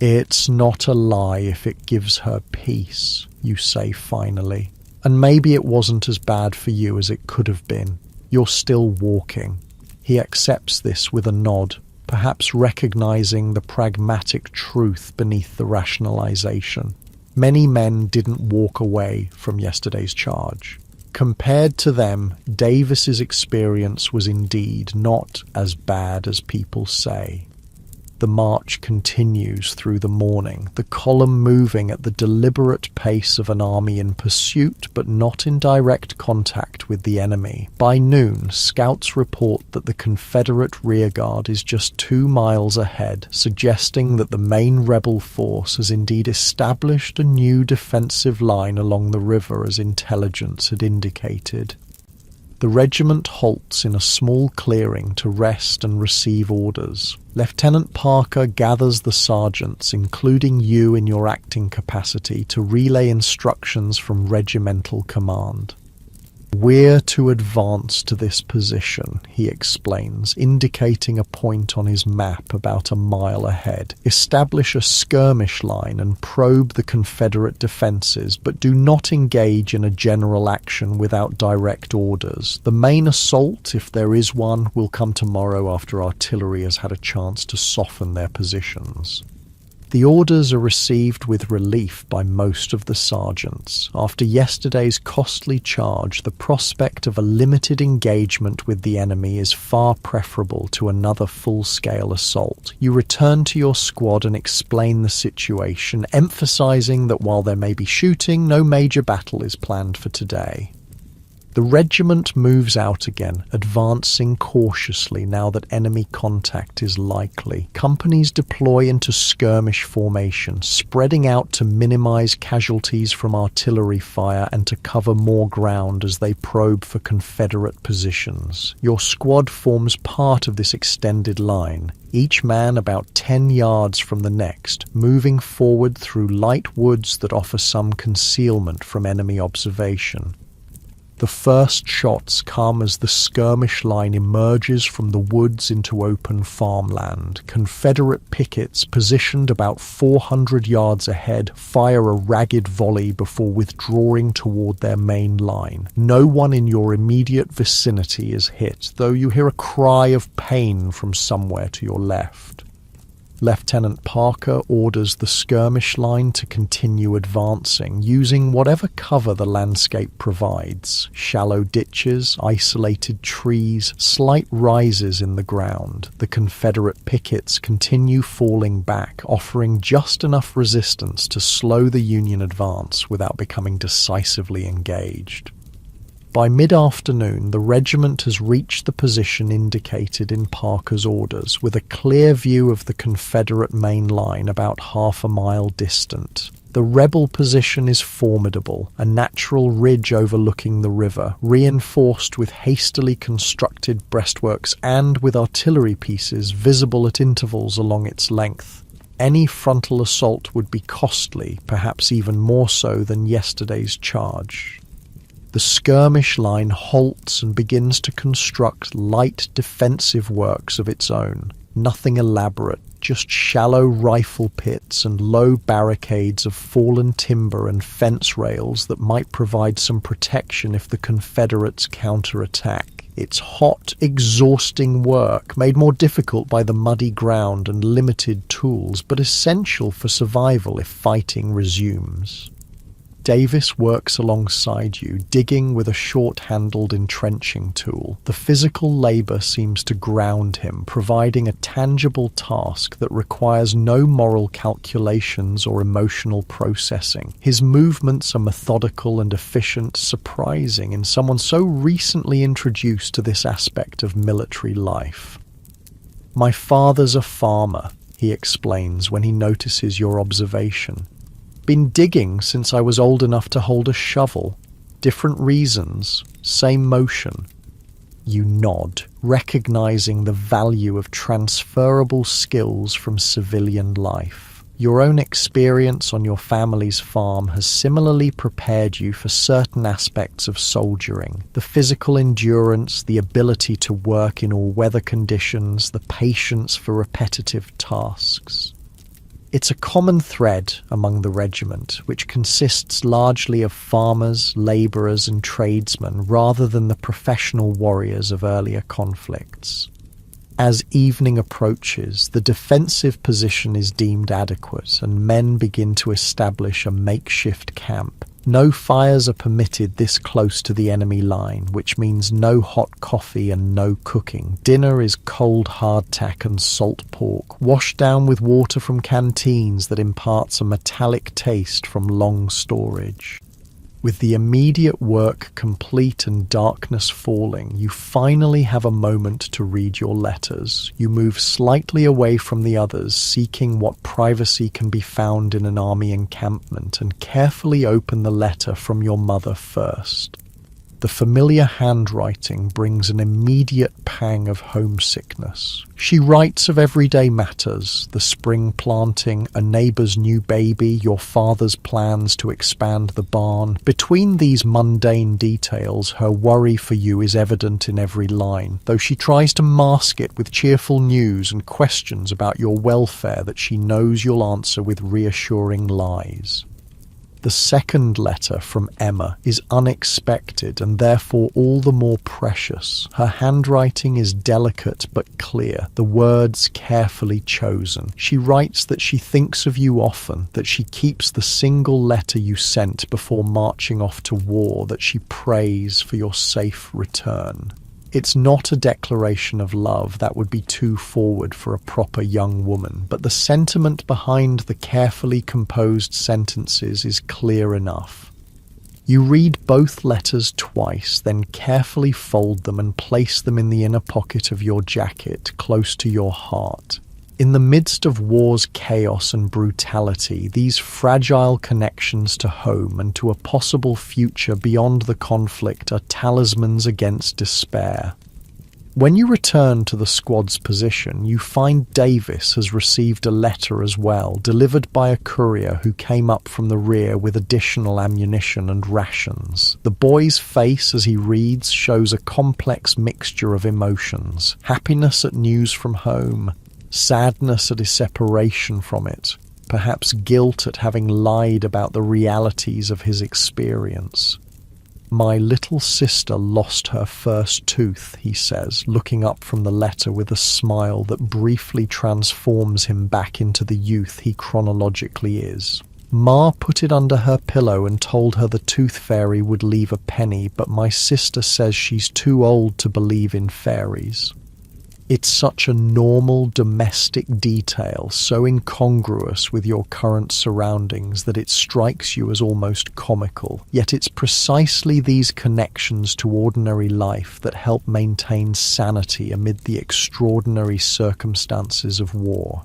"It's not a lie if it gives her peace," you say finally. "And maybe it wasn't as bad for you as it could have been. You're still walking." He accepts this with a nod, perhaps recognizing the pragmatic truth beneath the rationalization. Many men didn't walk away from yesterday's charge. Compared to them, Davis's experience was indeed not as bad as people say. The march continues through the morning, the column moving at the deliberate pace of an army in pursuit but not in direct contact with the enemy. By noon, scouts report that the Confederate rearguard is just 2 miles ahead, suggesting that the main rebel force has indeed established a new defensive line along the river as intelligence had indicated. The regiment halts in a small clearing to rest and receive orders. Lieutenant Parker gathers the sergeants, including you in your acting capacity, to relay instructions from regimental command. "We're to advance to this position," he explains, indicating a point on his map about a mile ahead. "Establish a skirmish line and probe the Confederate defenses, but do not engage in a general action without direct orders. The main assault, if there is one, will come tomorrow after artillery has had a chance to soften their positions." The orders are received with relief by most of the sergeants. After yesterday's costly charge, the prospect of a limited engagement with the enemy is far preferable to another full-scale assault. You return to your squad and explain the situation, emphasizing that while there may be shooting, no major battle is planned for today. The regiment moves out again, advancing cautiously now that enemy contact is likely. Companies deploy into skirmish formation, spreading out to minimize casualties from artillery fire and to cover more ground as they probe for Confederate positions. Your squad forms part of this extended line, each man about 10 yards from the next, moving forward through light woods that offer some concealment from enemy observation. The first shots come as the skirmish line emerges from the woods into open farmland. Confederate pickets, positioned about 400 yards ahead, fire a ragged volley before withdrawing toward their main line. No one in your immediate vicinity is hit, though you hear a cry of pain from somewhere to your left. Lieutenant Parker orders the skirmish line to continue advancing, using whatever cover the landscape provides: shallow ditches, isolated trees, slight rises in the ground. The Confederate pickets continue falling back, offering just enough resistance to slow the Union advance without becoming decisively engaged. By mid-afternoon, the regiment has reached the position indicated in Parker's orders, with a clear view of the Confederate main line about half a mile distant. The rebel position is formidable, a natural ridge overlooking the river, reinforced with hastily constructed breastworks and with artillery pieces visible at intervals along its length. Any frontal assault would be costly, perhaps even more so than yesterday's charge. The skirmish line halts and begins to construct light defensive works of its own. Nothing elaborate, just shallow rifle pits and low barricades of fallen timber and fence rails that might provide some protection if the Confederates counterattack. It's hot, exhausting work, made more difficult by the muddy ground and limited tools, but essential for survival if fighting resumes. Davis works alongside you, digging with a short-handled entrenching tool. The physical labor seems to ground him, providing a tangible task that requires no moral calculations or emotional processing. His movements are methodical and efficient, surprising in someone so recently introduced to this aspect of military life. "My father's a farmer," he explains when he notices your observation. "Been digging since I was old enough to hold a shovel. Different reasons, same motion." You nod, recognizing the value of transferable skills from civilian life. Your own experience on your family's farm has similarly prepared you for certain aspects of soldiering: the physical endurance, the ability to work in all weather conditions, the patience for repetitive tasks. It's a common thread among the regiment, which consists largely of farmers, labourers and tradesmen rather than the professional warriors of earlier conflicts. As evening approaches, the defensive position is deemed adequate and men begin to establish a makeshift camp. No fires are permitted this close to the enemy line, which means no hot coffee and no cooking. Dinner is cold hardtack and salt pork, washed down with water from canteens that imparts a metallic taste from long storage. With the immediate work complete and darkness falling, you finally have a moment to read your letters. You move slightly away from the others, seeking what privacy can be found in an army encampment, and carefully open the letter from your mother first. The familiar handwriting brings an immediate pang of homesickness. She writes of everyday matters: the spring planting, a neighbour's new baby, your father's plans to expand the barn. Between these mundane details, her worry for you is evident in every line, though she tries to mask it with cheerful news and questions about your welfare that she knows you'll answer with reassuring lies. The second letter from Emma is unexpected and therefore all the more precious. Her handwriting is delicate but clear, the words carefully chosen. She writes that she thinks of you often, that she keeps the single letter you sent before marching off to war, that she prays for your safe return. It's not a declaration of love, that would be too forward for a proper young woman, but the sentiment behind the carefully composed sentences is clear enough. You read both letters twice, then carefully fold them and place them in the inner pocket of your jacket, close to your heart. In the midst of war's chaos and brutality, these fragile connections to home and to a possible future beyond the conflict are talismans against despair. When you return to the squad's position, you find Davis has received a letter as well, delivered by a courier who came up from the rear with additional ammunition and rations. The boy's face as he reads shows a complex mixture of emotions: happiness at news from home, sadness at his separation from it, perhaps guilt at having lied about the realities of his experience. "My little sister lost her first tooth," he says, looking up from the letter with a smile that briefly transforms him back into the youth he chronologically is. "Ma put it under her pillow and told her the tooth fairy would leave a penny, but my sister says she's too old to believe in fairies." It's such a normal domestic detail, so incongruous with your current surroundings that it strikes you as almost comical. Yet it's precisely these connections to ordinary life that help maintain sanity amid the extraordinary circumstances of war.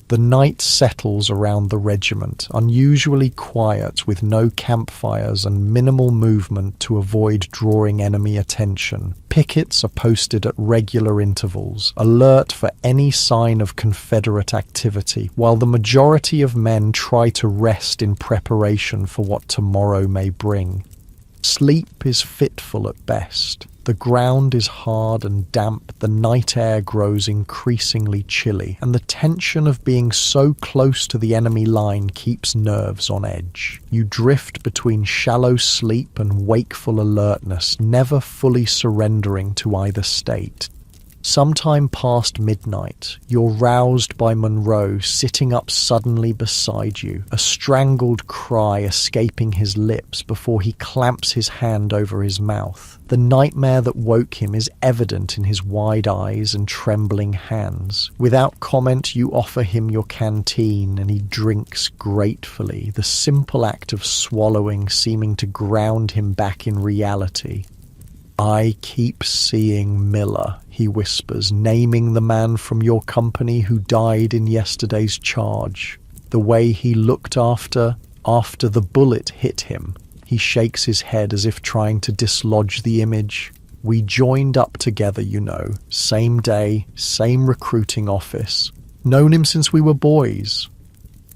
The night settles around the regiment, unusually quiet with no campfires and minimal movement to avoid drawing enemy attention. Pickets are posted at regular intervals, alert for any sign of Confederate activity, while the majority of men try to rest in preparation for what tomorrow may bring. Sleep is fitful at best. The ground is hard and damp, the night air grows increasingly chilly, and the tension of being so close to the enemy line keeps nerves on edge. You drift between shallow sleep and wakeful alertness, never fully surrendering to either state. Sometime past midnight, you're roused by Monroe sitting up suddenly beside you, a strangled cry escaping his lips before he clamps his hand over his mouth. The nightmare that woke him is evident in his wide eyes and trembling hands. Without comment, you offer him your canteen and he drinks gratefully, the simple act of swallowing seeming to ground him back in reality. "I keep seeing Miller," he whispers, naming the man from your company who died in yesterday's charge. The way he looked after the bullet hit him. He shakes his head as if trying to dislodge the image. "We joined up together, you know. Same day, same recruiting office. Known him since we were boys."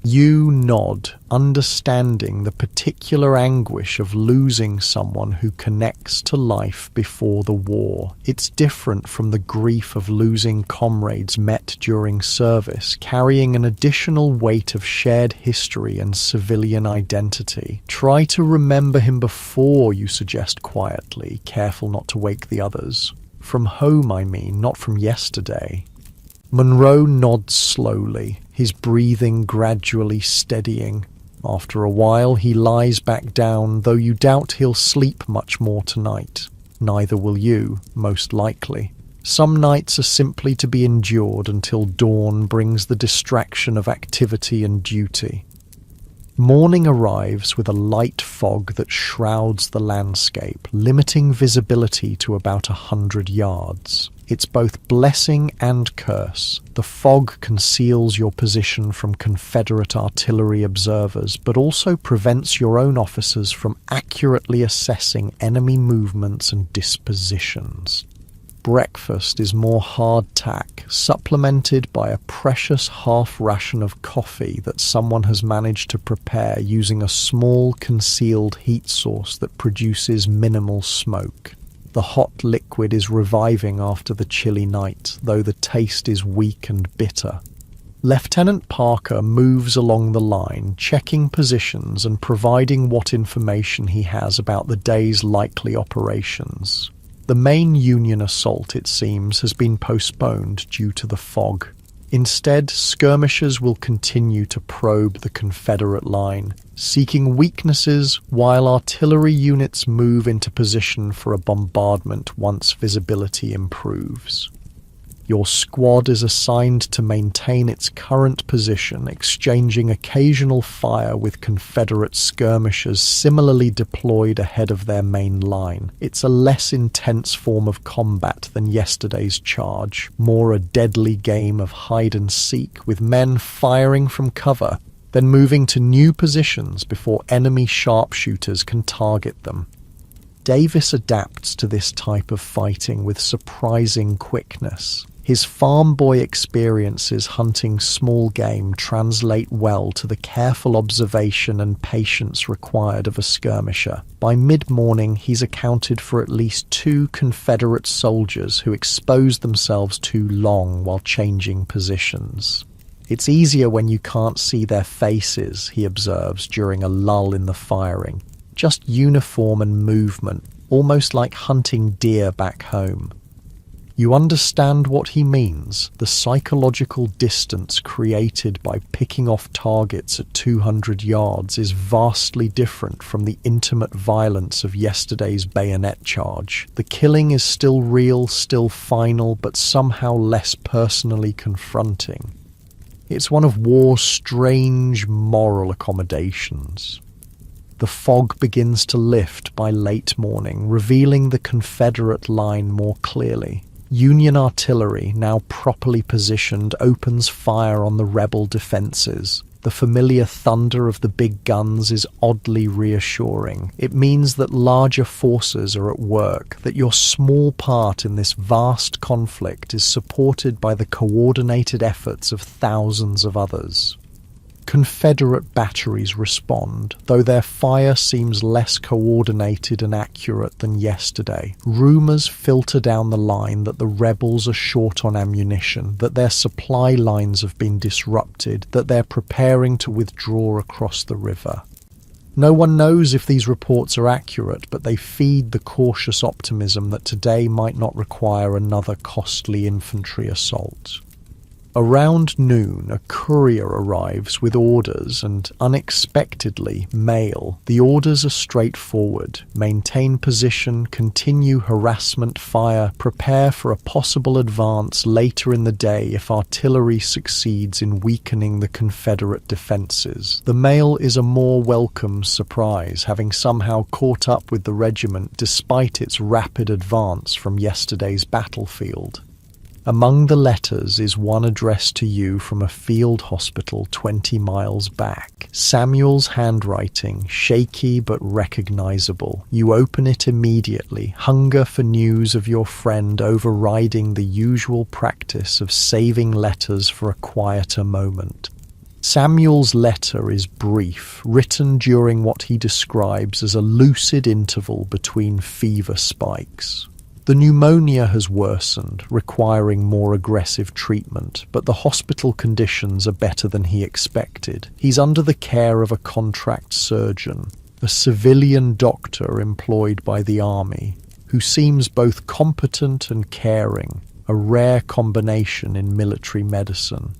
You nod, understanding the particular anguish of losing someone who connects to life before the war. It's different from the grief of losing comrades met during service, carrying an additional weight of shared history and civilian identity. "Try to remember him before," you suggest quietly, careful not to wake the others. "From home, I mean, not from yesterday." Monroe nods slowly, his breathing gradually steadying. After a while, he lies back down, though you doubt he'll sleep much more tonight. Neither will you, most likely. Some nights are simply to be endured until dawn brings the distraction of activity and duty. Morning arrives with a light fog that shrouds the landscape, limiting visibility to about 100 yards. It's both blessing and curse. The fog conceals your position from Confederate artillery observers, but also prevents your own officers from accurately assessing enemy movements and dispositions. Breakfast is more hardtack, supplemented by a precious half ration of coffee that someone has managed to prepare using a small concealed heat source that produces minimal smoke. The hot liquid is reviving after the chilly night, though the taste is weak and bitter. Lieutenant Parker moves along the line, checking positions and providing what information he has about the day's likely operations. The main Union assault, it seems, has been postponed due to the fog. Instead, skirmishers will continue to probe the Confederate line, seeking weaknesses while artillery units move into position for a bombardment once visibility improves. Your squad is assigned to maintain its current position, exchanging occasional fire with Confederate skirmishers similarly deployed ahead of their main line. It's a less intense form of combat than yesterday's charge, more a deadly game of hide and seek, with men firing from cover, then moving to new positions before enemy sharpshooters can target them. Davis adapts to this type of fighting with surprising quickness. His farm boy experiences hunting small game translate well to the careful observation and patience required of a skirmisher. By mid-morning, he's accounted for at least 2 Confederate soldiers who exposed themselves too long while changing positions. "It's easier when you can't see their faces," he observes during a lull in the firing. just uniform and movement, almost like hunting deer back home. You understand what he means, the psychological distance created by picking off targets at 200 yards is vastly different from the intimate violence of yesterday's bayonet charge. The killing is still real, still final, but somehow less personally confronting. It's one of war's strange moral accommodations. The fog begins to lift by late morning, revealing the Confederate line more clearly. Union artillery, now properly positioned, opens fire on the rebel defenses. The familiar thunder of the big guns is oddly reassuring. It means that larger forces are at work, that your small part in this vast conflict is supported by the coordinated efforts of thousands of others. Confederate batteries respond, though their fire seems less coordinated and accurate than yesterday. Rumors filter down the line that the rebels are short on ammunition, that their supply lines have been disrupted, that they're preparing to withdraw across the river. No one knows if these reports are accurate, but they feed the cautious optimism that today might not require another costly infantry assault. Around noon, a courier arrives with orders and, unexpectedly, mail. The orders are straightforward. Maintain position, continue harassment fire, prepare for a possible advance later in the day if artillery succeeds in weakening the Confederate defenses. The mail is a more welcome surprise, having somehow caught up with the regiment despite its rapid advance from yesterday's battlefield. Among the letters is one addressed to you from a field hospital 20 miles back. Samuel's handwriting, shaky but recognizable. You open it immediately, hunger for news of your friend overriding the usual practice of saving letters for a quieter moment. Samuel's letter is brief, written during what he describes as a lucid interval between fever spikes. The pneumonia has worsened, requiring more aggressive treatment, but the hospital conditions are better than he expected. He's under the care of a contract surgeon, a civilian doctor employed by the army, who seems both competent and caring, a rare combination in military medicine.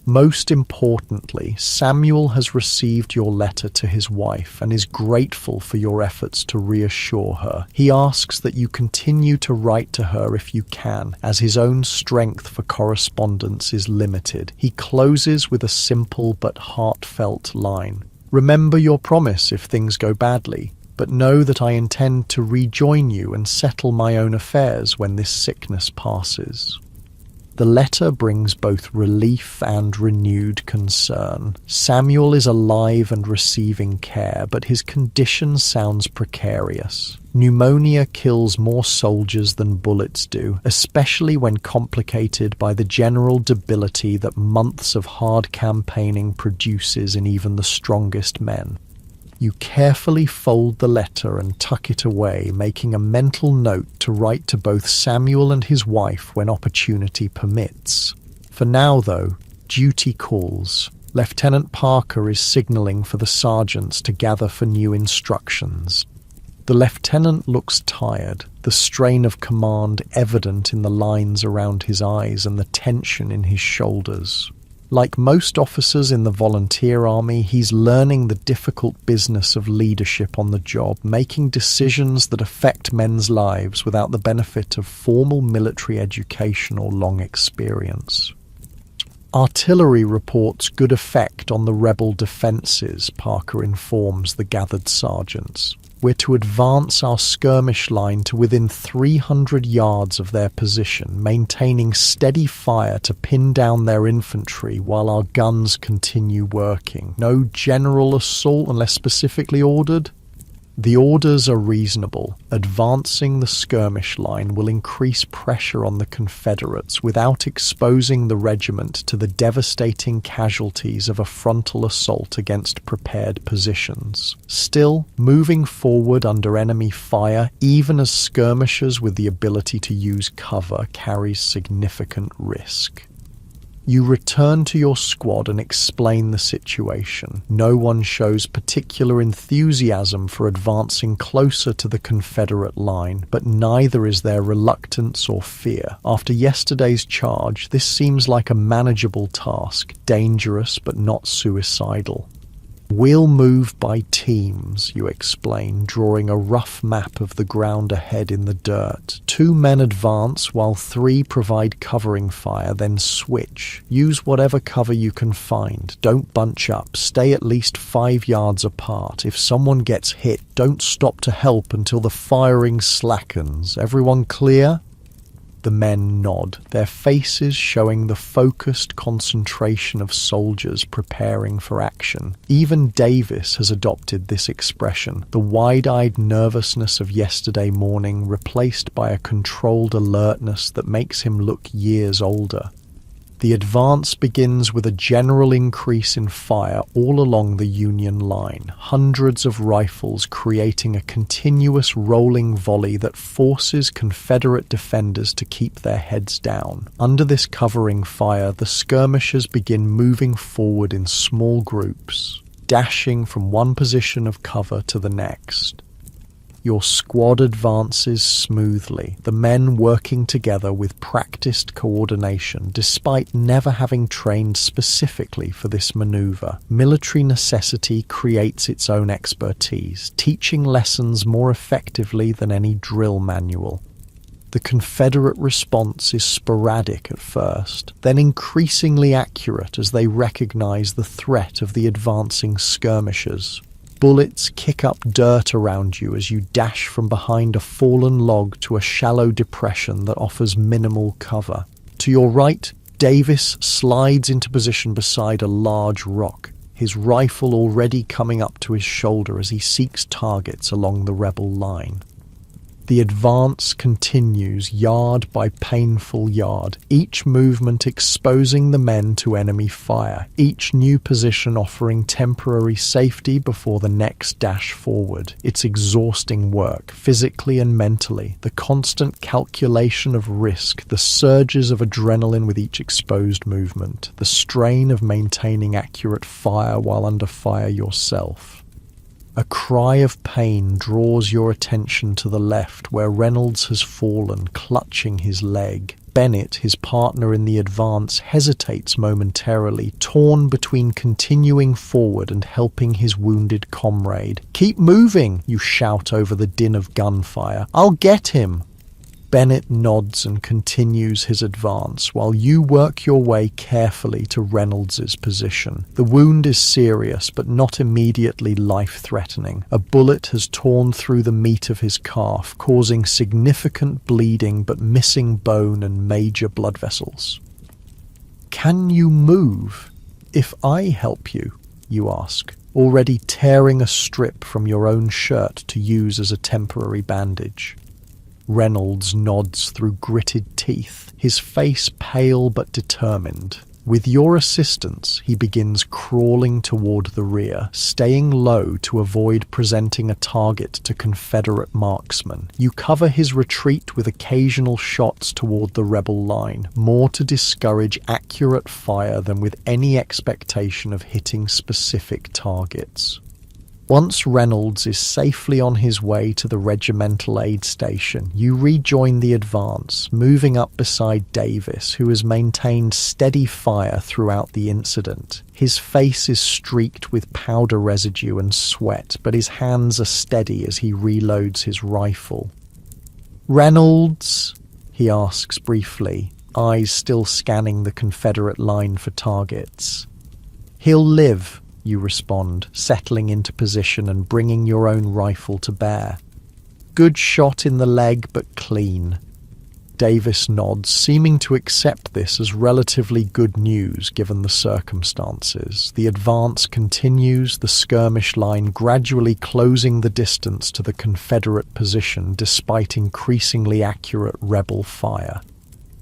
Most importantly, Samuel has received your letter to his wife and is grateful for your efforts to reassure her. He asks that you continue to write to her if you can, as his own strength for correspondence is limited. He closes with a simple but heartfelt line. Remember your promise if things go badly, but know that I intend to rejoin you and settle my own affairs when this sickness passes. The letter brings both relief and renewed concern. Samuel is alive and receiving care, but his condition sounds precarious. Pneumonia kills more soldiers than bullets do, especially when complicated by the general debility that months of hard campaigning produces in even the strongest men. You carefully fold the letter and tuck it away, making a mental note to write to both Samuel and his wife when opportunity permits. For now, though, duty calls. Lieutenant Parker is signaling for the sergeants to gather for new instructions. The lieutenant looks tired, the strain of command evident in the lines around his eyes and the tension in his shoulders. Like most officers in the volunteer army, he's learning the difficult business of leadership on the job, making decisions that affect men's lives without the benefit of formal military education or long experience. Artillery reports good effect on the rebel defenses, Parker informs the gathered sergeants. We're to advance our skirmish line to within 300 yards of their position, maintaining steady fire to pin down their infantry while our guns continue working. No general assault unless specifically ordered. The orders are reasonable. Advancing the skirmish line will increase pressure on the Confederates without exposing the regiment to the devastating casualties of a frontal assault against prepared positions. Still, moving forward under enemy fire, even as skirmishers with the ability to use cover, carries significant risk. You return to your squad and explain the situation. No one shows particular enthusiasm for advancing closer to the Confederate line, but neither is there reluctance or fear. After yesterday's charge, this seems like a manageable task, dangerous but not suicidal. We'll move by teams, you explain, drawing a rough map of the ground ahead in the dirt. 2 men advance while 3 provide covering fire, then switch. Use whatever cover you can find. Don't bunch up. Stay at least 5 yards apart. If someone gets hit, don't stop to help until the firing slackens. Everyone clear? The men nod, their faces showing the focused concentration of soldiers preparing for action. Even Davis has adopted this expression, the wide-eyed nervousness of yesterday morning replaced by a controlled alertness that makes him look years older. The advance begins with a general increase in fire all along the Union line, hundreds of rifles creating a continuous rolling volley that forces Confederate defenders to keep their heads down. Under this covering fire, the skirmishers begin moving forward in small groups, dashing from one position of cover to the next. Your squad advances smoothly, the men working together with practiced coordination despite never having trained specifically for this maneuver. Military necessity creates its own expertise, teaching lessons more effectively than any drill manual. The Confederate response is sporadic at first, then increasingly accurate as they recognize the threat of the advancing skirmishers. Bullets kick up dirt around you as you dash from behind a fallen log to a shallow depression that offers minimal cover. To your right, Davis slides into position beside a large rock, his rifle already coming up to his shoulder as he seeks targets along the rebel line. The advance continues yard by painful yard, each movement exposing the men to enemy fire, each new position offering temporary safety before the next dash forward. It's exhausting work, physically and mentally, the constant calculation of risk, the surges of adrenaline with each exposed movement, the strain of maintaining accurate fire while under fire yourself. A cry of pain draws your attention to the left, where Reynolds has fallen, clutching his leg. Bennett, his partner in the advance, hesitates momentarily, torn between continuing forward and helping his wounded comrade. "Keep moving," you shout over the din of gunfire. "I'll get him." Bennett nods and continues his advance, while you work your way carefully to Reynolds's position. The wound is serious, but not immediately life-threatening. A bullet has torn through the meat of his calf, causing significant bleeding but missing bone and major blood vessels. "Can you move? If I help you?" you ask, already tearing a strip from your own shirt to use as a temporary bandage. Reynolds nods through gritted teeth, his face pale but determined. With your assistance, he begins crawling toward the rear, staying low to avoid presenting a target to Confederate marksmen. You cover his retreat with occasional shots toward the rebel line, more to discourage accurate fire than with any expectation of hitting specific targets. Once Reynolds is safely on his way to the regimental aid station, you rejoin the advance, moving up beside Davis, who has maintained steady fire throughout the incident. His face is streaked with powder residue and sweat, but his hands are steady as he reloads his rifle. "Reynolds?" he asks briefly, eyes still scanning the Confederate line for targets. "He'll live," you respond, settling into position and bringing your own rifle to bear. "Good shot in the leg, but clean." Davis nods, seeming to accept this as relatively good news given the circumstances. The advance continues, the skirmish line gradually closing the distance to the Confederate position despite increasingly accurate rebel fire.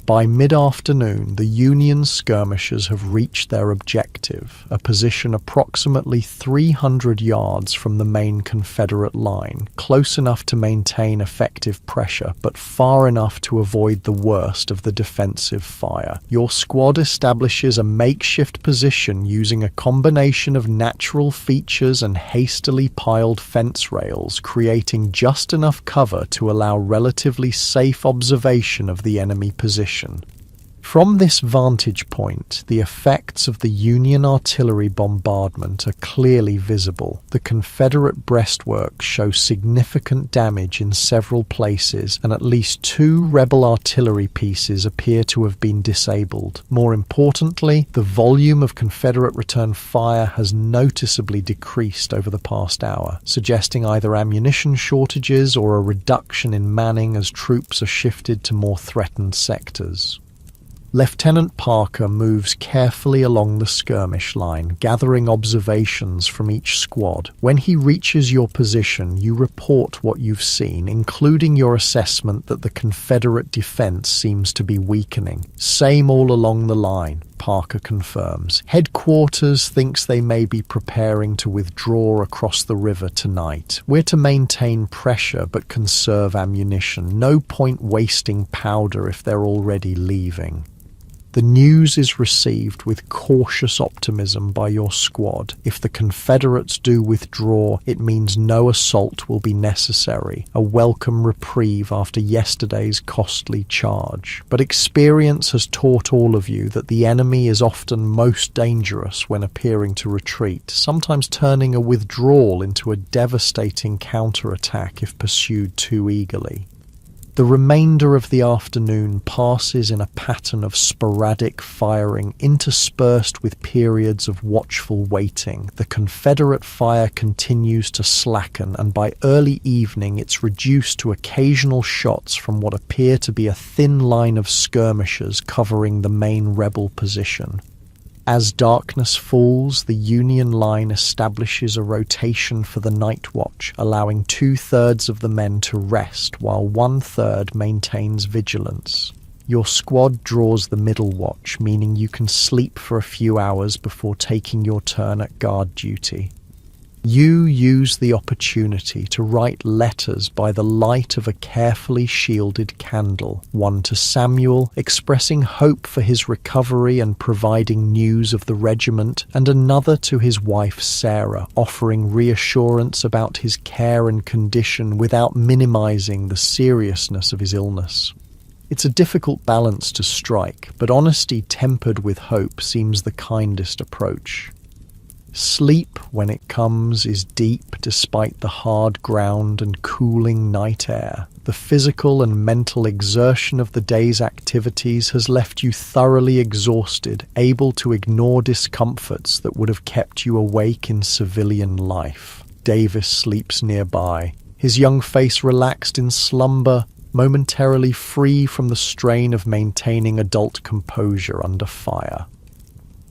By mid-afternoon, the Union skirmishers have reached their objective, a position approximately 300 yards from the main Confederate line, close enough to maintain effective pressure, but far enough to avoid the worst of the defensive fire. Your squad establishes a makeshift position using a combination of natural features and hastily piled fence rails, creating just enough cover to allow relatively safe observation of the enemy position. From this vantage point, the effects of the Union artillery bombardment are clearly visible. The Confederate breastworks show significant damage in several places, and at least 2 rebel artillery pieces appear to have been disabled. More importantly, the volume of Confederate return fire has noticeably decreased over the past hour, suggesting either ammunition shortages or a reduction in manning as troops are shifted to more threatened sectors. Lieutenant Parker moves carefully along the skirmish line, gathering observations from each squad. When he reaches your position, you report what you've seen, including your assessment that the Confederate defense seems to be weakening. Same all along the line, Parker confirms. Headquarters thinks they may be preparing to withdraw across the river tonight. We're to maintain pressure but conserve ammunition. No point wasting powder if they're already leaving. The news is received with cautious optimism by your squad. If the Confederates do withdraw, it means no assault will be necessary, a welcome reprieve after yesterday's costly charge. But experience has taught all of you that the enemy is often most dangerous when appearing to retreat, sometimes turning a withdrawal into a devastating counterattack if pursued too eagerly. The remainder of the afternoon passes in a pattern of sporadic firing interspersed with periods of watchful waiting. The Confederate fire continues to slacken, and by early evening it's reduced to occasional shots from what appear to be a thin line of skirmishers covering the main rebel position. As darkness falls, the Union line establishes a rotation for the night watch, allowing 2/3 of the men to rest while 1/3 maintains vigilance. Your squad draws the middle watch, meaning you can sleep for a few hours before taking your turn at guard duty. You use the opportunity to write letters by the light of a carefully shielded candle, one to Samuel, expressing hope for his recovery and providing news of the regiment, and another to his wife Sarah, offering reassurance about his care and condition without minimizing the seriousness of his illness. It's a difficult balance to strike, but honesty tempered with hope seems the kindest approach. Sleep, when it comes, is deep despite the hard ground and cooling night air. The physical and mental exertion of the day's activities has left you thoroughly exhausted, able to ignore discomforts that would have kept you awake in civilian life. Davis sleeps nearby, his young face relaxed in slumber, momentarily free from the strain of maintaining adult composure under fire.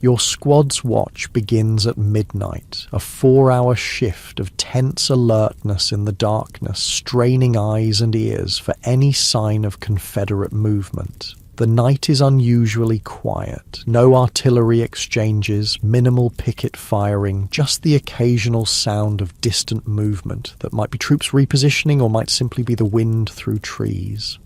Your squad's watch begins at midnight, a 4-hour shift of tense alertness in the darkness, straining eyes and ears for any sign of Confederate movement. The night is unusually quiet, no artillery exchanges, minimal picket firing, just the occasional sound of distant movement that might be troops repositioning or might simply be the wind through trees.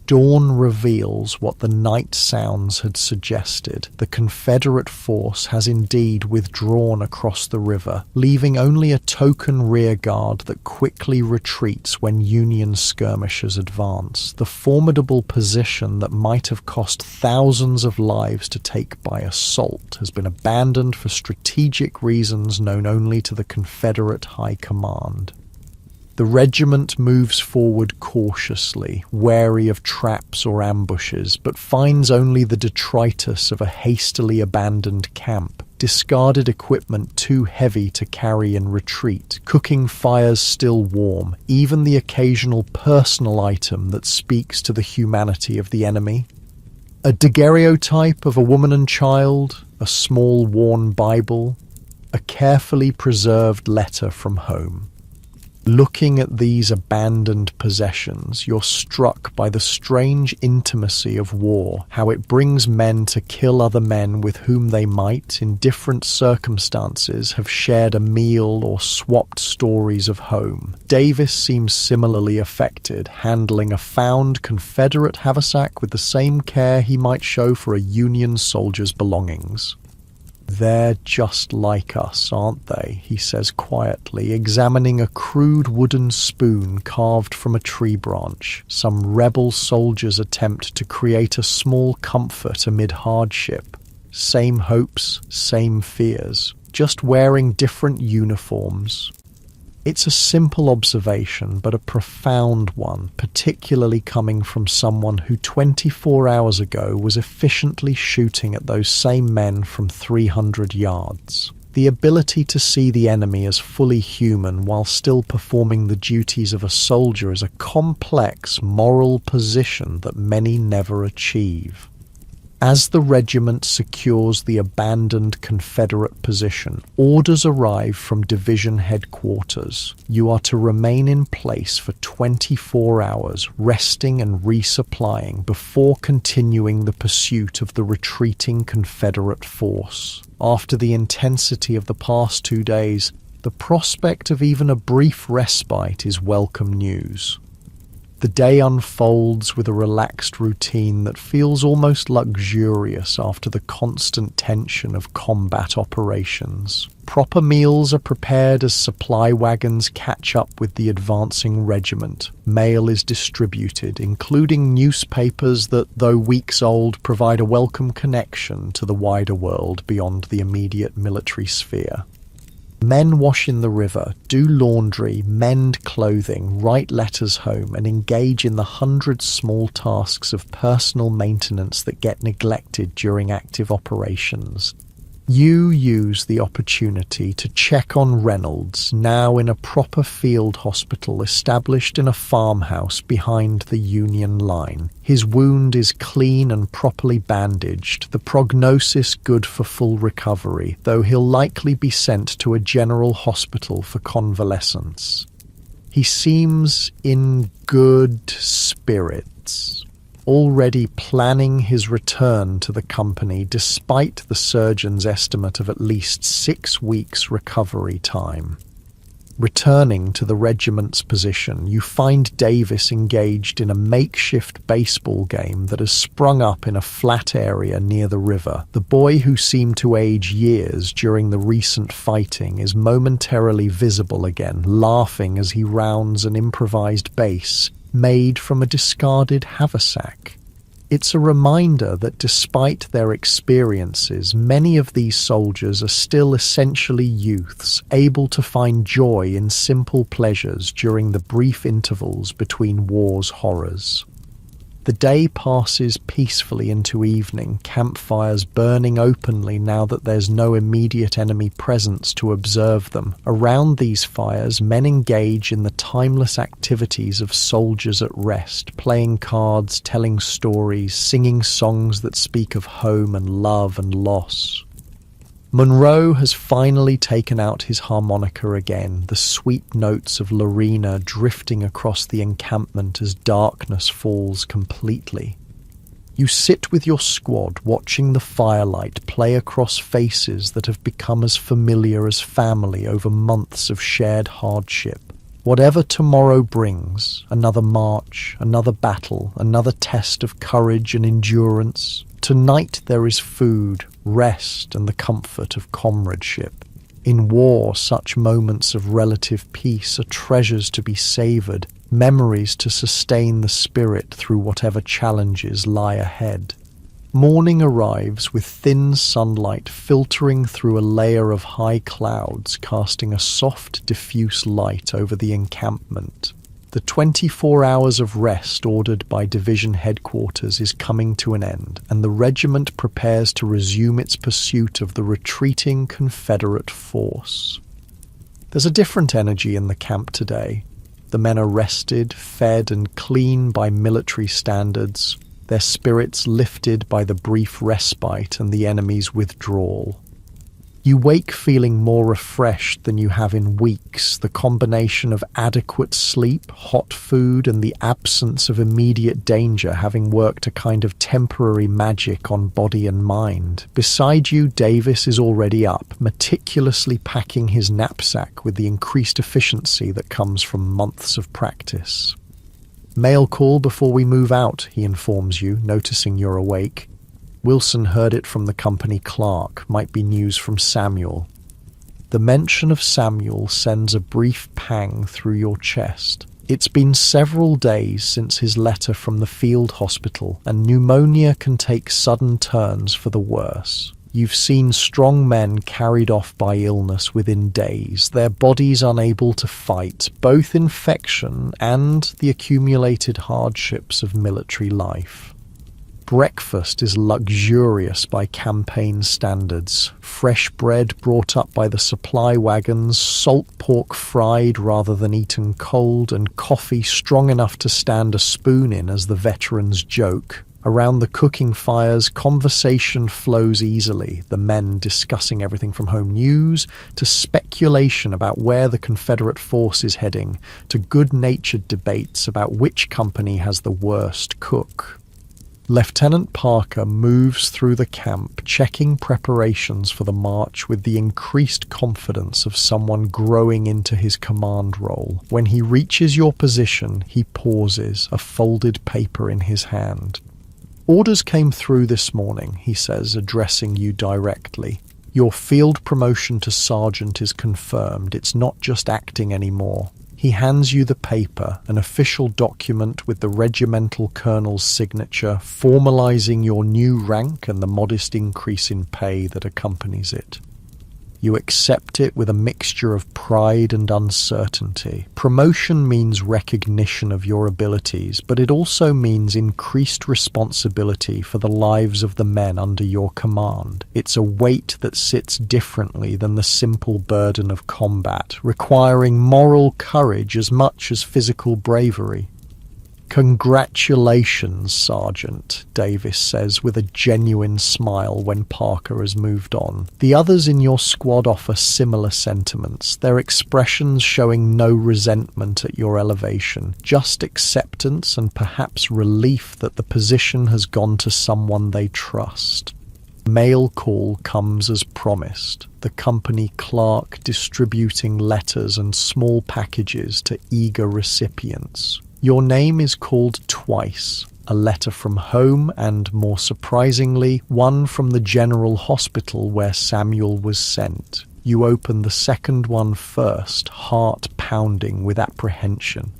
Dawn reveals what the night sounds had suggested. The Confederate force has indeed withdrawn across the river, leaving only a token rear guard that quickly retreats when Union skirmishers advance. The formidable position that might have cost thousands of lives to take by assault has been abandoned for strategic reasons known only to the Confederate High Command. The regiment moves forward cautiously, wary of traps or ambushes, but finds only the detritus of a hastily abandoned camp, discarded equipment too heavy to carry in retreat, cooking fires still warm, even the occasional personal item that speaks to the humanity of the enemy. A daguerreotype of a woman and child, a small worn Bible, a carefully preserved letter from home. Looking at these abandoned possessions, you're struck by the strange intimacy of war, how it brings men to kill other men with whom they might, in different circumstances, have shared a meal or swapped stories of home. Davis seems similarly affected, handling a found Confederate haversack with the same care he might show for a Union soldier's belongings. "They're just like us, aren't they?" he says quietly, examining a crude wooden spoon carved from a tree branch, some rebel soldier's attempt to create a small comfort amid hardship. Same hopes, same fears, just wearing different uniforms. It's a simple observation, but a profound one, particularly coming from someone who 24 hours ago was efficiently shooting at those same men from 300 yards. The ability to see the enemy as fully human while still performing the duties of a soldier is a complex moral position that many never achieve. As the regiment secures the abandoned Confederate position, orders arrive from division headquarters. You are to remain in place for 24 hours, resting and resupplying before continuing the pursuit of the retreating Confederate force. After the intensity of the past 2 days, the prospect of even a brief respite is welcome news. The day unfolds with a relaxed routine that feels almost luxurious after the constant tension of combat operations. Proper meals are prepared as supply wagons catch up with the advancing regiment. Mail is distributed, including newspapers that, though weeks old, provide a welcome connection to the wider world beyond the immediate military sphere. Men wash in the river, do laundry, mend clothing, write letters home, and engage in the 100 small tasks of personal maintenance that get neglected during active operations. You use the opportunity to check on Reynolds, now in a proper field hospital established in a farmhouse behind the Union line. His wound is clean and properly bandaged, the prognosis good for full recovery, though he'll likely be sent to a general hospital for convalescence. He seems in good spirits, already planning his return to the company despite the surgeon's estimate of at least 6 weeks recovery time. Returning to the regiment's position, you find Davis engaged in a makeshift baseball game that has sprung up in a flat area near the river. The boy, who seemed to age years during the recent fighting, is momentarily visible again, laughing as he rounds an improvised base made from a discarded haversack. It's a reminder that despite their experiences, many of these soldiers are still essentially youths, able to find joy in simple pleasures during the brief intervals between war's horrors. The day passes peacefully into evening, campfires burning openly now that there's no immediate enemy presence to observe them. Around these fires, men engage in the timeless activities of soldiers at rest, playing cards, telling stories, singing songs that speak of home and love and loss. Monroe has finally taken out his harmonica again, the sweet notes of Lorena drifting across the encampment as darkness falls completely. You sit with your squad, watching the firelight play across faces that have become as familiar as family over months of shared hardship. Whatever tomorrow brings, another march, another battle, another test of courage and endurance, tonight there is food, rest, and the comfort of comradeship. In war, such moments of relative peace are treasures to be savoured, memories to sustain the spirit through whatever challenges lie ahead. Morning arrives with thin sunlight filtering through a layer of high clouds, casting a soft, diffuse light over the encampment. The 24 hours of rest ordered by division headquarters is coming to an end, and the regiment prepares to resume its pursuit of the retreating Confederate force. There's a different energy in the camp today. The men are rested, fed, and clean by military standards, their spirits lifted by the brief respite and the enemy's withdrawal. You wake feeling more refreshed than you have in weeks, the combination of adequate sleep, hot food, and the absence of immediate danger having worked a kind of temporary magic on body and mind. Beside you, Davis is already up, meticulously packing his knapsack with the increased efficiency that comes from months of practice. "Mail call before we move out," he informs you, noticing you're awake. Wilson heard it from the company clerk, might be news from Samuel. The mention of Samuel sends a brief pang through your chest. It's been several days since his letter from the field hospital, and pneumonia can take sudden turns for the worse. You've seen strong men carried off by illness within days, their bodies unable to fight both infection and the accumulated hardships of military life. Breakfast is luxurious by campaign standards. Fresh bread brought up by the supply wagons, salt pork fried rather than eaten cold, and coffee strong enough to stand a spoon in as the veterans joke. Around the cooking fires, conversation flows easily, the men discussing everything from home news to speculation about where the Confederate force is heading, to good-natured debates about which company has the worst cook. Lieutenant Parker moves through the camp, checking preparations for the march with the increased confidence of someone growing into his command role. When he reaches your position, he pauses, a folded paper in his hand. "Orders came through this morning," he says, addressing you directly. "Your field promotion to sergeant is confirmed. It's not just acting anymore." He hands you the paper, an official document with the regimental colonel's signature, formalizing your new rank and the modest increase in pay that accompanies it. You accept it with a mixture of pride and uncertainty. Promotion means recognition of your abilities, but it also means increased responsibility for the lives of the men under your command. It's a weight that sits differently than the simple burden of combat, requiring moral courage as much as physical bravery. "Congratulations, Sergeant," Davis says with a genuine smile when Parker has moved on. The others in your squad offer similar sentiments, their expressions showing no resentment at your elevation, just acceptance and perhaps relief that the position has gone to someone they trust. Mail call comes as promised, the company clerk distributing letters and small packages to eager recipients. Your name is called twice, a letter from home and, more surprisingly, one from the general hospital where Samuel was sent. You open the second one first, heart pounding with apprehension.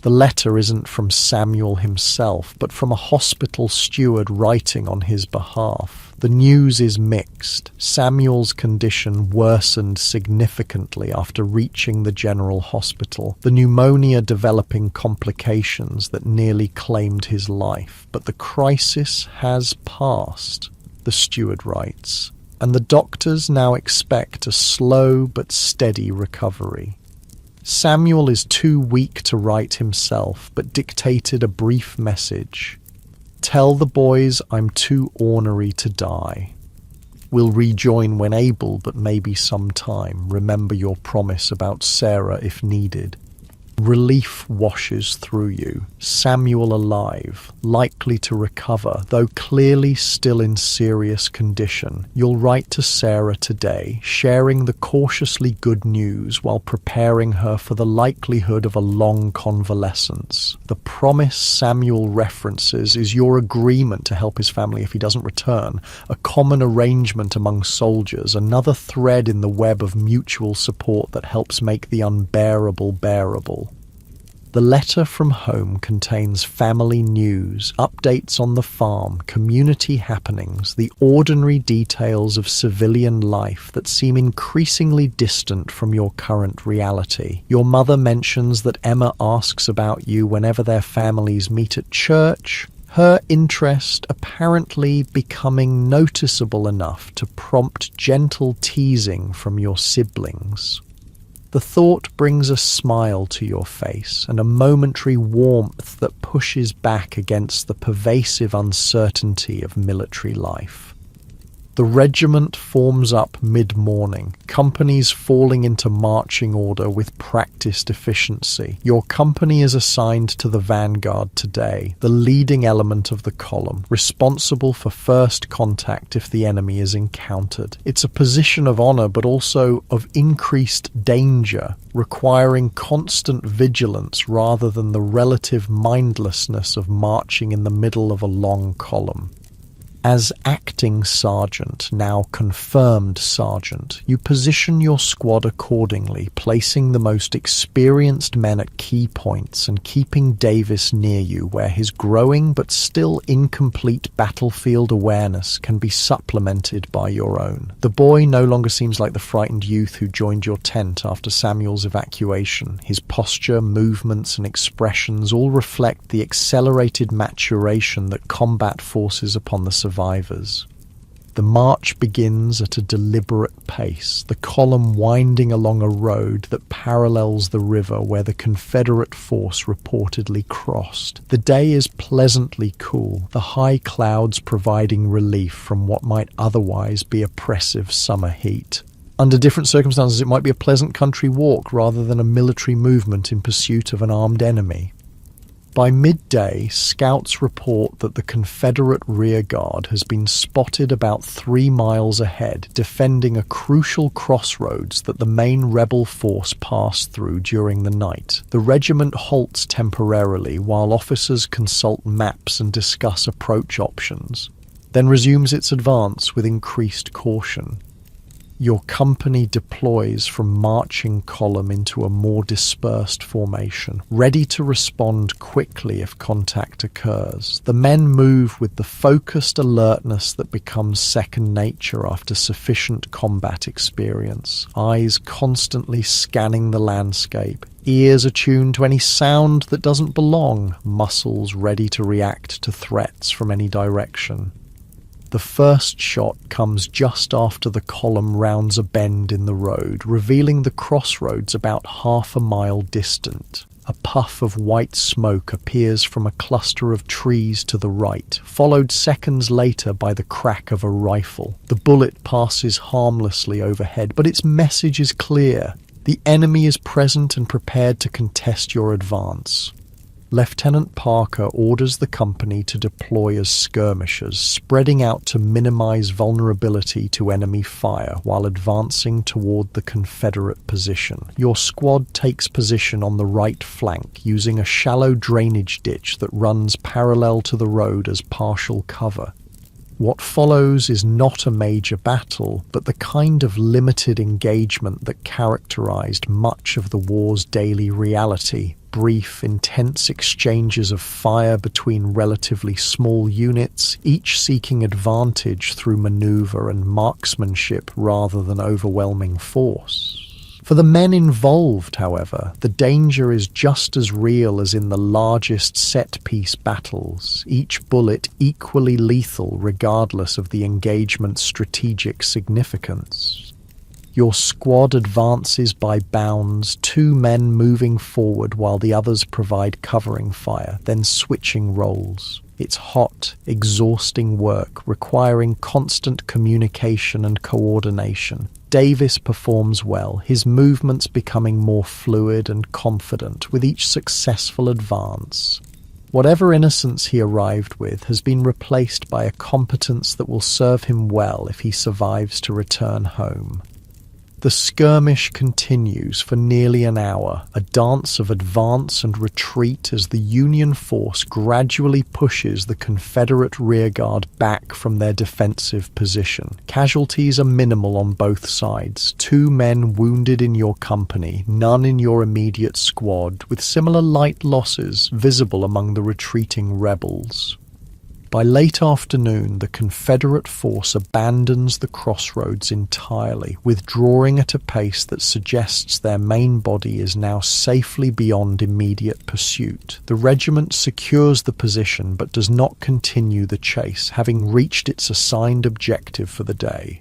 The letter isn't from Samuel himself, but from a hospital steward writing on his behalf. The news is mixed. Samuel's condition worsened significantly after reaching the general hospital, the pneumonia developing complications that nearly claimed his life. But the crisis has passed, the steward writes, and the doctors now expect a slow but steady recovery. Samuel is too weak to write himself, but dictated a brief message. "Tell the boys I'm too ornery to die. We'll rejoin when able, but maybe sometime. Remember your promise about Sarah if needed." Relief washes through you. Samuel alive, likely to recover, though clearly still in serious condition. You'll write to Sarah today, sharing the cautiously good news while preparing her for the likelihood of a long convalescence. The promise Samuel references is your agreement to help his family if he doesn't return, a common arrangement among soldiers, another thread in the web of mutual support that helps make the unbearable bearable. The letter from home contains family news, updates on the farm, community happenings, the ordinary details of civilian life that seem increasingly distant from your current reality. Your mother mentions that Emma asks about you whenever their families meet at church, her interest apparently becoming noticeable enough to prompt gentle teasing from your siblings. The thought brings a smile to your face and a momentary warmth that pushes back against the pervasive uncertainty of military life. The regiment forms up mid-morning, companies falling into marching order with practiced efficiency. Your company is assigned to the vanguard today, the leading element of the column, responsible for first contact if the enemy is encountered. It's a position of honor, but also of increased danger, requiring constant vigilance rather than the relative mindlessness of marching in the middle of a long column. As acting sergeant, now confirmed sergeant, you position your squad accordingly, placing the most experienced men at key points and keeping Davis near you, where his growing but still incomplete battlefield awareness can be supplemented by your own. The boy no longer seems like the frightened youth who joined your tent after Samuel's evacuation. His posture, movements, and expressions all reflect the accelerated maturation that combat forces upon the survivors. The march begins at a deliberate pace, the column winding along a road that parallels the river where the Confederate force reportedly crossed. The day is pleasantly cool, the high clouds providing relief from what might otherwise be oppressive summer heat. Under different circumstances, it might be a pleasant country walk rather than a military movement in pursuit of an armed enemy. By midday, scouts report that the Confederate rearguard has been spotted about 3 miles ahead, defending a crucial crossroads that the main rebel force passed through during the night. The regiment halts temporarily while officers consult maps and discuss approach options, then resumes its advance with increased caution. Your company deploys from marching column into a more dispersed formation, ready to respond quickly if contact occurs. The men move with the focused alertness that becomes second nature after sufficient combat experience, eyes constantly scanning the landscape, ears attuned to any sound that doesn't belong, muscles ready to react to threats from any direction. The first shot comes just after the column rounds a bend in the road, revealing the crossroads about half a mile distant. A puff of white smoke appears from a cluster of trees to the right, followed seconds later by the crack of a rifle. The bullet passes harmlessly overhead, but its message is clear. The enemy is present and prepared to contest your advance. Lieutenant Parker orders the company to deploy as skirmishers, spreading out to minimize vulnerability to enemy fire while advancing toward the Confederate position. Your squad takes position on the right flank, using a shallow drainage ditch that runs parallel to the road as partial cover. What follows is not a major battle, but the kind of limited engagement that characterized much of the war's daily reality. Brief, intense exchanges of fire between relatively small units, each seeking advantage through maneuver and marksmanship rather than overwhelming force. For the men involved, however, the danger is just as real as in the largest set-piece battles, each bullet equally lethal regardless of the engagement's strategic significance. Your squad advances by bounds, 2 men moving forward while the others provide covering fire, then switching roles. It's hot, exhausting work, requiring constant communication and coordination. Davis performs well, his movements becoming more fluid and confident with each successful advance. Whatever innocence he arrived with has been replaced by a competence that will serve him well if he survives to return home. The skirmish continues for nearly an hour, a dance of advance and retreat as the Union force gradually pushes the Confederate rearguard back from their defensive position. Casualties are minimal on both sides, 2 men wounded in your company, none in your immediate squad, with similar light losses visible among the retreating rebels. By late afternoon, the Confederate force abandons the crossroads entirely, withdrawing at a pace that suggests their main body is now safely beyond immediate pursuit. The regiment secures the position but does not continue the chase, having reached its assigned objective for the day.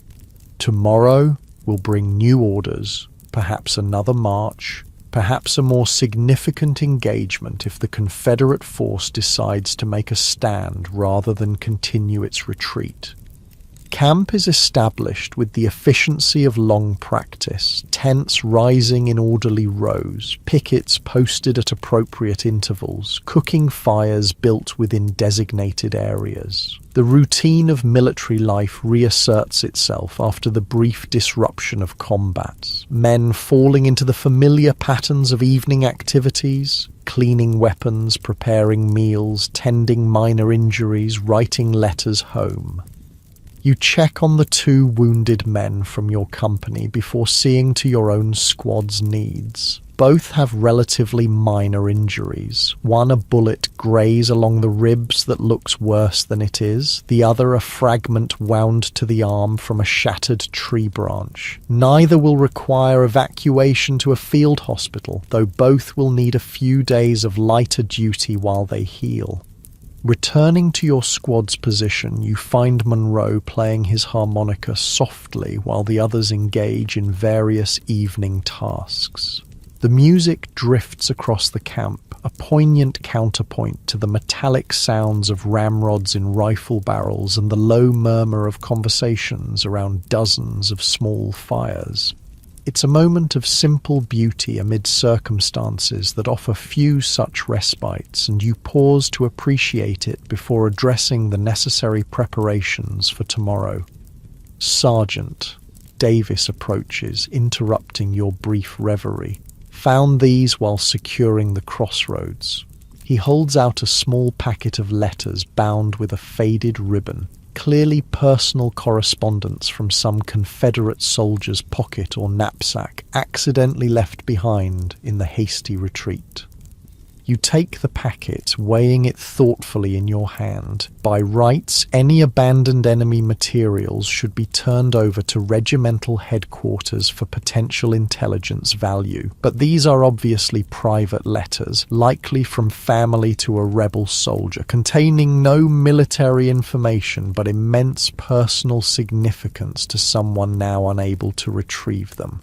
Tomorrow will bring new orders, perhaps another march, perhaps a more significant engagement if the Confederate force decides to make a stand rather than continue its retreat. Camp is established with the efficiency of long practice, tents rising in orderly rows, pickets posted at appropriate intervals, cooking fires built within designated areas. The routine of military life reasserts itself after the brief disruption of combat, men falling into the familiar patterns of evening activities, cleaning weapons, preparing meals, tending minor injuries, writing letters home. You check on the 2 wounded men from your company before seeing to your own squad's needs. Both have relatively minor injuries. One a bullet graze along the ribs that looks worse than it is, the other a fragment wound to the arm from a shattered tree branch. Neither will require evacuation to a field hospital, though both will need a few days of lighter duty while they heal. Returning to your squad's position, you find Monroe playing his harmonica softly while the others engage in various evening tasks. The music drifts across the camp, a poignant counterpoint to the metallic sounds of ramrods in rifle barrels and the low murmur of conversations around dozens of small fires. It's a moment of simple beauty amid circumstances that offer few such respites, and you pause to appreciate it before addressing the necessary preparations for tomorrow. Sergeant, Davis approaches, interrupting your brief reverie. Found these while securing the crossroads. He holds out a small packet of letters bound with a faded ribbon. Clearly personal correspondence from some Confederate soldier's pocket or knapsack, accidentally left behind in the hasty retreat. You take the packet, weighing it thoughtfully in your hand. By rights, any abandoned enemy materials should be turned over to regimental headquarters for potential intelligence value. But these are obviously private letters, likely from family to a rebel soldier, containing no military information but immense personal significance to someone now unable to retrieve them.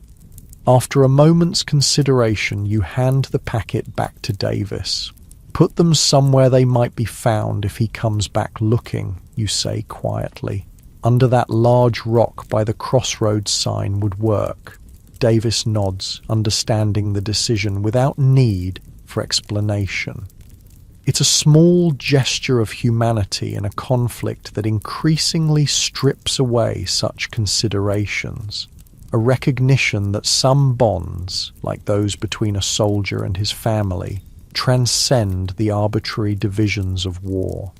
After a moment's consideration, you hand the packet back to Davis. Put them somewhere they might be found if he comes back looking, you say quietly. Under that large rock by the crossroads sign would work. Davis nods, understanding the decision without need for explanation. It's a small gesture of humanity in a conflict that increasingly strips away such considerations. A recognition that some bonds, like those between a soldier and his family, transcend the arbitrary divisions of war.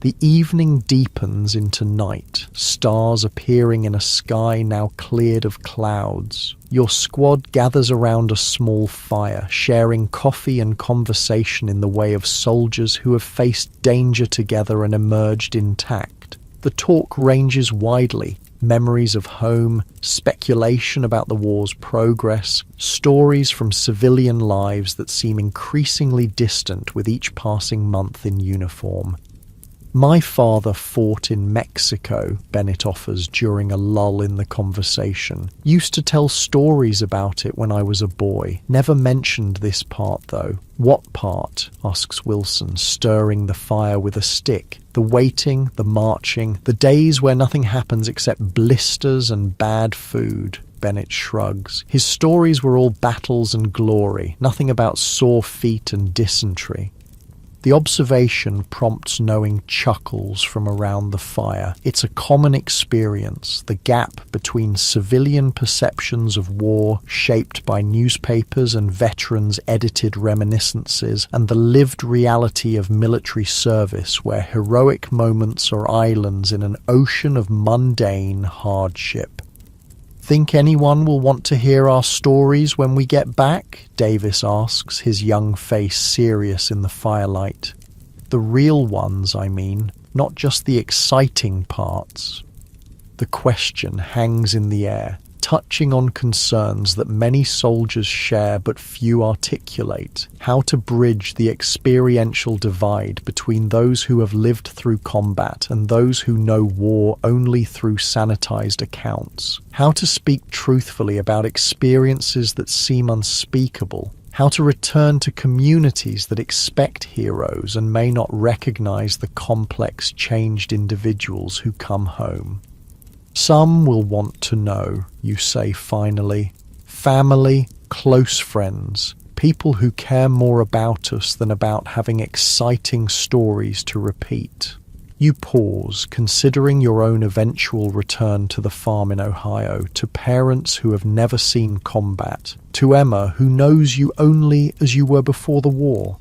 The evening deepens into night, stars appearing in a sky now cleared of clouds. Your squad gathers around a small fire, sharing coffee and conversation in the way of soldiers who have faced danger together and emerged intact. The talk ranges widely. Memories of home, speculation about the war's progress, stories from civilian lives that seem increasingly distant with each passing month in uniform. My father fought in Mexico, Bennett offers during a lull in the conversation. Used to tell stories about it when I was a boy. Never mentioned this part, though. What part? Asks Wilson, stirring the fire with a stick. The waiting, the marching, the days where nothing happens except blisters and bad food. Bennett shrugs. His stories were all battles and glory, nothing about sore feet and dysentery. The observation prompts knowing chuckles from around the fire. It's a common experience, the gap between civilian perceptions of war shaped by newspapers and veterans' edited reminiscences and the lived reality of military service where heroic moments are islands in an ocean of mundane hardship. Think anyone will want to hear our stories when we get back? Davis asks, his young face serious in the firelight. The real ones, I mean, not just the exciting parts. The question hangs in the air, touching on concerns that many soldiers share but few articulate. How to bridge the experiential divide between those who have lived through combat and those who know war only through sanitized accounts. How to speak truthfully about experiences that seem unspeakable. How to return to communities that expect heroes and may not recognize the complex, changed individuals who come home. Some will want to know, you say finally. Family, close friends, people who care more about us than about having exciting stories to repeat. You pause, considering your own eventual return to the farm in Ohio, to parents who have never seen combat, to Emma, who knows you only as you were before the war.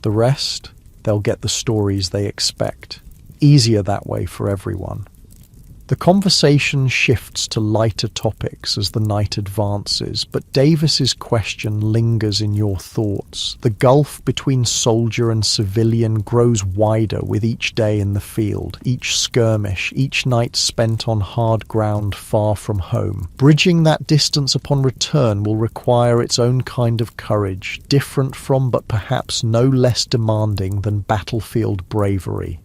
The rest, they'll get the stories they expect. Easier that way for everyone. The conversation shifts to lighter topics as the night advances, but Davis's question lingers in your thoughts. The gulf between soldier and civilian grows wider with each day in the field, each skirmish, each night spent on hard ground far from home. Bridging that distance upon return will require its own kind of courage, different from but perhaps no less demanding than battlefield bravery.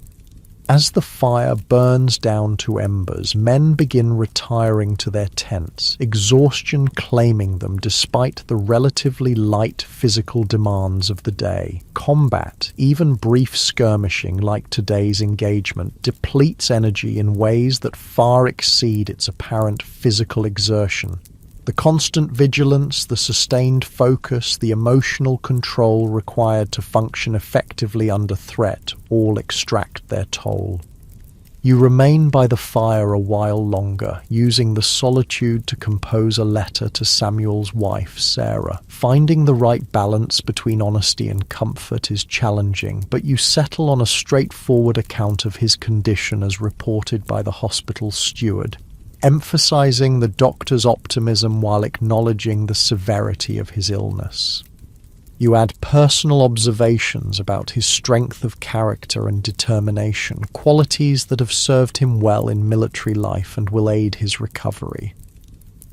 As the fire burns down to embers, men begin retiring to their tents, exhaustion claiming them despite the relatively light physical demands of the day. Combat, even brief skirmishing like today's engagement, depletes energy in ways that far exceed its apparent physical exertion. The constant vigilance, the sustained focus, the emotional control required to function effectively under threat all extract their toll. You remain by the fire a while longer, using the solitude to compose a letter to Samuel's wife, Sarah. Finding the right balance between honesty and comfort is challenging, but you settle on a straightforward account of his condition as reported by the hospital steward, emphasizing the doctor's optimism while acknowledging the severity of his illness. You add personal observations about his strength of character and determination, qualities that have served him well in military life and will aid his recovery.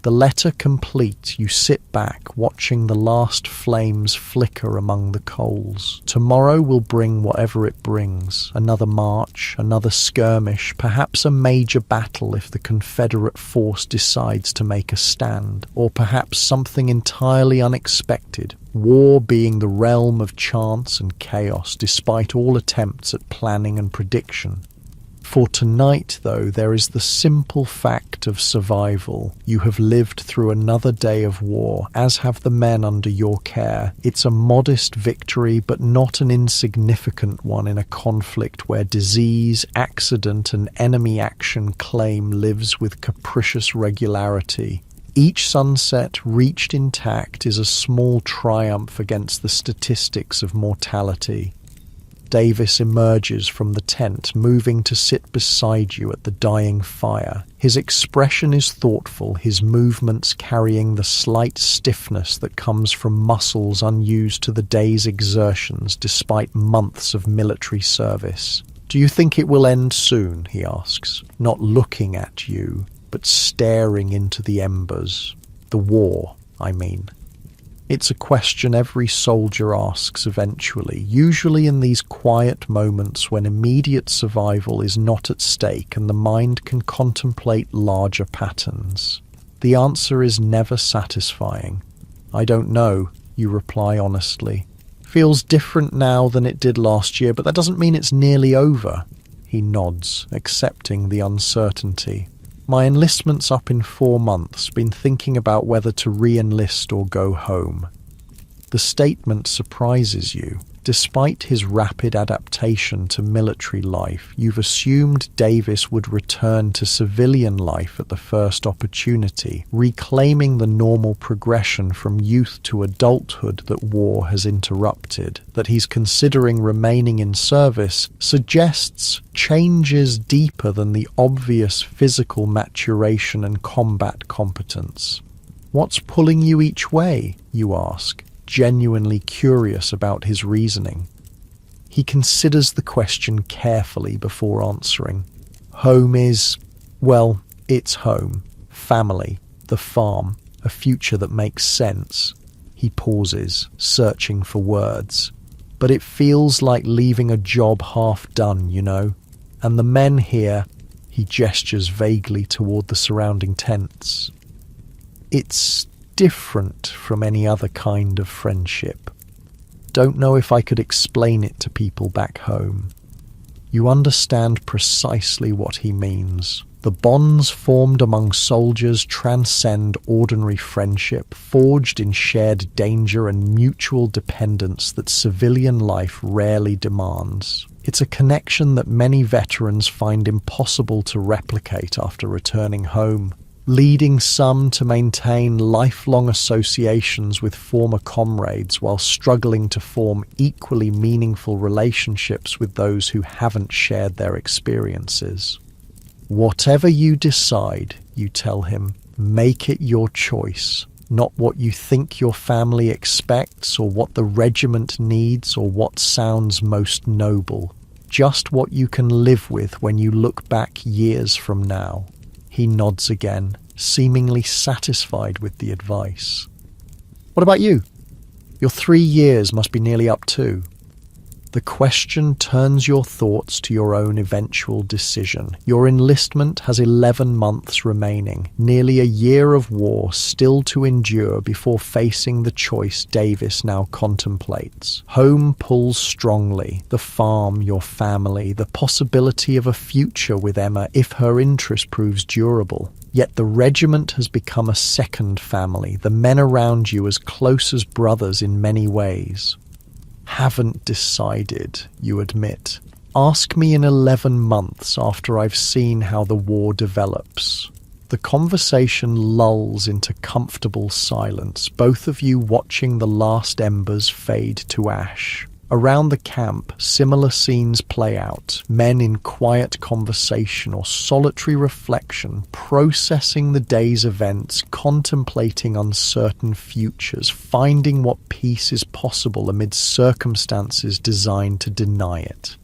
The letter complete, you sit back, watching the last flames flicker among the coals. Tomorrow will bring whatever it brings. Another march, another skirmish, perhaps a major battle if the Confederate force decides to make a stand, or perhaps something entirely unexpected, war being the realm of chance and chaos despite all attempts at planning and prediction. For tonight, though, there is the simple fact of survival. You have lived through another day of war, as have the men under your care. It's a modest victory, but not an insignificant one in a conflict where disease, accident, and enemy action claim lives with capricious regularity. Each sunset reached intact is a small triumph against the statistics of mortality. Davis emerges from the tent, moving to sit beside you at the dying fire. His expression is thoughtful, his movements carrying the slight stiffness that comes from muscles unused to the day's exertions despite months of military service. "Do you think it will end soon?" he asks, not looking at you, but staring into the embers. The war, I mean. It's a question every soldier asks eventually, usually in these quiet moments when immediate survival is not at stake and the mind can contemplate larger patterns. The answer is never satisfying. "I don't know," you reply honestly. "Feels different now than it did last year, but that doesn't mean it's nearly over." He nods, accepting the uncertainty. "My enlistment's up in 4 months, been thinking about whether to re-enlist or go home." The statement surprises you. Despite his rapid adaptation to military life, you've assumed Davis would return to civilian life at the first opportunity, reclaiming the normal progression from youth to adulthood that war has interrupted. That he's considering remaining in service suggests changes deeper than the obvious physical maturation and combat competence. "What's pulling you each way?" you ask, genuinely curious about his reasoning. He considers the question carefully before answering. "Home is, well, it's home. Family, the farm, a future that makes sense." He pauses, searching for words. "But it feels like leaving a job half done, you know. And the men here," he gestures vaguely toward the surrounding tents. "It's different from any other kind of friendship. Don't know if I could explain it to people back home." You understand precisely what he means. The bonds formed among soldiers transcend ordinary friendship, forged in shared danger and mutual dependence that civilian life rarely demands. It's a connection that many veterans find impossible to replicate after returning home, leading some to maintain lifelong associations with former comrades while struggling to form equally meaningful relationships with those who haven't shared their experiences. Whatever you decide, you tell him, make it your choice, not what you think your family expects or what the regiment needs or what sounds most noble, just what you can live with when you look back years from now. He nods again, seemingly satisfied with the advice. What about you? Your 3 years must be nearly up too. The question turns your thoughts to your own eventual decision. Your enlistment has 11 months remaining, nearly a year of war still to endure before facing the choice Davis now contemplates. Home pulls strongly, the farm, your family, the possibility of a future with Emma if her interest proves durable. Yet the regiment has become a second family, the men around you as close as brothers in many ways. Haven't decided, you admit. Ask me in 11 months after I've seen how the war develops. The conversation lulls into comfortable silence, both of you watching the last embers fade to ash. Around the camp, similar scenes play out, men in quiet conversation or solitary reflection, processing the day's events, contemplating uncertain futures, finding what peace is possible amid circumstances designed to deny it.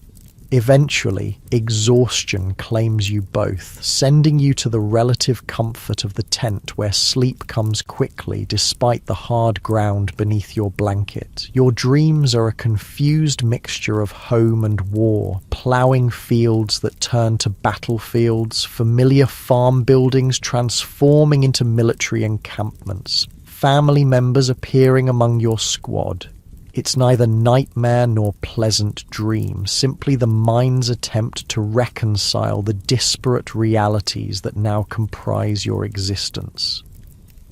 Eventually, exhaustion claims you both, sending you to the relative comfort of the tent where sleep comes quickly despite the hard ground beneath your blanket. Your dreams are a confused mixture of home and war, ploughing fields that turn to battlefields, familiar farm buildings transforming into military encampments, family members appearing among your squad. It's neither nightmare nor pleasant dream, simply the mind's attempt to reconcile the disparate realities that now comprise your existence.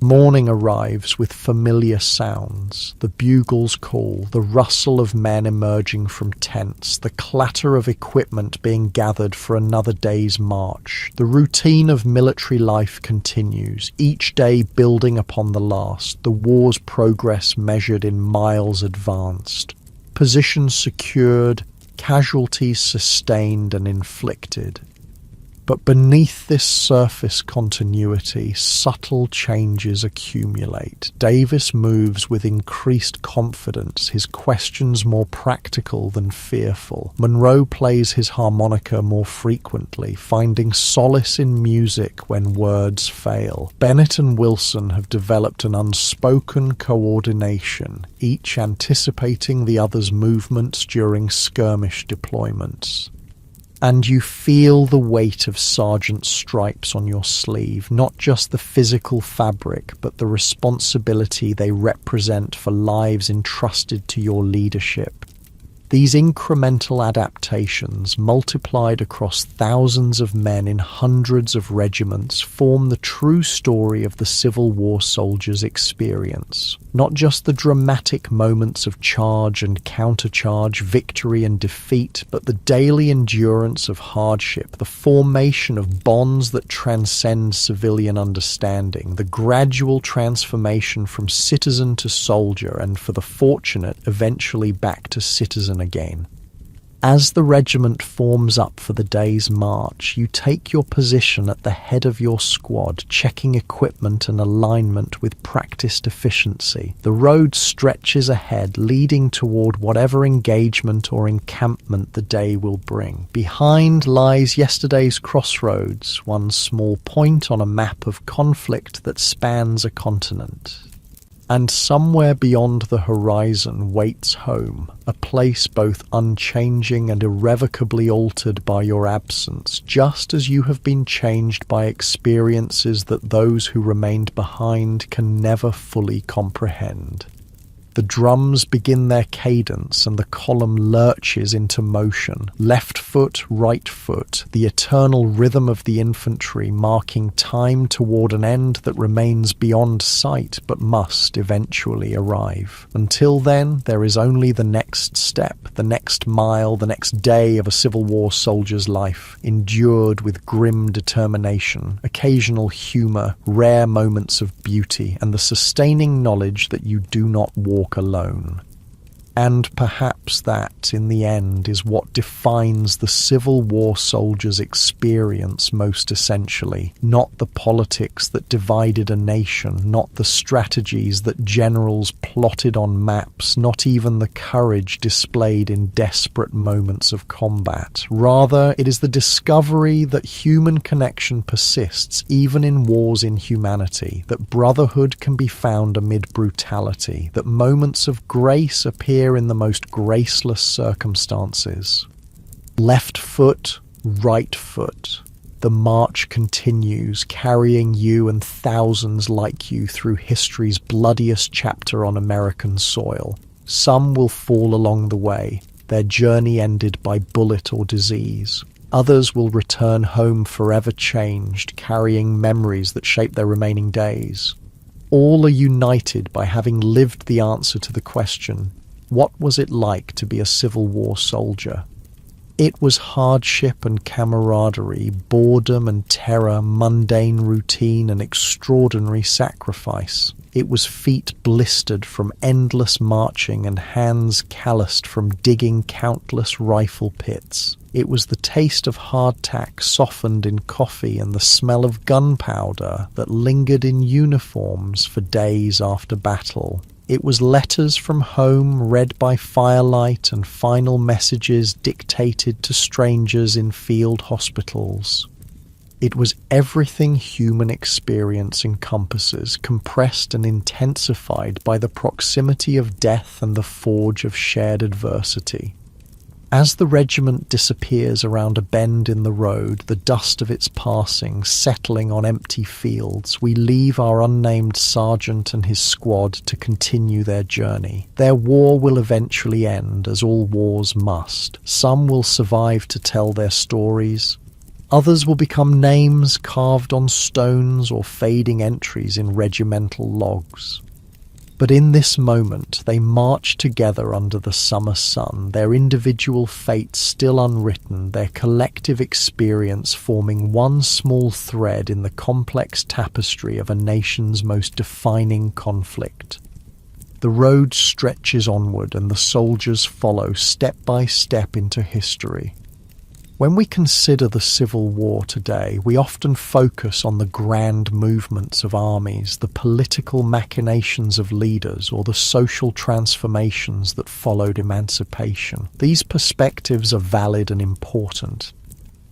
Morning arrives with familiar sounds, the bugle's call, the rustle of men emerging from tents, the clatter of equipment being gathered for another day's march. The routine of military life continues, each day building upon the last, the war's progress measured in miles advanced. Positions secured, casualties sustained and inflicted. But beneath this surface continuity, subtle changes accumulate. Davis moves with increased confidence, his questions more practical than fearful. Monroe plays his harmonica more frequently, finding solace in music when words fail. Bennett and Wilson have developed an unspoken coordination, each anticipating the other's movements during skirmish deployments. And you feel the weight of sergeant's stripes on your sleeve, not just the physical fabric, but the responsibility they represent for lives entrusted to your leadership. These incremental adaptations, multiplied across thousands of men in hundreds of regiments, form the true story of the Civil War soldier's experience. Not just the dramatic moments of charge and countercharge, victory and defeat, but the daily endurance of hardship, the formation of bonds that transcend civilian understanding, the gradual transformation from citizen to soldier, and for the fortunate, eventually back to citizen again. As the regiment forms up for the day's march, you take your position at the head of your squad, checking equipment and alignment with practiced efficiency. The road stretches ahead, leading toward whatever engagement or encampment the day will bring. Behind lies yesterday's crossroads, one small point on a map of conflict that spans a continent. And somewhere beyond the horizon waits home, a place both unchanging and irrevocably altered by your absence, just as you have been changed by experiences that those who remained behind can never fully comprehend. The drums begin their cadence and the column lurches into motion. Left foot, right foot, the eternal rhythm of the infantry marking time toward an end that remains beyond sight but must eventually arrive. Until then, there is only the next step, the next mile, the next day of a Civil War soldier's life, endured with grim determination, occasional humor, rare moments of beauty, and the sustaining knowledge that you do not walk alone. And perhaps that, in the end, is what defines the Civil War soldier's experience most essentially. Not the politics that divided a nation, not the strategies that generals plotted on maps, not even the courage displayed in desperate moments of combat. Rather, it is the discovery that human connection persists even in wars in humanity, that brotherhood can be found amid brutality, that moments of grace appear in the most graceless circumstances. Left foot, right foot. The march continues, carrying you and thousands like you through history's bloodiest chapter on American soil. Some will fall along the way, their journey ended by bullet or disease. Others will return home forever changed, carrying memories that shape their remaining days. All are united by having lived the answer to the question, what was it like to be a Civil War soldier? It was hardship and camaraderie, boredom and terror, mundane routine and extraordinary sacrifice. It was feet blistered from endless marching and hands calloused from digging countless rifle pits. It was the taste of hardtack softened in coffee and the smell of gunpowder that lingered in uniforms for days after battle. It was letters from home read by firelight and final messages dictated to strangers in field hospitals. It was everything human experience encompasses, compressed and intensified by the proximity of death and the forge of shared adversity. As the regiment disappears around a bend in the road, the dust of its passing settling on empty fields, we leave our unnamed sergeant and his squad to continue their journey. Their war will eventually end, as all wars must. Some will survive to tell their stories. Others will become names carved on stones or fading entries in regimental logs. But in this moment, they march together under the summer sun, their individual fates still unwritten, their collective experience forming one small thread in the complex tapestry of a nation's most defining conflict. The road stretches onward and the soldiers follow step by step into history. When we consider the Civil War today, we often focus on the grand movements of armies, the political machinations of leaders, or the social transformations that followed emancipation. These perspectives are valid and important.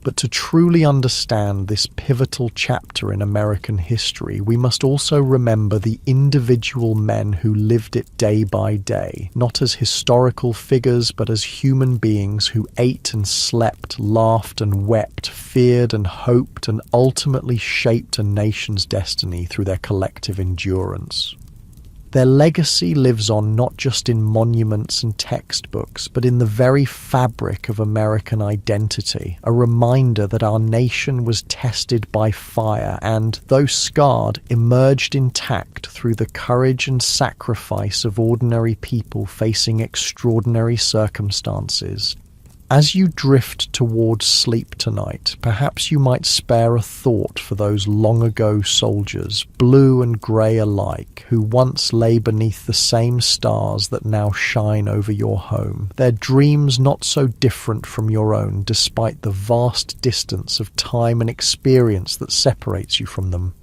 But to truly understand this pivotal chapter in American history, we must also remember the individual men who lived it day by day, not as historical figures, but as human beings who ate and slept, laughed and wept, feared and hoped, and ultimately shaped a nation's destiny through their collective endurance. Their legacy lives on not just in monuments and textbooks, but in the very fabric of American identity, a reminder that our nation was tested by fire and, though scarred, emerged intact through the courage and sacrifice of ordinary people facing extraordinary circumstances. As you drift towards sleep tonight, perhaps you might spare a thought for those long-ago soldiers, blue and grey alike, who once lay beneath the same stars that now shine over your home, their dreams not so different from your own despite the vast distance of time and experience that separates you from them.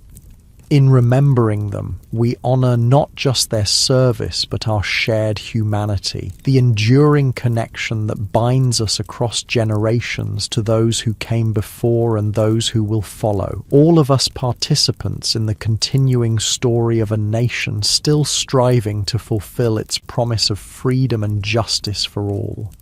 In remembering them, we honour not just their service but our shared humanity, the enduring connection that binds us across generations to those who came before and those who will follow, all of us participants in the continuing story of a nation still striving to fulfil its promise of freedom and justice for all.